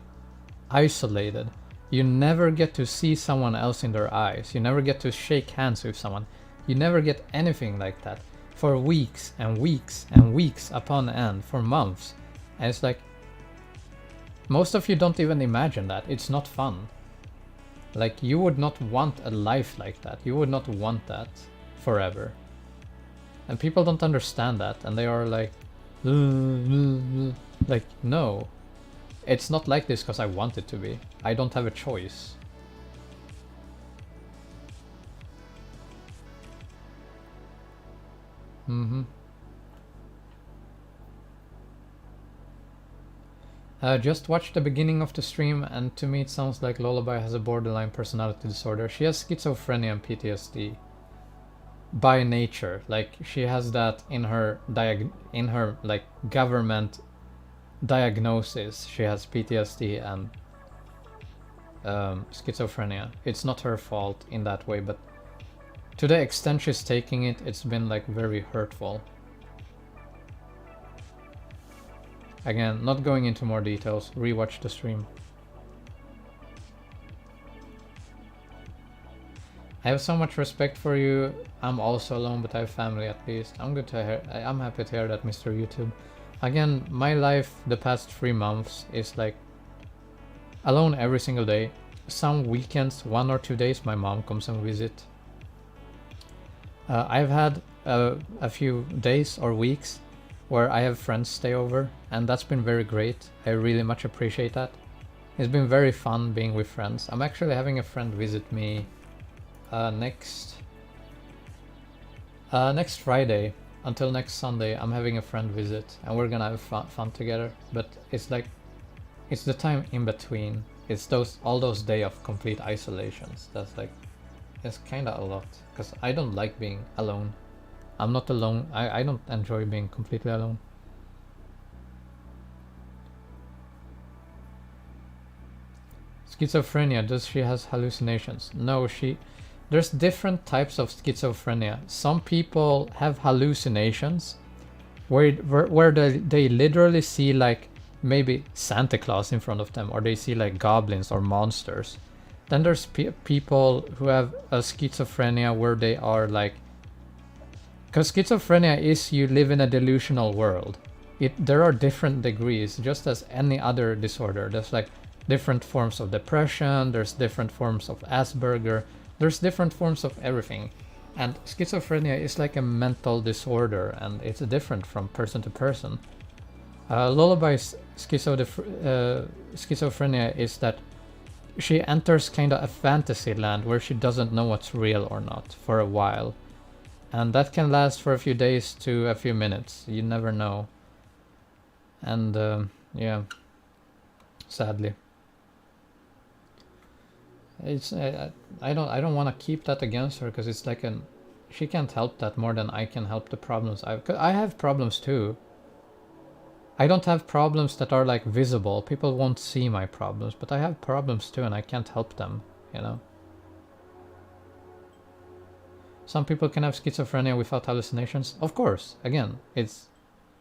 isolated. You never get to see someone else in their eyes. You never get to shake hands with someone. You never get anything like that for weeks and weeks and weeks upon end, for months. And it's like, Most of you don't even imagine that. It's not fun. Like, you would not want a life like that. You would not want that forever. And people don't understand that, and they are like, like, no. It's not like this because I want it to be. I don't have a choice. Just watched the beginning of the stream, and to me it sounds like Lullaby has a borderline personality disorder. She has schizophrenia and PTSD. By nature. Like, she has that in her like government diagnosis. She has PTSD and schizophrenia. It's not her fault in that way, but to the extent she's taking it, it's been like very hurtful. Again, not going into more details, rewatch the stream. I have so much respect for you. I'm also alone, but I have family at least. I'm happy to hear that, Mr. YouTube. Again, my life the past 3 months is like alone every single day. Some weekends, 1 or 2 days, my mom comes and visit. I've had a few days or weeks where I have friends stay over, and that's been very great. I really much appreciate that. It's been very fun being with friends. I'm actually having a friend visit me next Friday. Until next Sunday, I'm having a friend visit, and we're gonna have fun together. But it's like, it's the time in between. It's all those days of complete isolations. That's like, it's kind of a lot, because I don't like being alone. I'm not alone. I don't enjoy being completely alone. Schizophrenia, does she has hallucinations? No, there's different types of schizophrenia. Some people have hallucinations where they literally see like maybe Santa Claus in front of them, or they see like goblins or monsters. Then there's people who have a schizophrenia where they are like, because schizophrenia is you live in a delusional world. There are different degrees, just as any other disorder. There's like different forms of depression, there's different forms of Asperger, there's different forms of everything. And schizophrenia is like a mental disorder, and it's different from person to person. Lullaby's schizophrenia is that she enters kind of a fantasy land where she doesn't know what's real or not for a while. And that can last for a few days to a few minutes. You never know. And yeah, sadly, it's I don't want to keep that against her, because it's like she can't help that more than I can help the problems. I have problems too. I don't have problems that are like visible. People won't see my problems, but I have problems too, and I can't help them, you know. Some people can have schizophrenia without hallucinations. Of course, again, it's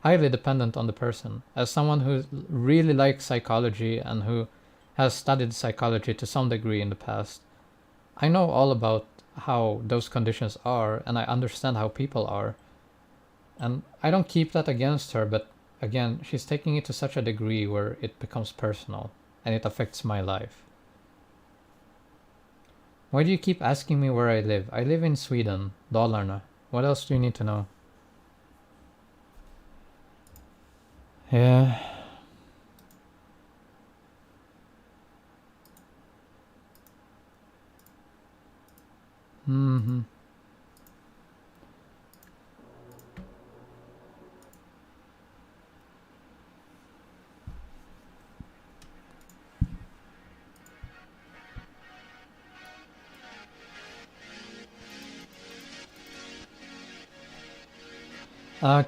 highly dependent on the person. As someone who really likes psychology and who has studied psychology to some degree in the past, I know all about how those conditions are, and I understand how people are. And I don't keep that against her, but again, she's taking it to such a degree where it becomes personal, and it affects my life. Why do you keep asking me where I live? I live in Sweden, Dalarna. What else do you need to know? Yeah.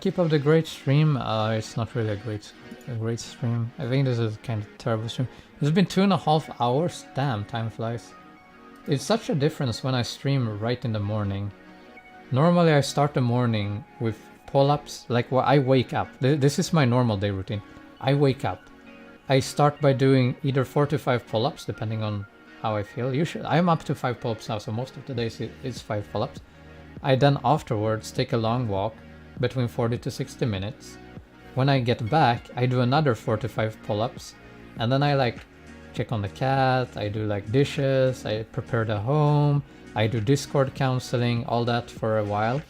Keep up the great stream. It's not really a great stream. I think this is kind of terrible stream. It's been 2.5 hours. Damn, time flies. It's such a difference when I stream right in the morning. Normally I start the morning with pull-ups. Like, well, I wake up. This is my normal day routine. I wake up. I start by doing either 4 to 5 pull-ups, depending on how I feel. Usually, I'm up to 5 pull-ups now, so most of the days it's 5 pull-ups. I then afterwards take a long walk between 40 to 60 minutes. When I get back, I do another 4 to 5 pull-ups, And then I like check on the cat, I do like dishes, I prepare the home, I do Discord counseling, all that for a while.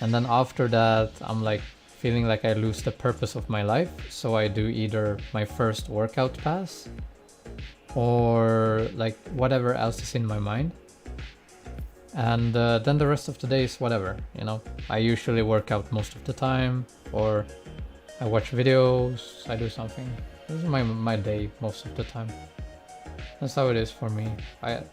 And then after that, I'm like feeling like I lose the purpose of my life. So I do either my first workout pass or like whatever else is in my mind. And then the rest of the day is whatever, you know. I usually work out most of the time, or I watch videos, I do something. This is my day most of the time. That's how it is for me. Yeah.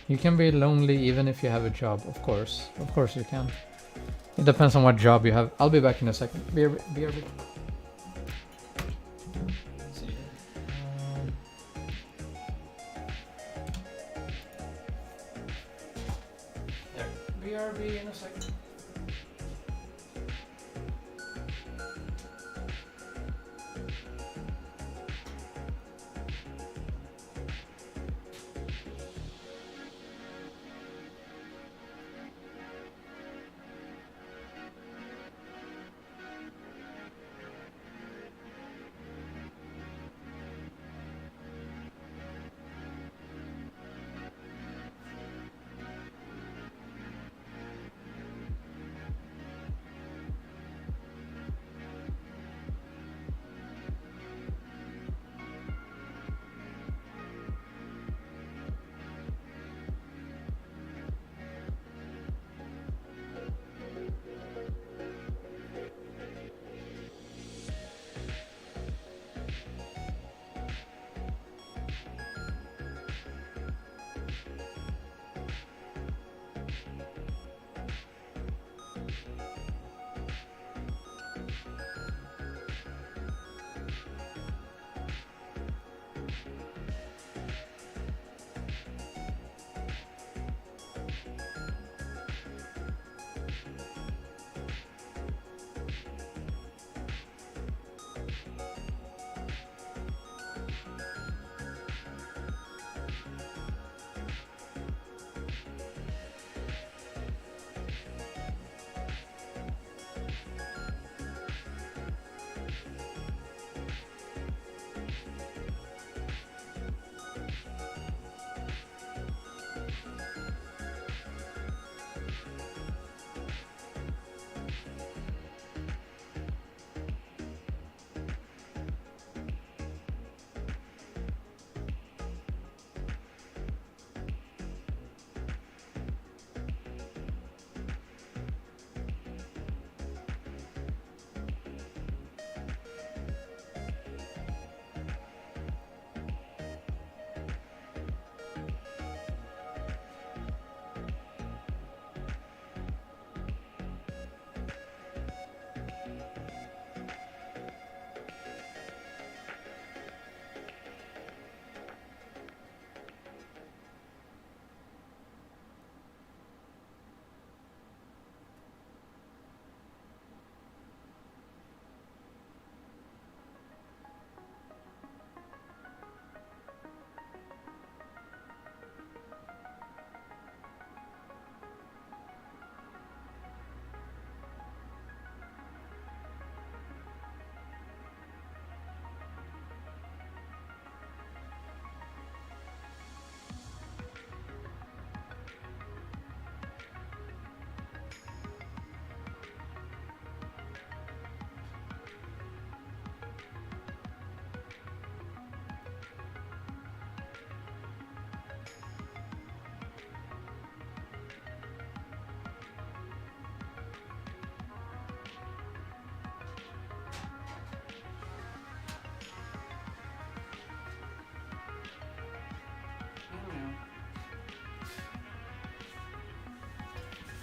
You can be lonely even if you have a job, of course. Of course you can. It depends on what job you have. I'll be back in a second. Be a bit. Let's see here. BRB in a second.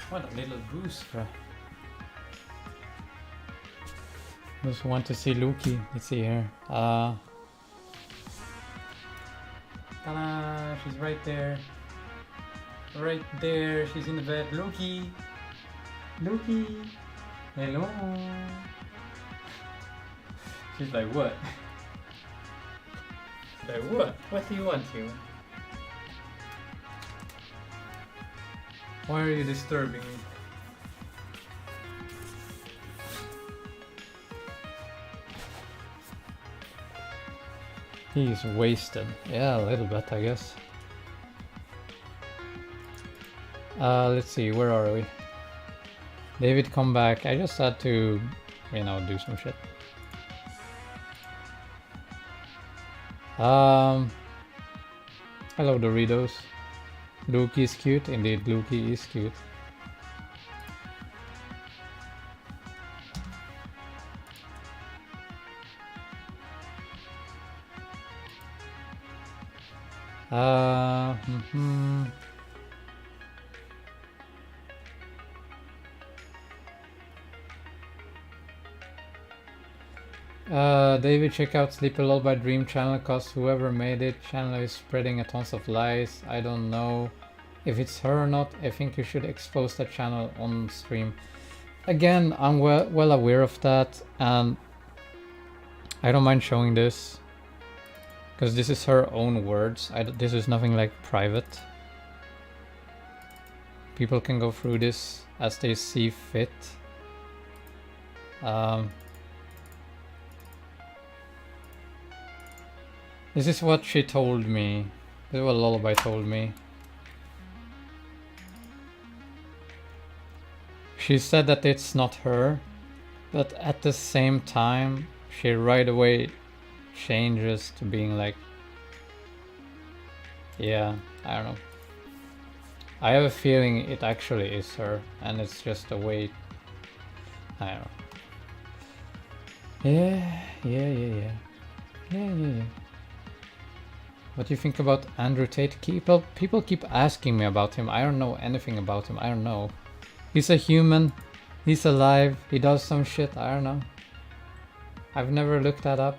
What a little boost, bro. Just want to see Loki. Let's see here. Ta-da! She's right there. Right there. She's in the bed. Loki! Loki! Hello! She's like, what? Like, what? What do you want, human? Why are you disturbing me? He's wasted. Yeah, a little bit, I guess. Let's see, where are we? David, come back. I just had to, you know, do some shit. Hello, Doritos. Luki is cute. Indeed, Luki is cute. David, check out Sleep a Lot by Dream channel, cause whoever made it channel is spreading a tons of lies. I don't know if it's her or not. I think you should expose that channel on stream. Again, I'm well aware of that, and I don't mind showing this, because this is her own words. This is nothing like private. People can go through this as they see fit. This is what she told me. This is what Lullaby told me. She said that it's not her, but at the same time, she right away changes to being like, yeah, I don't know. I have a feeling it actually is her, and it's just a way. I don't know. Yeah. What do you think about Andrew Tate? People keep asking me about him. I don't know anything about him. I don't know. He's a human. He's alive. He does some shit. I don't know. I've never looked that up.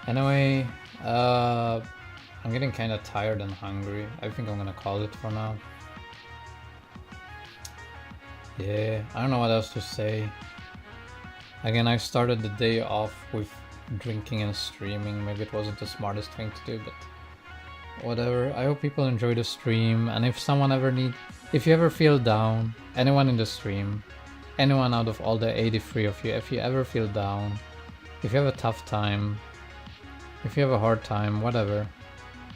Anyway, I'm getting kind of tired and hungry. I think I'm gonna call it for now. Yeah, I don't know what else to say. Again, I started the day off with drinking and streaming. Maybe it wasn't the smartest thing to do, but whatever. I hope people enjoy the stream, and if you ever feel down, anyone in the stream, anyone out of all the 83 of you, if you ever feel down, if you have a tough time, if you have a hard time, whatever,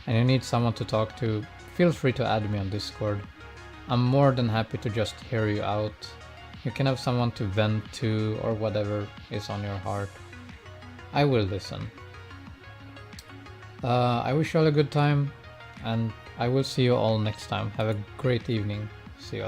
and you need someone to talk to, feel free to add me on Discord. I'm more than happy to just hear you out. You can have someone to vent to or whatever is on your heart. I will listen. I wish you all a good time, and I will see you all next time. Have a great evening. See you all.